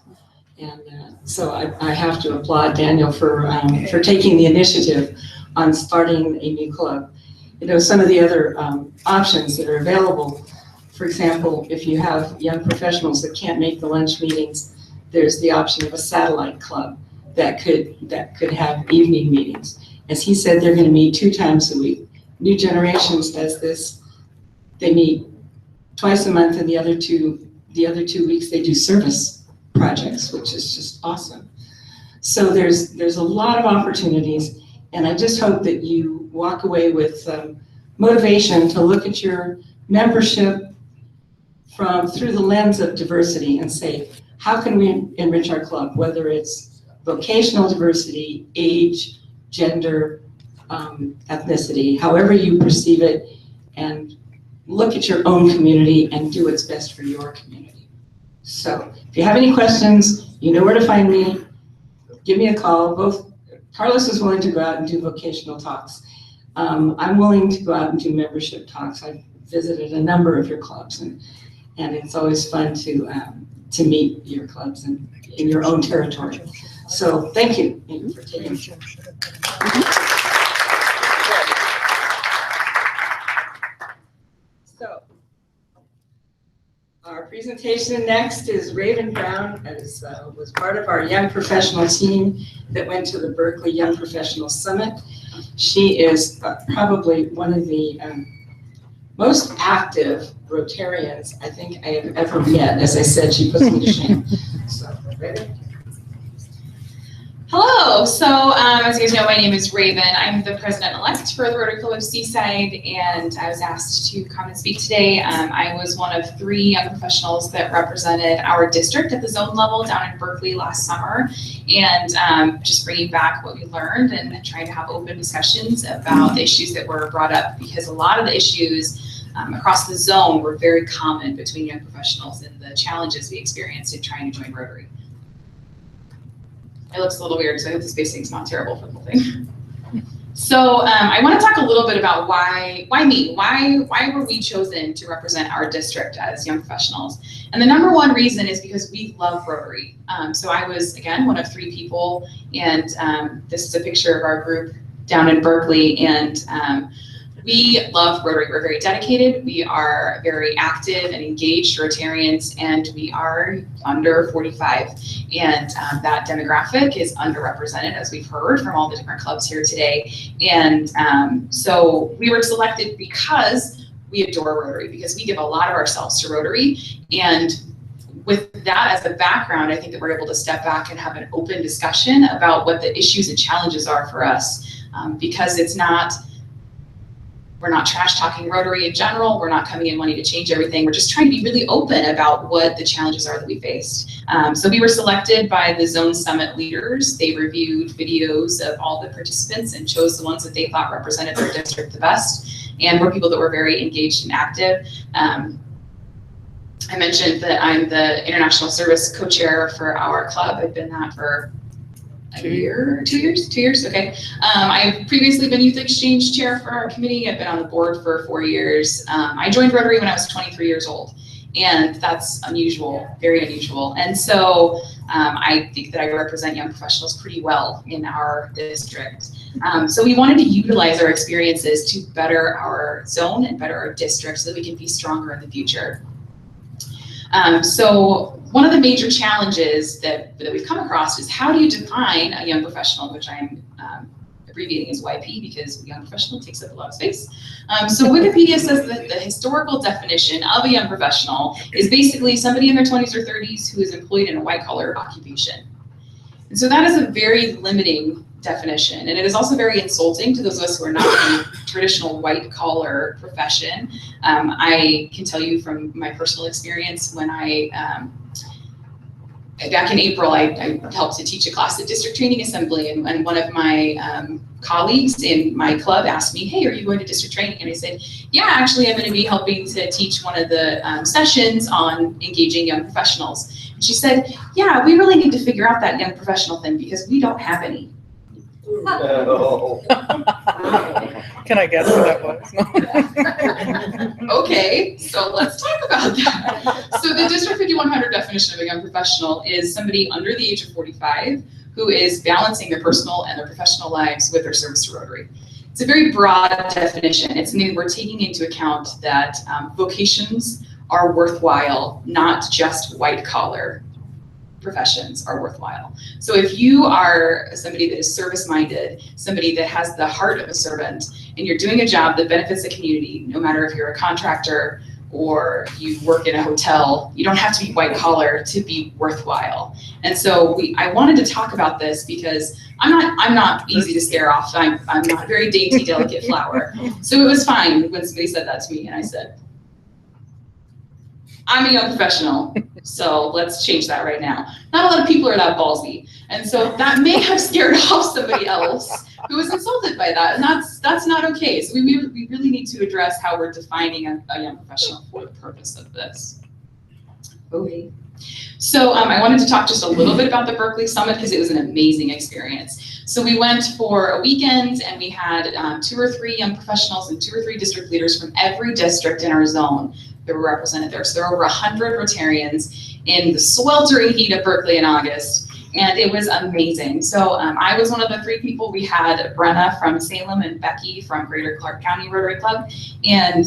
And so I have to applaud Daniel for taking the initiative on starting a new club. You know, some of the other options that are available, for example, if you have young professionals that can't make the lunch meetings, there's the option of a satellite club that could have evening meetings. As he said, they're going to meet 2 times a week. New Generations does this. They meet twice a month, and the other two weeks they do service projects, which is just awesome. So there's a lot of opportunities, and I just hope that you walk away with motivation to look at your membership through the lens of diversity and say, how can we enrich our club, whether it's vocational diversity, age, gender, ethnicity, however you perceive it, and look at your own community and do what's best for your community. So if you have any questions, you know where to find me. Give me a call. Carlos is willing to go out and do vocational talks. I'm willing to go out and do membership talks. I've visited a number of your clubs, and it's always fun to meet your clubs in your own territory. So thank you for taking it. So our presentation next is Raven Brown, as was part of our young professional team that went to the Berkeley Young Professional Summit. She is probably one of the most active Rotarians I think I have ever met. As I said, she puts me to shame. So, Raven. Hello, so as you guys know, my name is Raven. I'm the president-elect for the Rotary Club of Seaside, and I was asked to come and speak today. I was one of 3 young professionals that represented our district at the zone level down in Berkeley last summer, and just bringing back what we learned and trying to have open discussions about the issues that were brought up, because a lot of the issues across the zone were very common between young professionals and the challenges we experienced in trying to join Rotary. It looks a little weird, so I hope the spacing's not terrible for the whole thing. So I want to talk a little bit about why me? Why were we chosen to represent our district as young professionals? And the number one reason is because we love Rotary. So I was, again, one of 3 people, and this is a picture of our group down in Berkeley, and we love Rotary. We're very dedicated. We are very active and engaged Rotarians, and we are under 45. And that demographic is underrepresented, as we've heard from all the different clubs here today. And so we were selected because we adore Rotary, because we give a lot of ourselves to Rotary. And with that as a background, I think that we're able to step back and have an open discussion about what the issues and challenges are for us, because we're not trash talking Rotary in general. We're not coming in wanting to change everything. We're just trying to be really open about what the challenges are that we faced. So we were selected by the Zone Summit leaders. They reviewed videos of all the participants and chose the ones that they thought represented their district the best, and were people that were very engaged and active. I mentioned that I'm the International Service Co-Chair for our club. I've been that for a year, 2 years? 2 years, okay. I've previously been Youth Exchange Chair for our committee. I've been on the board for 4 years. I joined Rotary when I was 23 years old. And that's unusual, very unusual. And so I think that I represent young professionals pretty well in our district. So we wanted to utilize our experiences to better our zone and better our district so that we can be stronger in the future. So one of the major challenges that we've come across is how do you define a young professional, which I'm abbreviating as YP because young professional takes up a lot of space. So Wikipedia says that the historical definition of a young professional is basically somebody in their 20s or 30s who is employed in a white-collar occupation. And so that is a very limiting definition, and it is also very insulting to those of us who are not in a traditional white-collar profession. I can tell you from my personal experience when back in April, I helped to teach a class at District Training Assembly, and one of my colleagues in my club asked me, hey, are you going to district training? And I said, yeah, actually, I'm going to be helping to teach one of the sessions on engaging young professionals. And she said, yeah, we really need to figure out that young professional thing because we don't have any. Can I guess who that was? Okay, so let's talk about that. So the District 5100 definition of a young professional is somebody under the age of 45 who is balancing their personal and their professional lives with their service to Rotary. It's a very broad definition. It's something we're taking into account that vocations are worthwhile, not just white collar professions are worthwhile. So if you are somebody that is service-minded, somebody that has the heart of a servant, and you're doing a job that benefits the community, no matter if you're a contractor or you work in a hotel, you don't have to be white collar to be worthwhile. And so I wanted to talk about this because I'm not easy to scare off. I'm not a very dainty, delicate flower. So it was fine when somebody said that to me, and I said, I'm a young professional, so let's change that right now. Not a lot of people are that ballsy. And so that may have scared off somebody else who was insulted by that, and that's not okay. So we really need to address how we're defining a young professional for the purpose of this. Okay. So I wanted to talk just a little bit about the Berkeley Summit because it was an amazing experience. So we went for a weekend and we had 2 or 3 young professionals and 2 or 3 district leaders from every district in our zone that were represented there. So there were over 100 Rotarians in the sweltering heat of Berkeley in August, and it was amazing. So I was one of the 3 people. We had Brenna from Salem and Becky from Greater Clark County Rotary Club, and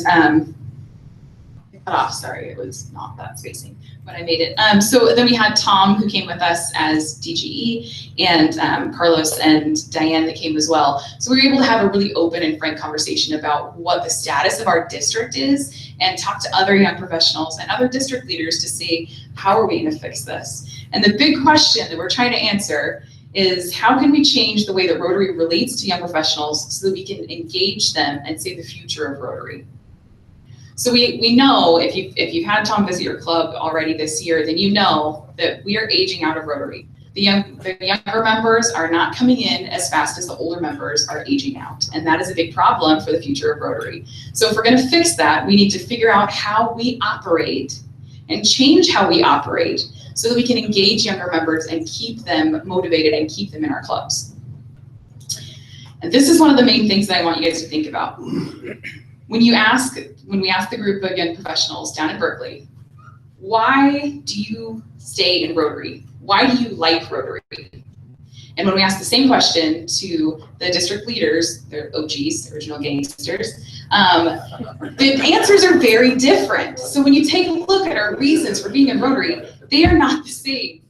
sorry, it was not that spacing, but I made it. So then we had Tom, who came with us as DGE, and Carlos and Diane that came as well. So we were able to have a really open and frank conversation about what the status of our district is and talk to other young professionals and other district leaders to see how are we going to fix this. And the big question that we're trying to answer is how can we change the way that Rotary relates to young professionals so that we can engage them and save the future of Rotary. So we know if you've had Tom visit your club already this year, then you know that we are aging out of Rotary. The younger members are not coming in as fast as the older members are aging out, and that is a big problem for the future of Rotary. So if we're going to fix that, we need to figure out how we operate and change how we operate so that we can engage younger members and keep them motivated and keep them in our clubs. And this is one of the main things that I want you guys to think about. When we ask the group of young professionals down in Berkeley, why do you stay in Rotary? Why do you like Rotary? And when we ask the same question to the district leaders, they're OGs, original gangsters, the answers are very different. So when you take a look at our reasons for being in Rotary, they are not the same.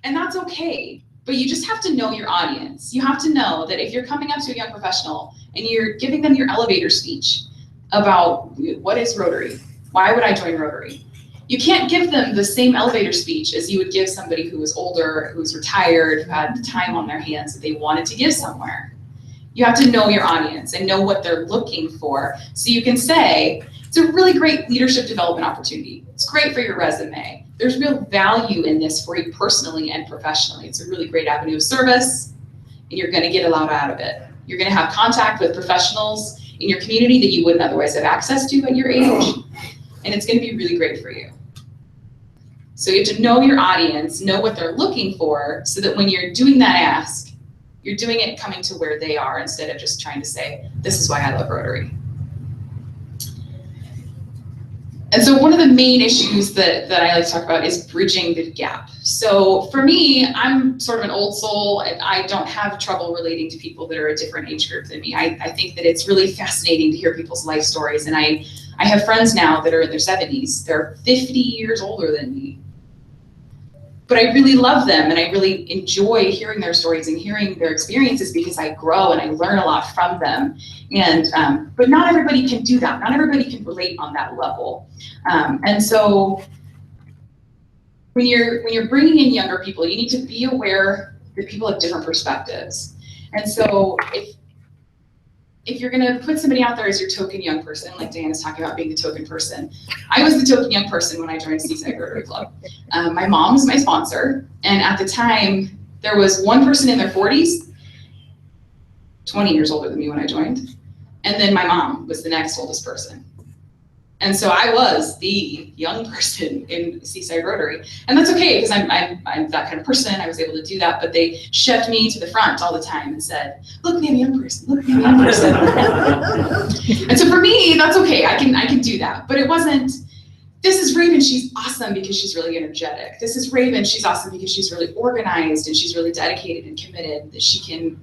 And that's okay, but you just have to know your audience. You have to know that if you're coming up to a young professional and you're giving them your elevator speech about what is Rotary, why would I join Rotary? You can't give them the same elevator speech as you would give somebody who was older, who was retired, who had time on their hands that they wanted to give somewhere. You have to know your audience and know what they're looking for. So you can say, it's a really great leadership development opportunity. It's great for your resume. There's real value in this for you personally and professionally. It's a really great avenue of service, and you're gonna get a lot out of it. You're gonna have contact with professionals in your community that you wouldn't otherwise have access to at your age, and it's gonna be really great for you. So you have to know your audience, know what they're looking for, so that when you're doing that ask, you're doing it coming to where they are instead of just trying to say, this is why I love Rotary. And so one of the main issues that I like to talk about is bridging the gap. So for me, I'm sort of an old soul. I don't have trouble relating to people that are a different age group than me. I think that it's really fascinating to hear people's life stories. And I have friends now that are in their 70s. They're 50 years older than me. But I really love them, and I really enjoy hearing their stories and hearing their experiences because I grow and I learn a lot from them. And but not everybody can do that. Not everybody can relate on that level. And so when you're bringing in younger people, you need to be aware that people have different perspectives. And so if you're going to put somebody out there as your token young person, like Diane is talking about being the token person, I was the token young person when I joined Seaside Rotary Club. My mom was my sponsor, and at the time, there was one person in their 40s, 20 years older than me when I joined, and then my mom was the next oldest person. And so I was the young person in Seaside Rotary. And that's okay, because I'm that kind of person. I was able to do that, but they shoved me to the front all the time and said, look, we have a young person, look, we have a young person. And so for me, that's okay, I can do that. But it wasn't, this is Raven, she's awesome because she's really energetic. This is Raven, she's awesome because she's really organized and she's really dedicated and committed, that she can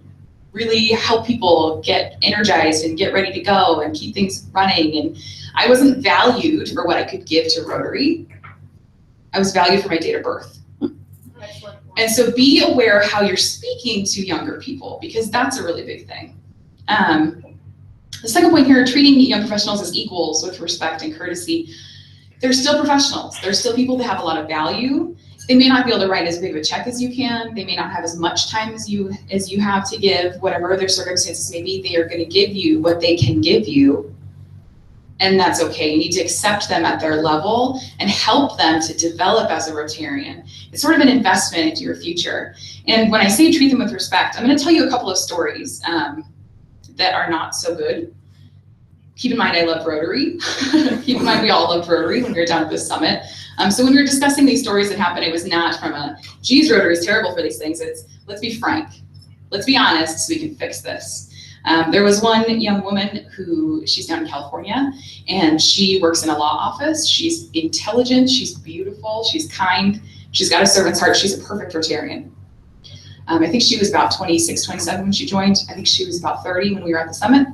really help people get energized and get ready to go and keep things running. And I wasn't valued for what I could give to Rotary. I was valued for my date of birth. And so be aware how you're speaking to younger people, because that's a really big thing. The second point here, treating young professionals as equals with respect and courtesy. They're still professionals. They're still people that have a lot of value. They may not be able to write as big of a check as you can. They may not have as much time as you have to give, whatever their circumstances may be. They are going to give you what they can give you. And that's okay. You need to accept them at their level and help them to develop as a Rotarian. It's sort of an investment into your future. And when I say treat them with respect, I'm going to tell you a couple of stories that are not so good. Keep in mind, I love Rotary. Keep in mind, we all loved Rotary when we were down at this summit. So when we were discussing these stories that happened, it was not from a, geez, Rotary is terrible for these things. It's, let's be frank. Let's be honest so we can fix this. There was one young woman who, she's down in California, and she works in a law office. She's intelligent, she's beautiful, she's kind, she's got a servant's heart, she's a perfect Rotarian. I think she was about 26, 27 when she joined. I think she was about 30 when we were at the summit.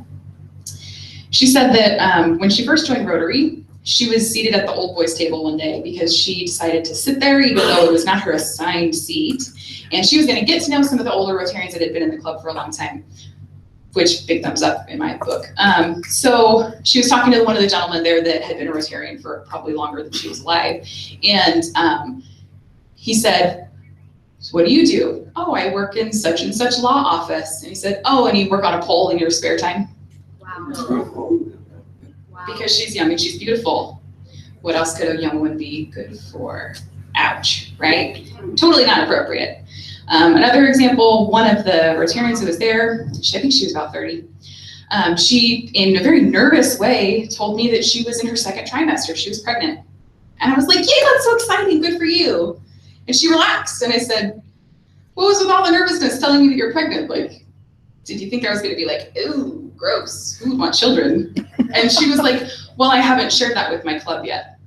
She said that when she first joined Rotary, she was seated at the old boys table one day because she decided to sit there even though it was not her assigned seat. And she was going to get to know some of the older Rotarians that had been in the club for a long time, which big thumbs up in my book. So she was talking to one of the gentlemen there that had been a Rotarian for probably longer than she was alive. And he said, so what do you do? Oh, I work in such and such law office. And he said, oh, and you work on a pole in your spare time? Wow. Because she's young and she's beautiful. What else could a young one be good for? Ouch, right? Totally not appropriate. Another example, one of the Rotarians who was there, I think she was about 30, she, in a very nervous way, told me that she was in her second trimester, she was pregnant. And I was like, yay, that's so exciting, good for you. And she relaxed, and I said, what was with all the nervousness telling me that you're pregnant? Like, did you think I was gonna be like, ooh, gross, who would want children? And she was like, well, I haven't shared that with my club yet.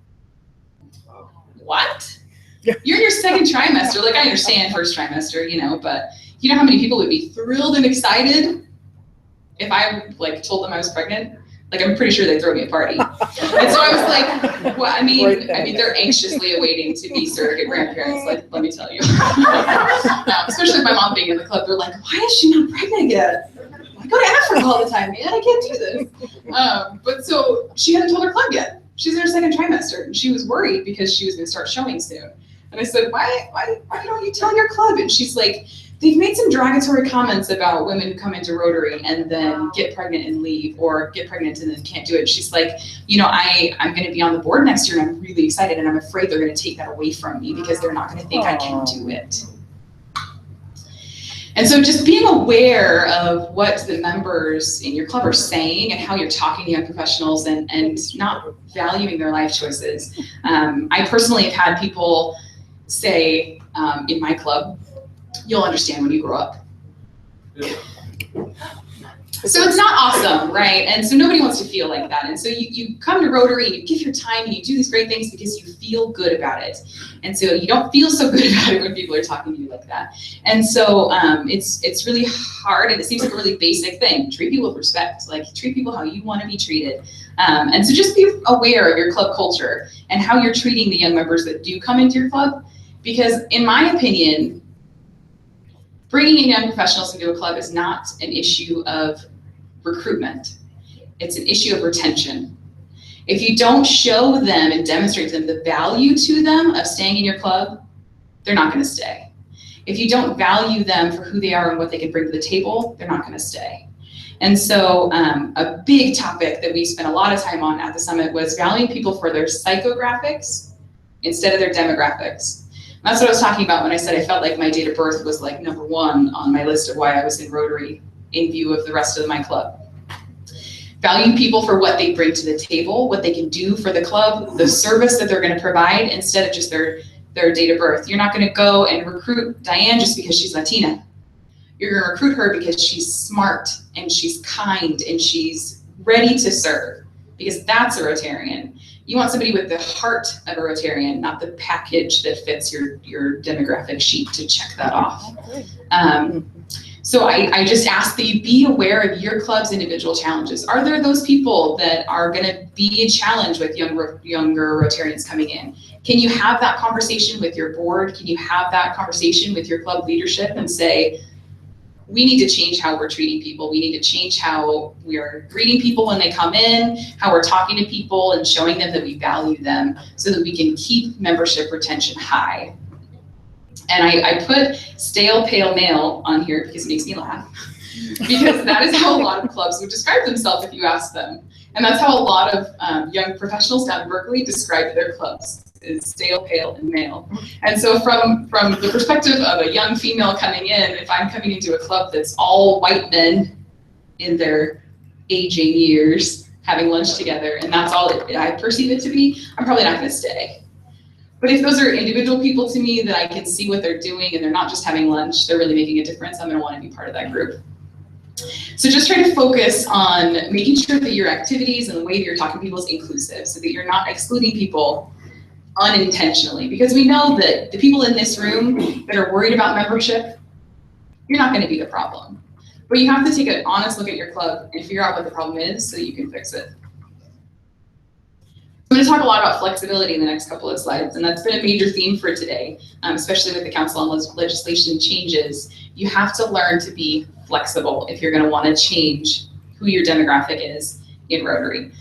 What? You're in your second trimester. Like, I understand first trimester, you know, but you know how many people would be thrilled and excited if I like told them I was pregnant? Like, I'm pretty sure they'd throw me a party. And so I was like, well, I mean, they're anxiously awaiting to be surrogate grandparents, like, let me tell you. Especially with my mom being in the club, they're like, why is she not pregnant yet? I go to Africa all the time, man, I can't do this. But so she hadn't told her club yet. She's in her second trimester, and she was worried because she was gonna start showing soon. And I said, why don't you tell your club? And she's like, they've made some derogatory comments about women who come into Rotary and then get pregnant and leave, or get pregnant and then can't do it. She's like, you know, I'm gonna be on the board next year and I'm really excited, and I'm afraid they're gonna take that away from me because they're not gonna think I can do it. And so just being aware of what the members in your club are saying and how you're talking to young professionals and not valuing their life choices. I personally have had people say in my club, you'll understand when you grow up. So it's not awesome, right? And so nobody wants to feel like that. And so you come to Rotary and you give your time and you do these great things because you feel good about it. And so you don't feel so good about it when people are talking to you like that. And so it's really hard, and it seems like a really basic thing. Treat people with respect, like treat people how you want to be treated. And so just be aware of your club culture and how you're treating the young members that do come into your club. Because in my opinion, bringing in young professionals into a club is not an issue of recruitment. It's an issue of retention. If you don't show them and demonstrate to them the value to them of staying in your club, they're not going to stay. If you don't value them for who they are and what they can bring to the table, they're not going to stay. And so a big topic that we spent a lot of time on at the summit was valuing people for their psychographics instead of their demographics. That's what I was talking about when I said I felt like my date of birth was like #1 on my list of why I was in Rotary in view of the rest of my club. Valuing people for what they bring to the table, what they can do for the club, the service that they're going to provide instead of just their date of birth. You're not going to go and recruit Diane just because she's Latina. You're going to recruit her because she's smart and she's kind and she's ready to serve, because that's a Rotarian. You want somebody with the heart of a Rotarian, not the package that fits your demographic sheet to check that off. So I just ask that you be aware of your club's individual challenges. Are there those people that are going to be a challenge with younger Rotarians coming in? Can you have that conversation with your board? Can you have that conversation with your club leadership and say, we need to change how we're treating people. We need to change how we are greeting people when they come in, how we're talking to people and showing them that we value them so that we can keep membership retention high. And I put stale, pale male on here because it makes me laugh. Because that is how a lot of clubs would describe themselves if you ask them. And that's how a lot of young professionals down in Berkeley describe their clubs, is stale, pale, and male. And so from the perspective of a young female coming in, if I'm coming into a club that's all white men in their aging years having lunch together, and that's all I perceive it to be, I'm probably not going to stay. But if those are individual people to me that I can see what they're doing and they're not just having lunch, they're really making a difference, I'm going to want to be part of that group. So just try to focus on making sure that your activities and the way that you're talking to people is inclusive, so that you're not excluding people unintentionally, because we know that the people in this room that are worried about membership, you're not going to be the problem. But you have to take an honest look at your club and figure out what the problem is so you can fix it. I'm going to talk a lot about flexibility in the next couple of slides, and that's been a major theme for today, especially with the Council on Legislation changes. You have to learn to be flexible if you're going to want to change who your demographic is in Rotary.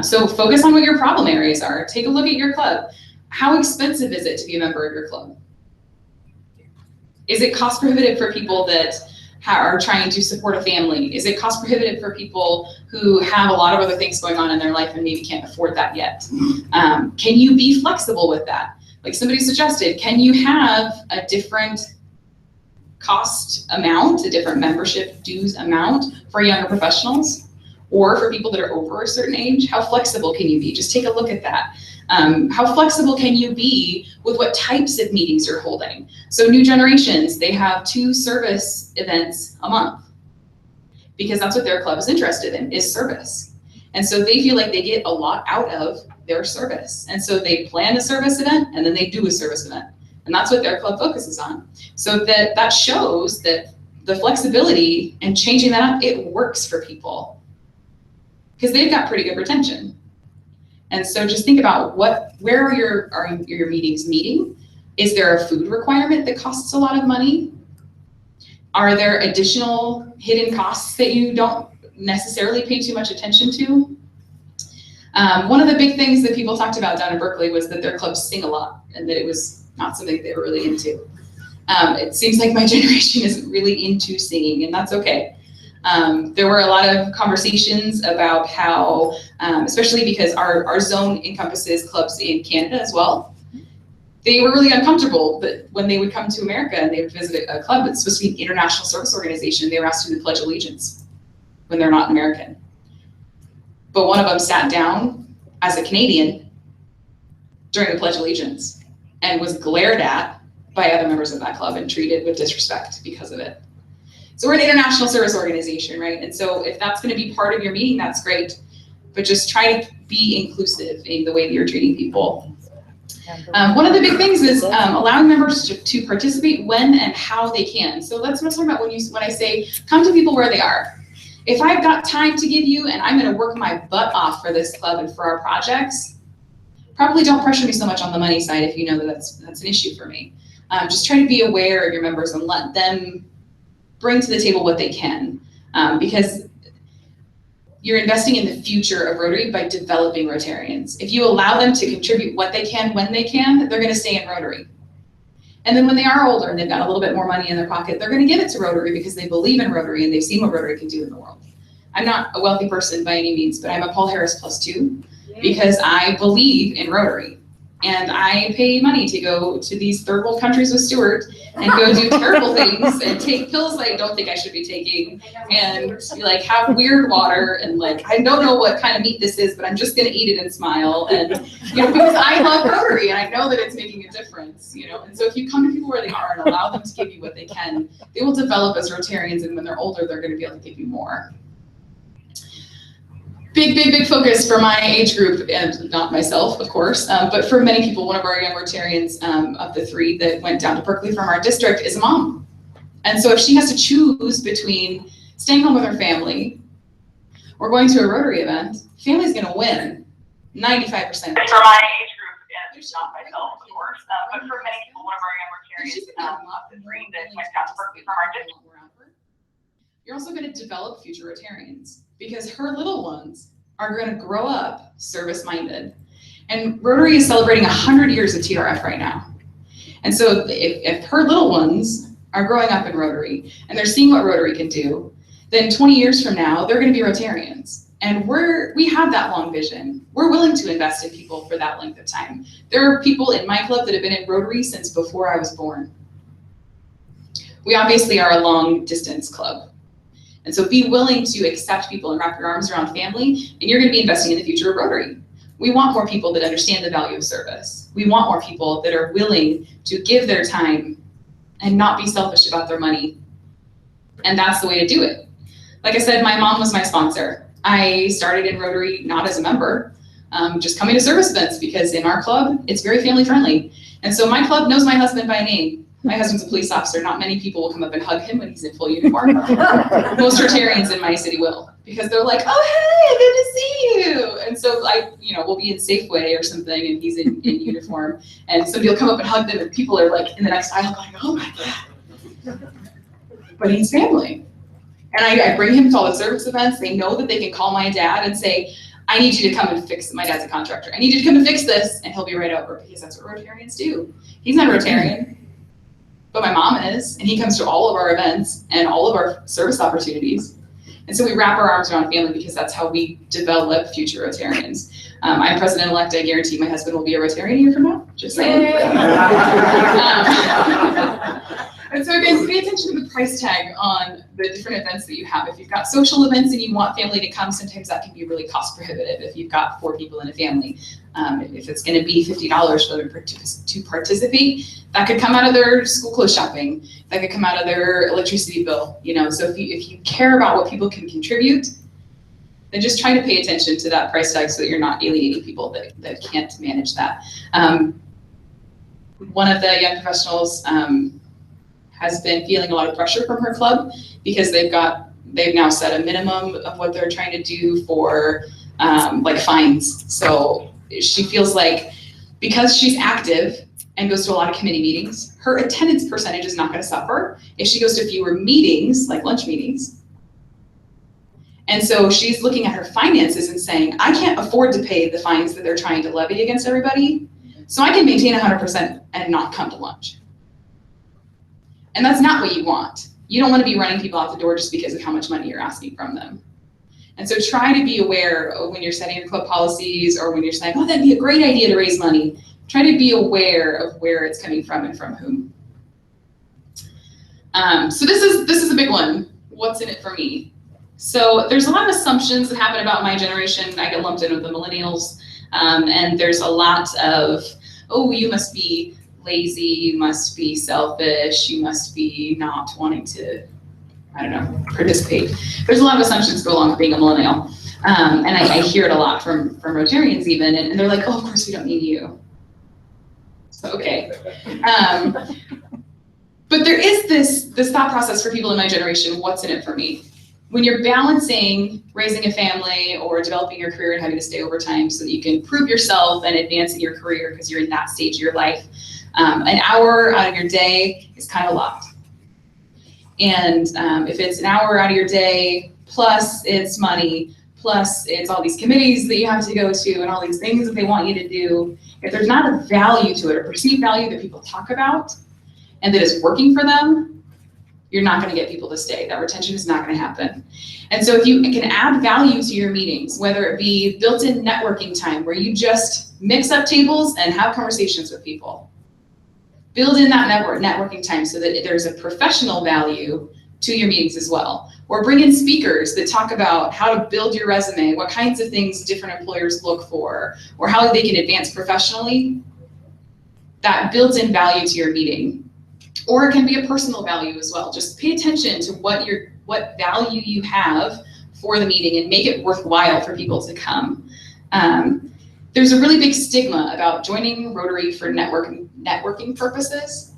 So focus on what your problem areas are. Take a look at your club. How expensive is it to be a member of your club? Is it cost prohibitive for people that are trying to support a family? Is it cost prohibitive for people who have a lot of other things going on in their life and maybe can't afford that yet? Can you be flexible with that? Like somebody suggested, can you have a different cost amount, a different membership dues amount for younger professionals or for people that are over a certain age? How flexible can you be? Just take a look at that. How flexible can you be with what types of meetings you're holding? So New Generations, they have 2 service events a month because that's what their club is interested in, is service. And so they feel like they get a lot out of their service. And so they plan a service event and then they do a service event. And that's what their club focuses on. So that shows that the flexibility and changing that up, it works for people because they've got pretty good retention. And so just think about where are your meetings meeting? Is there a food requirement that costs a lot of money? Are there additional hidden costs that you don't necessarily pay too much attention to? One of the big things that people talked about down in Berkeley was that their clubs sing a lot and that it was not something they were really into. It seems like my generation isn't really into singing, and that's okay. There were a lot of conversations about how, especially because our zone encompasses clubs in Canada as well, they were really uncomfortable that when they would come to America and they would visit a club that's supposed to be an international service organization, they were asked to do the Pledge of Allegiance when they're not American. But one of them sat down as a Canadian during the Pledge of Allegiance and was glared at by other members of that club and treated with disrespect because of it. So we're an international service organization, right? And so if that's going to be part of your meeting, that's great. But just try to be inclusive in the way that you're treating people. One of the big things is allowing members to participate when and how they can. So that's what I'm talking about when I say come to people where they are. If I've got time to give you and I'm going to work my butt off for this club and for our projects, probably don't pressure me so much on the money side if you know that that's an issue for me. Just try to be aware of your members and let them bring to the table what they can, because you're investing in the future of Rotary by developing Rotarians. If you allow them to contribute what they can when they can, they're going to stay in Rotary. And then when they are older and they've got a little bit more money in their pocket, they're going to give it to Rotary because they believe in Rotary and they've seen what Rotary can do in the world. I'm not a wealthy person by any means, but I'm a Paul Harris +2 because I believe in Rotary. And I pay money to go to these third world countries with Stuart and go do terrible things and take pills that I don't think I should be taking and like have weird water and like I don't know what kind of meat this is, but I'm just gonna eat it and smile and because I love Rotary and I know that it's making a difference, And so if you come to people where they are and allow them to give you what they can, they will develop as Rotarians, and when they're older, they're gonna be able to give you more. Big focus for my age group, and not myself, of course, but for many people, one of our young Rotarians of the 3 that went down to Berkeley from our district is a mom. And so if she has to choose between staying home with her family or going to a Rotary event, family's gonna win 95%. For my age group, and not myself, of course, but for many people, one of our young Rotarians of the 3 that went down to Berkeley from our district. You're also gonna develop future Rotarians, because her little ones are going to grow up service-minded. And Rotary is celebrating 100 years of TRF right now. And so if her little ones are growing up in Rotary and they're seeing what Rotary can do, then 20 years from now, they're going to be Rotarians. And we have that long vision. We're willing to invest in people for that length of time. There are people in my club that have been in Rotary since before I was born. We obviously are a long-distance club. And so be willing to accept people and wrap your arms around family, and you're going to be investing in the future of Rotary. We want more people that understand the value of service. We want more people that are willing to give their time and not be selfish about their money. And that's the way to do it. Like I said, my mom was my sponsor. I started in Rotary not as a member, just coming to service events, because in our club, it's very family friendly. And so my club knows my husband by name. My husband's a police officer. Not many people will come up and hug him when he's in full uniform. Most Rotarians in my city will, because they're like, oh, hey, good to see you. And so we'll be in Safeway or something and he's in uniform and somebody will come up and hug them and people are like in the next aisle going, oh my God. But he's family. And I bring him to all the service events. They know that they can call my dad and say, I need you to come and fix, my dad's a contractor. I need you to come and fix this. And he'll be right over, because that's what Rotarians do. He's not a Rotarian. But my mom is, and he comes to all of our events and all of our service opportunities. And so we wrap our arms around family because that's how we develop future Rotarians. I'm president-elect. I guarantee my husband will be a Rotarian a year from now. Just saying. And so again, pay attention to the price tag on the different events that you have. If you've got social events and you want family to come, sometimes that can be really cost prohibitive if you've got 4 people in a family. If it's going to be $50 for them to participate, that could come out of their school clothes shopping. That could come out of their electricity bill. So if you care about what people can contribute, then just try to pay attention to that price tag so that you're not alienating people that can't manage that. One of the young professionals has been feeling a lot of pressure from her club because they've now set a minimum of what they're trying to do for like fines. So she feels like because she's active and goes to a lot of committee meetings, her attendance percentage is not going to suffer if she goes to fewer meetings, like lunch meetings. And so she's looking at her finances and saying, I can't afford to pay the fines that they're trying to levy against everybody, so I can maintain 100% and not come to lunch. And that's not what you want. You don't want to be running people out the door just because of how much money you're asking from them. And so try to be aware when you're setting your club policies or when you're saying, oh, that'd be a great idea to raise money. Try to be aware of where it's coming from and from whom. So this is a big one. What's in it for me? So there's a lot of assumptions that happen about my generation. I get lumped in with the millennials. And there's a lot of, oh, you must be lazy, you must be selfish, you must be not wanting to I don't know, participate. There's a lot of assumptions go along with being a millennial. And I hear it a lot from Rotarians even, and they're like, oh, of course we don't need you. So, okay. But there is this thought process for people in my generation, what's in it for me? When you're balancing raising a family or developing your career and having to stay overtime so that you can prove yourself and advance in your career because you're in that stage of your life, an hour out of your day is kind of a lot. And if it's an hour out of your day, plus it's money, plus it's all these committees that you have to go to and all these things that they want you to do, if there's not a value to it, a perceived value that people talk about and that is working for them, you're not going to get people to stay. That retention is not going to happen. And so if you can add value to your meetings, whether it be built-in networking time where you just mix up tables and have conversations with people, build in that networking time so that there's a professional value to your meetings as well. Or bring in speakers that talk about how to build your resume, what kinds of things different employers look for, or how they can advance professionally. That builds in value to your meeting. Or it can be a personal value as well. Just pay attention to what value you have for the meeting and make it worthwhile for people to come. There's a really big stigma about joining Rotary for networking purposes.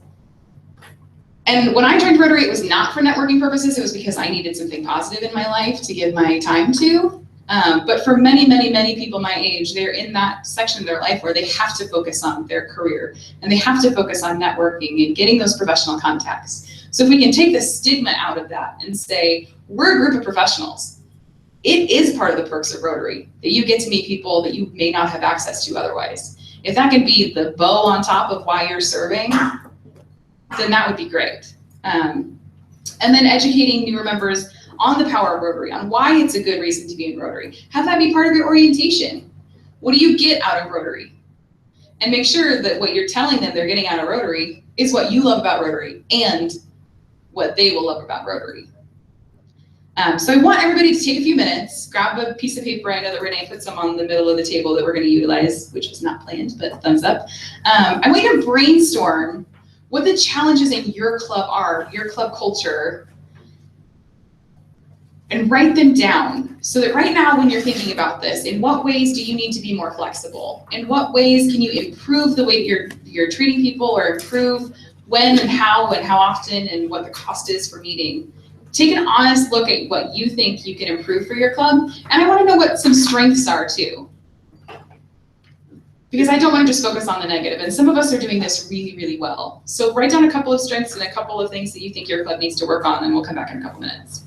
And when I joined Rotary, it was not for networking purposes. It was because I needed something positive in my life to give my time to. But for many, many, many people my age, they're in that section of their life where they have to focus on their career and they have to focus on networking and getting those professional contacts. So if we can take the stigma out of that and say, we're a group of professionals, it is part of the perks of Rotary that you get to meet people that you may not have access to otherwise. If that can be the bow on top of why you're serving, then that would be great. And then educating newer members on the power of Rotary, on why it's a good reason to be in Rotary. Have that be part of your orientation. What do you get out of Rotary? And make sure that what you're telling them they're getting out of Rotary is what you love about Rotary and what they will love about Rotary. So I want everybody to take a few minutes, grab a piece of paper. I know that Renee put some on the middle of the table that we're going to utilize, which was not planned, but thumbs up. I want you to brainstorm what the challenges in your club are, your club culture, and write them down so that right now when you're thinking about this, in what ways do you need to be more flexible? In what ways can you improve the way you're treating people or improve when and how often and what the cost is for meeting? Take an honest look at what you think you can improve for your club. And I want to know what some strengths are too. Because I don't want to just focus on the negative. And some of us are doing this really, really well. So write down a couple of strengths and a couple of things that you think your club needs to work on, and we'll come back in a couple minutes.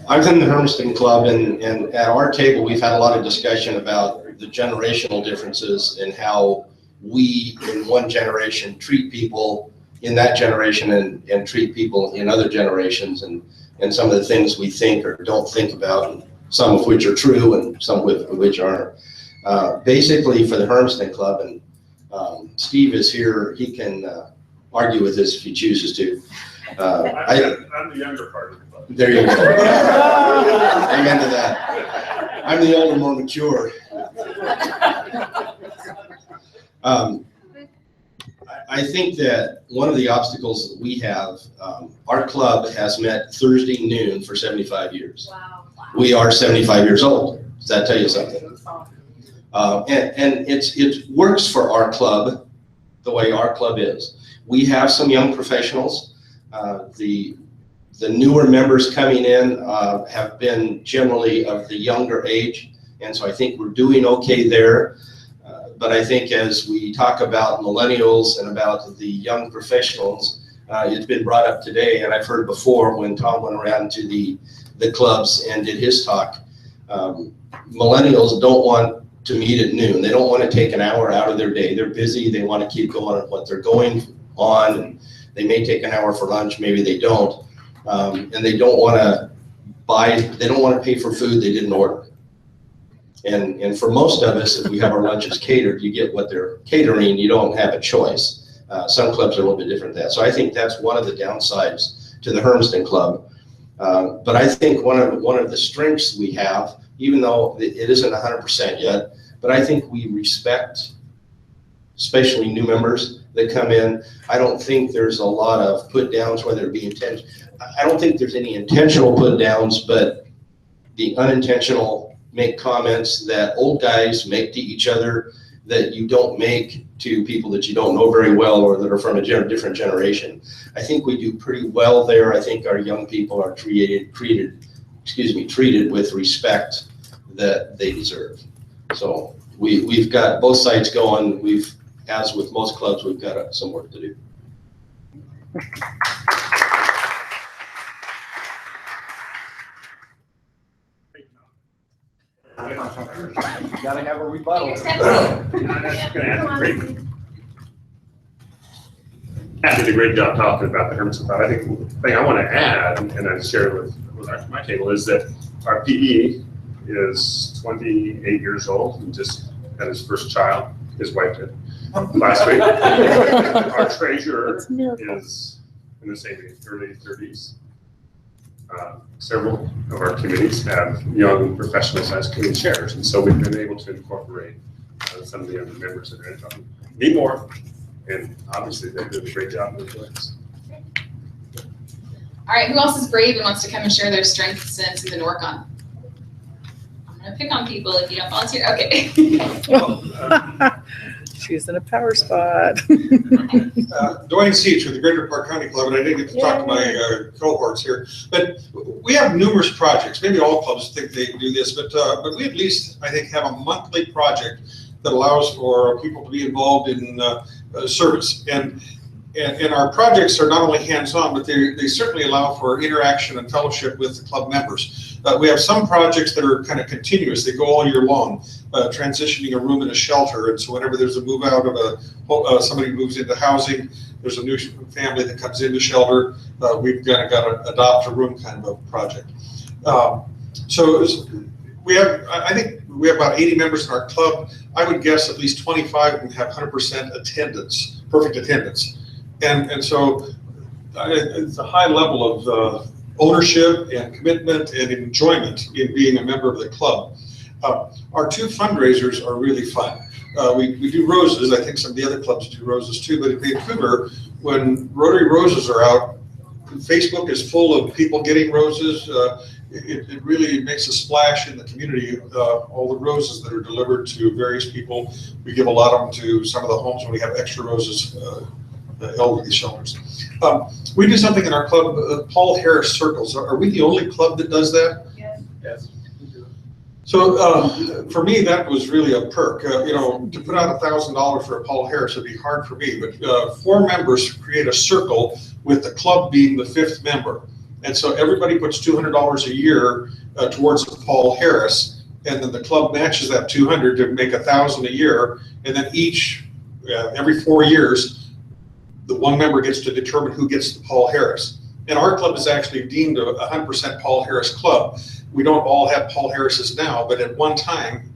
I'm in the Hermiston Club, and at our table, we've had a lot of discussion about the generational differences and how we in one generation treat people in that generation and treat people in other generations, and some of the things we think or don't think about, and some of which are true and some of which aren't. Basically, for the Hermiston Club, and Steve is here, he can argue with this if he chooses to. I'm the younger part of the club. There you go. Amen to that. I'm the older, more mature. I think that one of the obstacles that we have, our club has met Thursday noon for 75 years. Wow. We are 75 years old. Does that tell you something? And it works for our club the way our club is. We have some young professionals. The newer members coming in have been generally of the younger age, and so I think we're doing okay there. But I think as we talk about millennials and about the young professionals, it's been brought up today, and I've heard before when Tom went around to the clubs and did his talk. Millennials don't want to meet at noon. They don't want to take an hour out of their day. They're busy. They want to keep going on what they're going on. And they may take an hour for lunch. Maybe they don't. And they don't want to they don't want to pay for food they didn't order. And for most of us, if we have our lunches catered, you get what they're catering. You don't have a choice. Some clubs are a little bit different than that. So I think that's one of the downsides to the Hermiston Club. But I think one of the strengths we have, even though it isn't 100% yet, but I think we respect, especially new members that come in. I don't think there's a lot of put downs, whether it be intentional. I don't think there's any intentional put downs, but the unintentional make comments that old guys make to each other that you don't make to people that you don't know very well or that are from a different generation. I think we do pretty well there. I think our young people are treated with respect that they deserve. So we've got both sides going. As with most clubs, we've got some work to do. Gotta have a rebuttal. Matt did a great job talking about the Hermiston Club. I think the thing I want to add, and I share with my table, is that our PE is 28 years old and just had his first child. His wife did last week. Our treasurer is in the same age, early 30s. Several of our committees have young professional sized committee chairs, and so we've been able to incorporate some of the other members that are in town. Need more, and obviously they do a great job in their place. All right, who else is brave and wants to come and share their strengths and something to work on? I'm gonna pick on people if you don't volunteer. Okay. She's in a power spot. Dwayne Seach with the Greater Park County Club, and I didn't get to talk to my cohorts here, but we have numerous projects. Maybe all clubs think they do this, but we at least, I think, have a monthly project that allows for people to be involved in service. And our projects are not only hands-on, but they certainly allow for interaction and fellowship with the club members. We have some projects that are kind of continuous. They go all year long, transitioning a room in a shelter. And so whenever there's a move out of somebody moves into housing, there's a new family that comes into shelter, we've kind of got an adopt a room kind of a project. So we have, I think we have about 80 members in our club. I would guess at least 25 can have 100% attendance, perfect attendance. And so it's a high level of ownership and commitment and enjoyment in being a member of the club. Our two fundraisers are really fun. We do roses. I think some of the other clubs do roses too, but in Vancouver, when Rotary Roses are out, Facebook is full of people getting roses. It really makes a splash in the community. All the roses that are delivered to various people, we give a lot of them to some of the homes when we have extra roses, elderly shelters. We do something in our club, Paul Harris Circles. Are we the only club that does that? Yes. So for me, that was really a perk. To put out $1,000 for a Paul Harris would be hard for me, but 4 members create a circle with the club being the 5th member. And so everybody puts $200 a year towards Paul Harris, and then the club matches that 200 to make $1,000 a year, and then every 4 years, the one member gets to determine who gets the Paul Harris. And our club is actually deemed a 100% Paul Harris club. We don't all have Paul Harrises now, but at one time,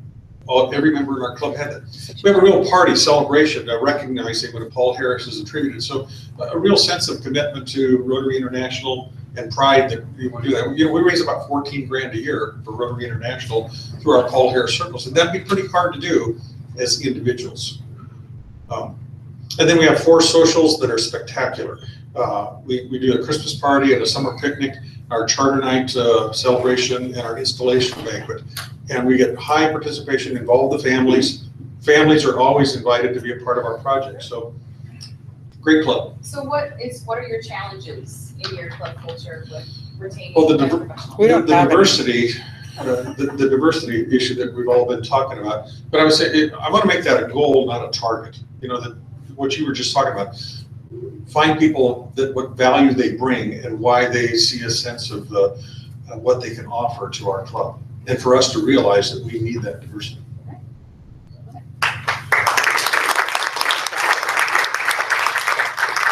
every member in our club had that. We have a real party celebration recognizing when a Paul Harris is attributed. So a real sense of commitment to Rotary International and pride that we want to do that. We raise about 14 grand a year for Rotary International through our Paul Harris circles, and that'd be pretty hard to do as individuals. And then we have 4 socials that are spectacular. We do a Christmas party and a summer picnic, our charter night celebration, and our installation banquet. And we get high participation, involve the families. Families are always invited to be a part of our project. So, great club. So what are your challenges in your club culture with retaining? Well, the professionals? the diversity issue that we've all been talking about. But I would say, I want to make that a goal, not a target. You know, that what you were just talking about. Find people that what value they bring and why they see a sense of what they can offer to our club. And for us to realize that we need that diversity.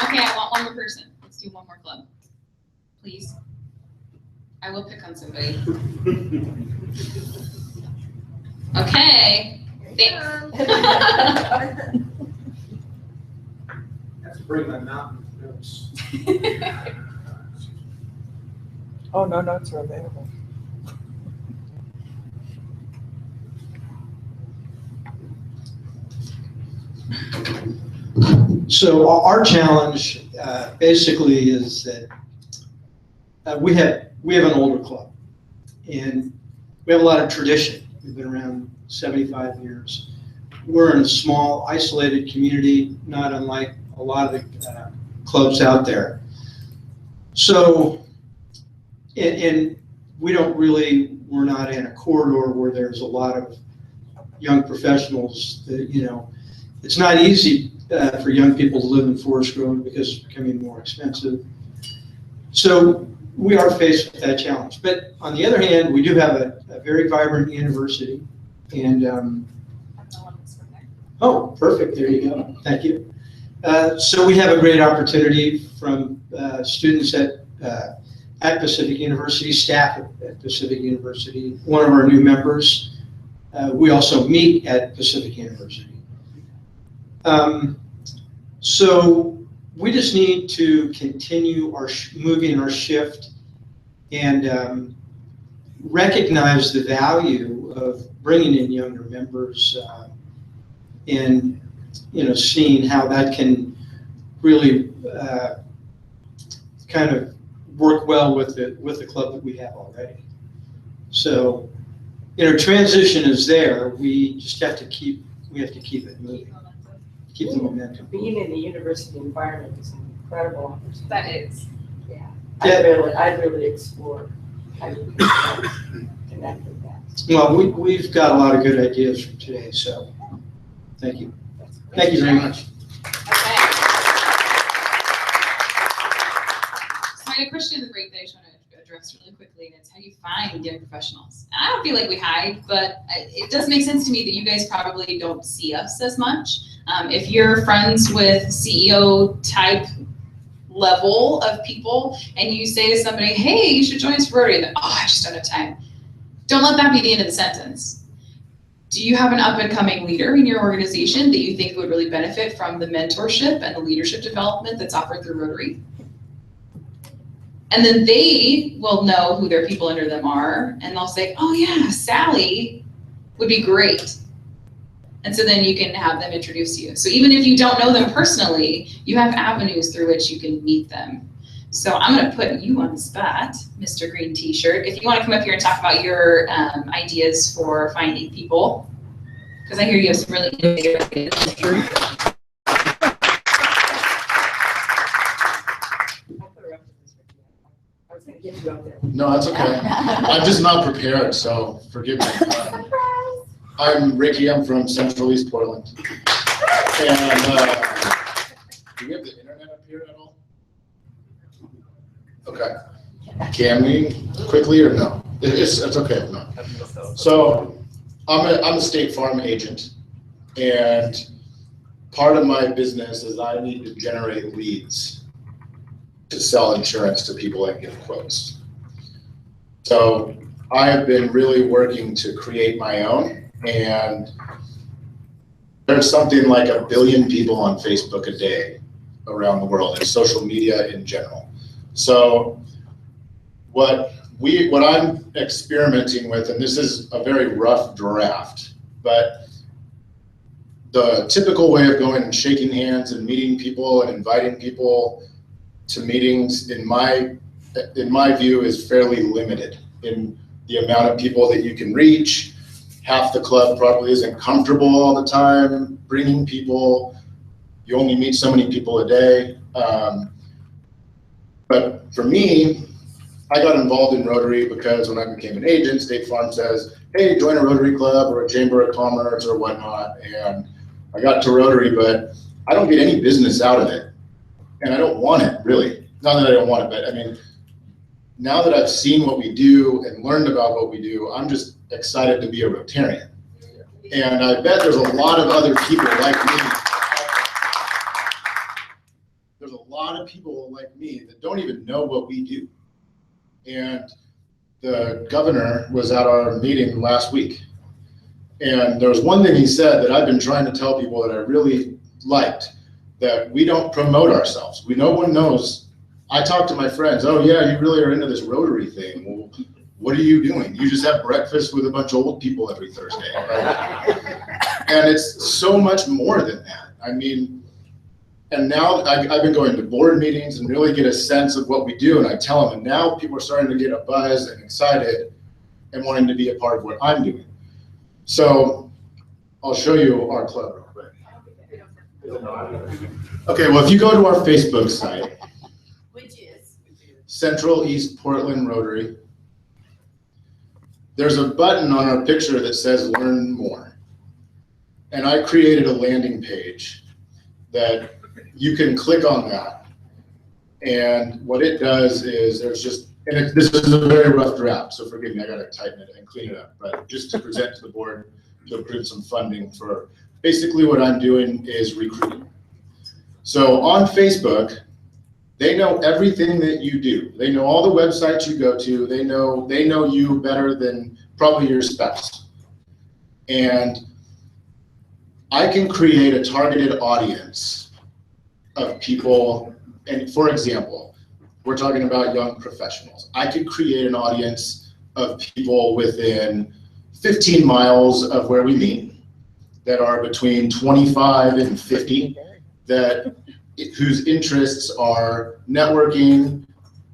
Okay, I want one more person. Let's do one more club. Please. I will pick on somebody. Okay. Thanks. Have to bring my mountain notes. Oh, no notes are available. So our challenge basically is that we have an older club, and we have a lot of tradition. We've been around 75 years. We're in a small, isolated community, not unlike a lot of the clubs out there. So, and we're not in a corridor where there's a lot of young professionals that, you know, it's not easy for young people to live in Forest Grove because it's becoming more expensive. So we are faced with that challenge. But on the other hand, we do have a very vibrant university. And, oh, perfect, there you go, thank you. So we have a great opportunity from students at Pacific University, staff at Pacific University, one of our new members. We also meet at Pacific University. So we just need to continue moving our shift and recognize the value of bringing in younger members and, you know, seeing how that can really kind of work well with the club that we have already. So, you know, transition is there. We just have to keep it moving. Keep the momentum. Being in the university environment is an incredible opportunity. That is. Yeah. I'd really explore how you can connect with that. Well, we've got a lot of good ideas from today, so thank you. Thank you very much. Okay. So I had a question in the break that I just want to address really quickly, and it's how do you find young professionals? And I don't feel like we hide, but it does make sense to me that you guys probably don't see us as much. If you're friends with CEO type level of people and you say to somebody, hey, you should join us for Rotary, then, oh, I just don't have time. Don't let that be the end of the sentence. Do you have an up and coming leader in your organization that you think would really benefit from the mentorship and the leadership development that's offered through Rotary? And then they will know who their people under them are, and they'll say, oh yeah, Sally would be great. And so then you can have them introduce you. So even if you don't know them personally, you have avenues through which you can meet them. So I'm gonna put you on the spot, Mr. Green T-shirt. If you wanna come up here and talk about your ideas for finding people, because I hear you have some really innovative ideas. No, that's okay. I'm just not prepared, so forgive me. I'm Ricky. I'm from Central East Portland. And do we have the internet up here at all? Okay. Can we quickly or no? It's okay if not. So I'm a State Farm agent, and part of my business is I need to generate leads to sell insurance to people and give quotes. So I have been really working to create my own, and there's something like 1 billion people on Facebook a day around the world and social media in general. So what I'm experimenting with, and this is a very rough draft, but the typical way of going and shaking hands and meeting people and inviting people to meetings, in my view, is fairly limited in the amount of people that you can reach. Half the club probably isn't comfortable all the time bringing people. You only meet so many people a day. But for me, I got involved in Rotary because when I became an agent, State Farm says, hey, join a Rotary Club or a Chamber of Commerce or whatnot. And I got to Rotary, but I don't get any business out of it. And I don't want it, really. Not that I don't want it, but I mean, now that I've seen what we do and learned about what we do, I'm just excited to be a Rotarian. And I bet there's a lot of other people like me. There's a lot of people like me that don't even know what we do. And the governor was at our meeting last week. And there was one thing he said that I've been trying to tell people that I really liked, that we don't promote ourselves. No one knows. I talk to my friends, oh yeah, you really are into this Rotary thing. Well, what are you doing? You just have breakfast with a bunch of old people every Thursday, right? And it's so much more than that. I mean, and now I've been going to board meetings and really get a sense of what we do, and I tell them, and now people are starting to get a buzz and excited and wanting to be a part of what I'm doing. So I'll show you our club real quick. Okay, well, if you go to our Facebook site, Which is? Central East Portland Rotary, there's a button on our picture that says Learn More. And I created a landing page that you can click on that. And what it does is there's just, and this is a very rough draft, so forgive me, I gotta tighten it and clean it up, but just to present to the board to approve some funding for, basically what I'm doing is recruiting. So on Facebook, they know everything that you do. They know all the websites you go to. They know you better than probably your spouse. And I can create a targeted audience of people. And for example, we're talking about young professionals. I could create an audience of people within 15 miles of where we meet that are between 25 and 50 whose interests are networking,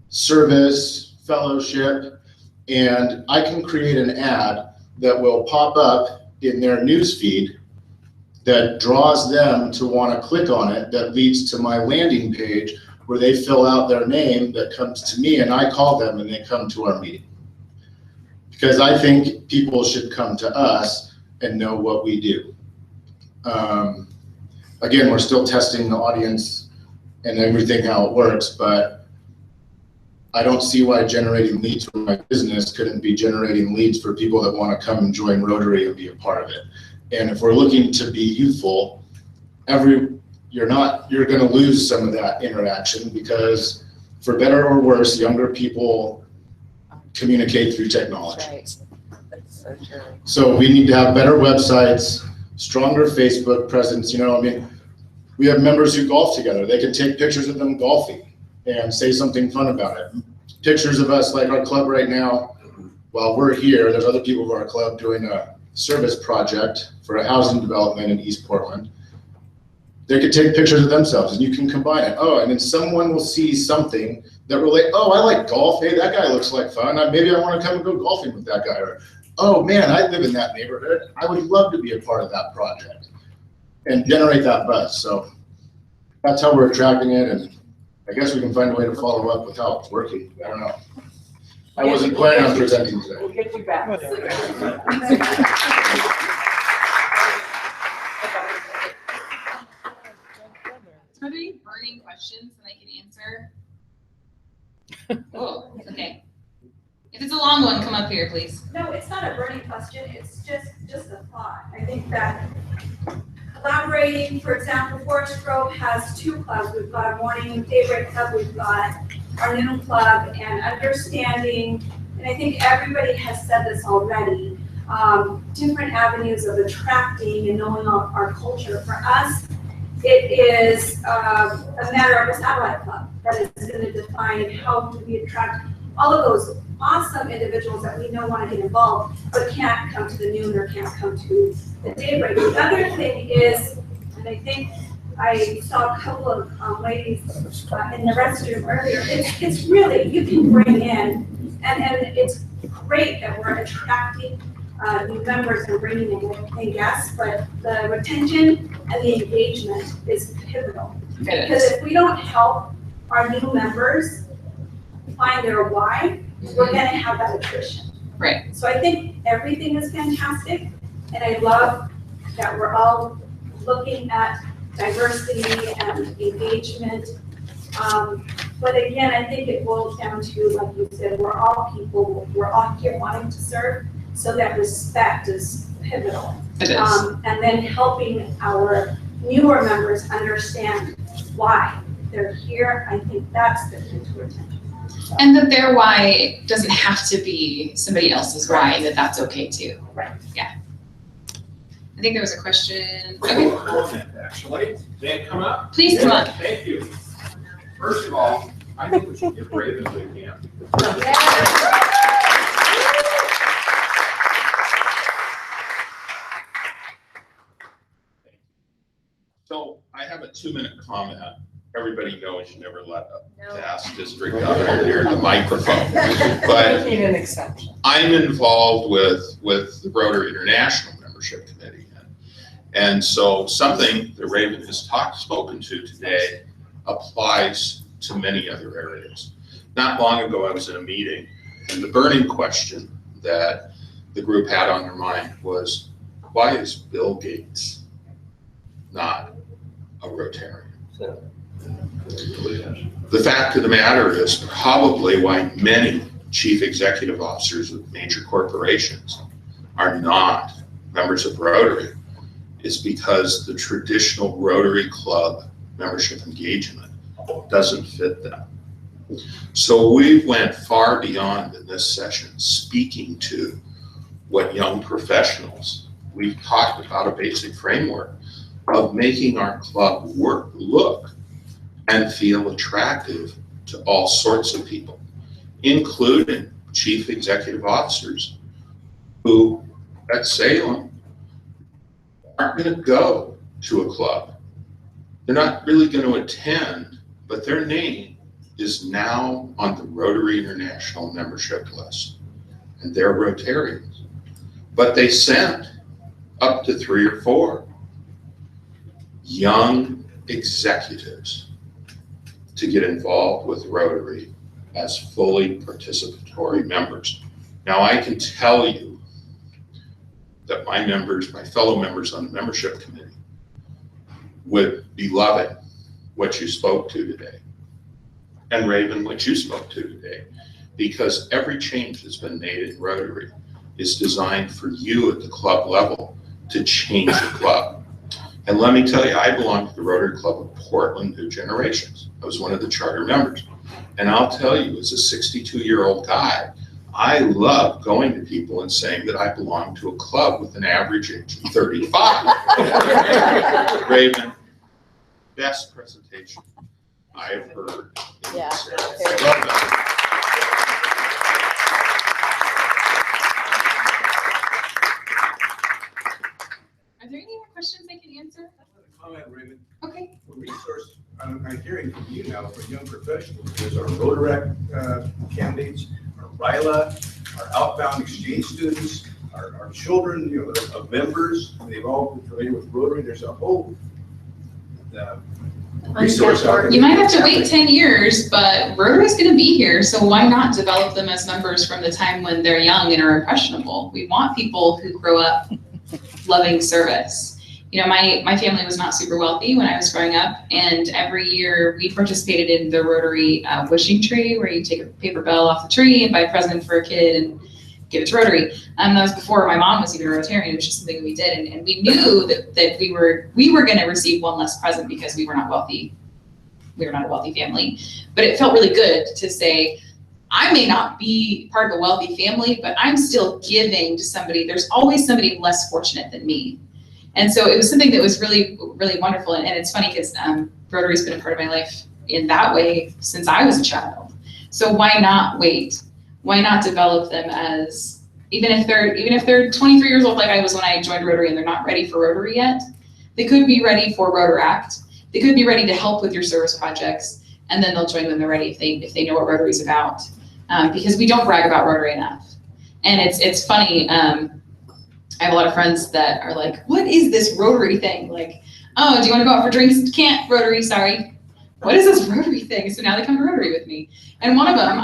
service, fellowship, and I can create an ad that will pop up in their newsfeed that draws them to want to click on it, that leads to my landing page where they fill out their name that comes to me, and I call them and they come to our meeting. Because I think people should come to us and know what we do. Again, we're still testing the audience and everything, how it works, but I don't see why generating leads for my business couldn't be generating leads for people that want to come and join Rotary and be a part of it. And if we're looking to be youthful, you're going to lose some of that interaction because, for better or worse, younger people communicate through technology. Right. That's so true. So we need to have better websites, stronger Facebook presence. You know, I mean, we have members who golf together. They can take pictures of them golfing and say something fun about it. Pictures of us, like our club right now, while we're here, there's other people of our club doing a service project for a housing development in East Portland. They could take pictures of themselves and you can combine it. Oh, and then someone will see something that relate, oh, I like golf. Hey, that guy looks like fun. Maybe I want to come and go golfing with that guy. Or, oh man, I live in that neighborhood. I would love to be a part of that project and generate that buzz. So that's how we're attracting it. And I guess we can find a way to follow up with how it's working. I don't know. I wasn't planning on presenting today. We'll get you back. Are there any burning questions that I can answer? Oh, okay. If it's a long one, come up here, please. No, it's not a burning question, it's just a thought. I think that collaborating, for example, Forest Grove has 2 clubs. We've got a morning and daybreak club, we've got our noon club, and understanding, and I think everybody has said this already, different avenues of attracting and knowing our culture. For us, it is a matter of a satellite club that is going to define how do we attract all of those awesome individuals that we know want to get involved, but can't come to the noon or can't come to the daybreak. The other thing is, and I think I saw a couple of ladies in the restroom earlier, it's really, you can bring in, and it's great that we're attracting new members and bringing in guests, but the retention and the engagement is pivotal. Because if we don't help our new members find their why, we're gonna have that attrition. Right. So I think everything is fantastic, and I love that we're all looking at diversity and engagement. But again, I think it boils down to, like you said, we're all people, we're all here wanting to serve, so that respect is pivotal. It is. And then helping our newer members understand why they're here, I think that's the key to retention. And that their why doesn't have to be somebody else's why, and that that's okay too. Right. Yeah. I think there was a question. Okay. Actually, Dan, come up. Please come up. Thank you. First of all, I think we should give Raven a big hand. So I have a 2-minute comment. Everybody knows you never let a past district governor near the microphone. But Making an exception. I'm involved with the Rotary International Membership Committee. And so something that Raven has spoken to today applies to many other areas. Not long ago, I was in a meeting, and the burning question that the group had on their mind was, why is Bill Gates not a Rotarian? The fact of the matter is probably why many chief executive officers of major corporations are not members of Rotary is because the traditional Rotary Club membership engagement doesn't fit them. So we went far beyond in this session speaking to what young professionals, we've talked about a basic framework of making our club look and feel attractive to all sorts of people, including chief executive officers who at Salem aren't going to go to a club. They're not really going to attend, but their name is now on the Rotary International membership list, and they're Rotarians. But they sent up to 3 or 4 young executives to get involved with Rotary as fully participatory members. Now I can tell you that my members, my fellow members on the membership committee would be loving what you spoke to today. And Raven, what you spoke to today, because every change that's been made in Rotary is designed for you at the club level to change the club. And let me tell you, I belong to the Rotary Club of Portland New Generations. I was one of the charter members. And I'll tell you, as a 62-year-old guy, I love going to people and saying that I belong to a club with an average age of 35. Raven, best presentation I have heard in this area. Well done. Are there any more questions I can answer? Comment, Raymond. Okay. For resource, I'm hearing from you now for young professionals. There's our Rotaract candidates, our RILA, our outbound exchange students, our children, of members. They've all been familiar with Rotary. There's a whole resource out there. You might have to wait 10 years, but Rotary's going to be here, so why not develop them as members from the time when they're young and are impressionable? We want people who grow up loving service. you know, my family was not super wealthy when I was growing up, and every year we participated in the Rotary wishing tree, where you take a paper bell off the tree and buy a present for a kid and give it to Rotary. That was before my mom was even a Rotarian. It was just something we did, and we knew that we were going to receive one less present because we were not wealthy. We were not a wealthy family, but it felt really good to say, I may not be part of a wealthy family, but I'm still giving to somebody. There's always somebody less fortunate than me. And so it was something that was really, really wonderful. And it's funny because Rotary's been a part of my life in that way since I was a child. So why not wait? Why not develop them as, even if they're 23 years old like I was when I joined Rotary and they're not ready for Rotary yet, they could be ready for Rotaract. They could be ready to help with your service projects, and then they'll join when they're ready if they know what Rotary's about. Because we don't brag about Rotary enough. And it's funny, I have a lot of friends that are like, what is this Rotary thing? Like, oh, do you want to go out for drinks? Can't, Rotary, sorry. What is this Rotary thing? So now they come to Rotary with me. And one of them,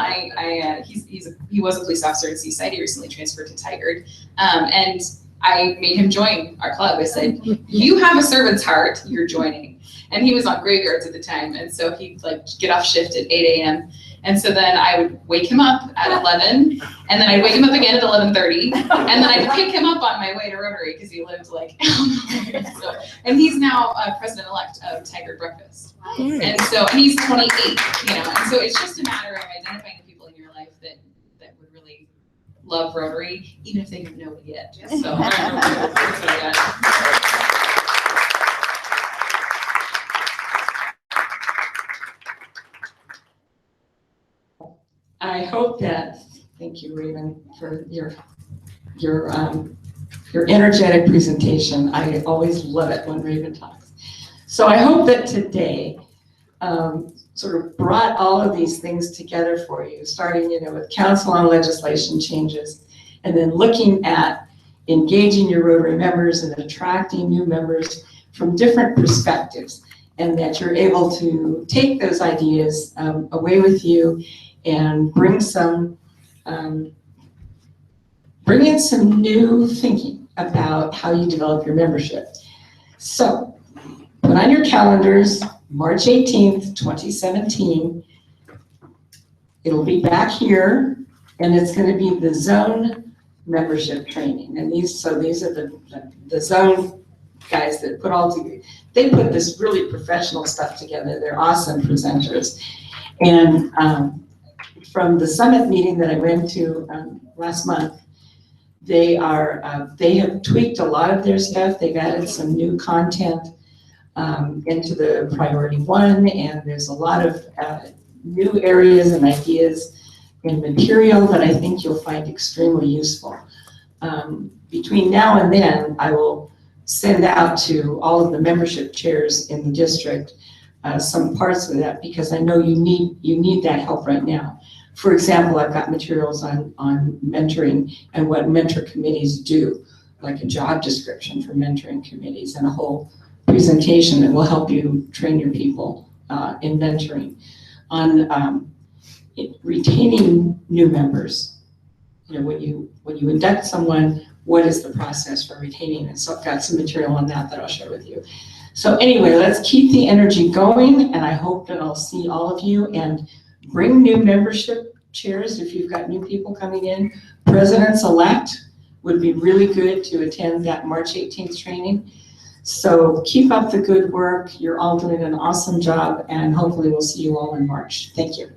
he was a police officer in Seaside. He recently transferred to Tigard. And I made him join our club. I said, you have a servant's heart, you're joining. And he was on graveyards at the time. And so he'd like get off shift at 8 a.m. And so then I would wake him up at 11, and then I'd wake him up again at 11:30, and then I'd pick him up on my way to Rotary because he lived like, so, and he's now president-elect of Tigard Breakfast. And so, and he's 28, you know, and so it's just a matter of identifying the people in your life that would really love Rotary, even if they don't know it yet. So, I hope that, thank you, Raven, for your energetic presentation. I always love it when Raven talks. So I hope that today sort of brought all of these things together for you, starting, you know, with council on legislation changes, and then looking at engaging your Rotary members and attracting new members from different perspectives, and that you're able to take those ideas away with you and bring in some new thinking about how you develop your membership. So put on your calendars, March 18th, 2017. It'll be back here, and it's going to be the zone membership training. And these are the zone guys that put all together. They put this really professional stuff together. They're awesome presenters. And from the summit meeting that I went to last month, they have tweaked a lot of their stuff. They've added some new content into the priority one, and there's a lot of new areas and ideas and material that I think you'll find extremely useful. Between now and then, I will send out to all of the membership chairs in the district some parts of that, because I know you need that help right now. For example, I've got materials on mentoring and what mentor committees do, like a job description for mentoring committees and a whole presentation that will help you train your people in mentoring. On retaining new members, you know, when you induct someone, what is the process for retaining it? So I've got some material on that I'll share with you. So anyway, let's keep the energy going, and I hope that I'll see all of you, and bring new membership chairs if you've got new people coming in. Presidents-elect would be really good to attend that March 18th training. So keep up the good work. You're all doing an awesome job, and hopefully we'll see you all in March. Thank you.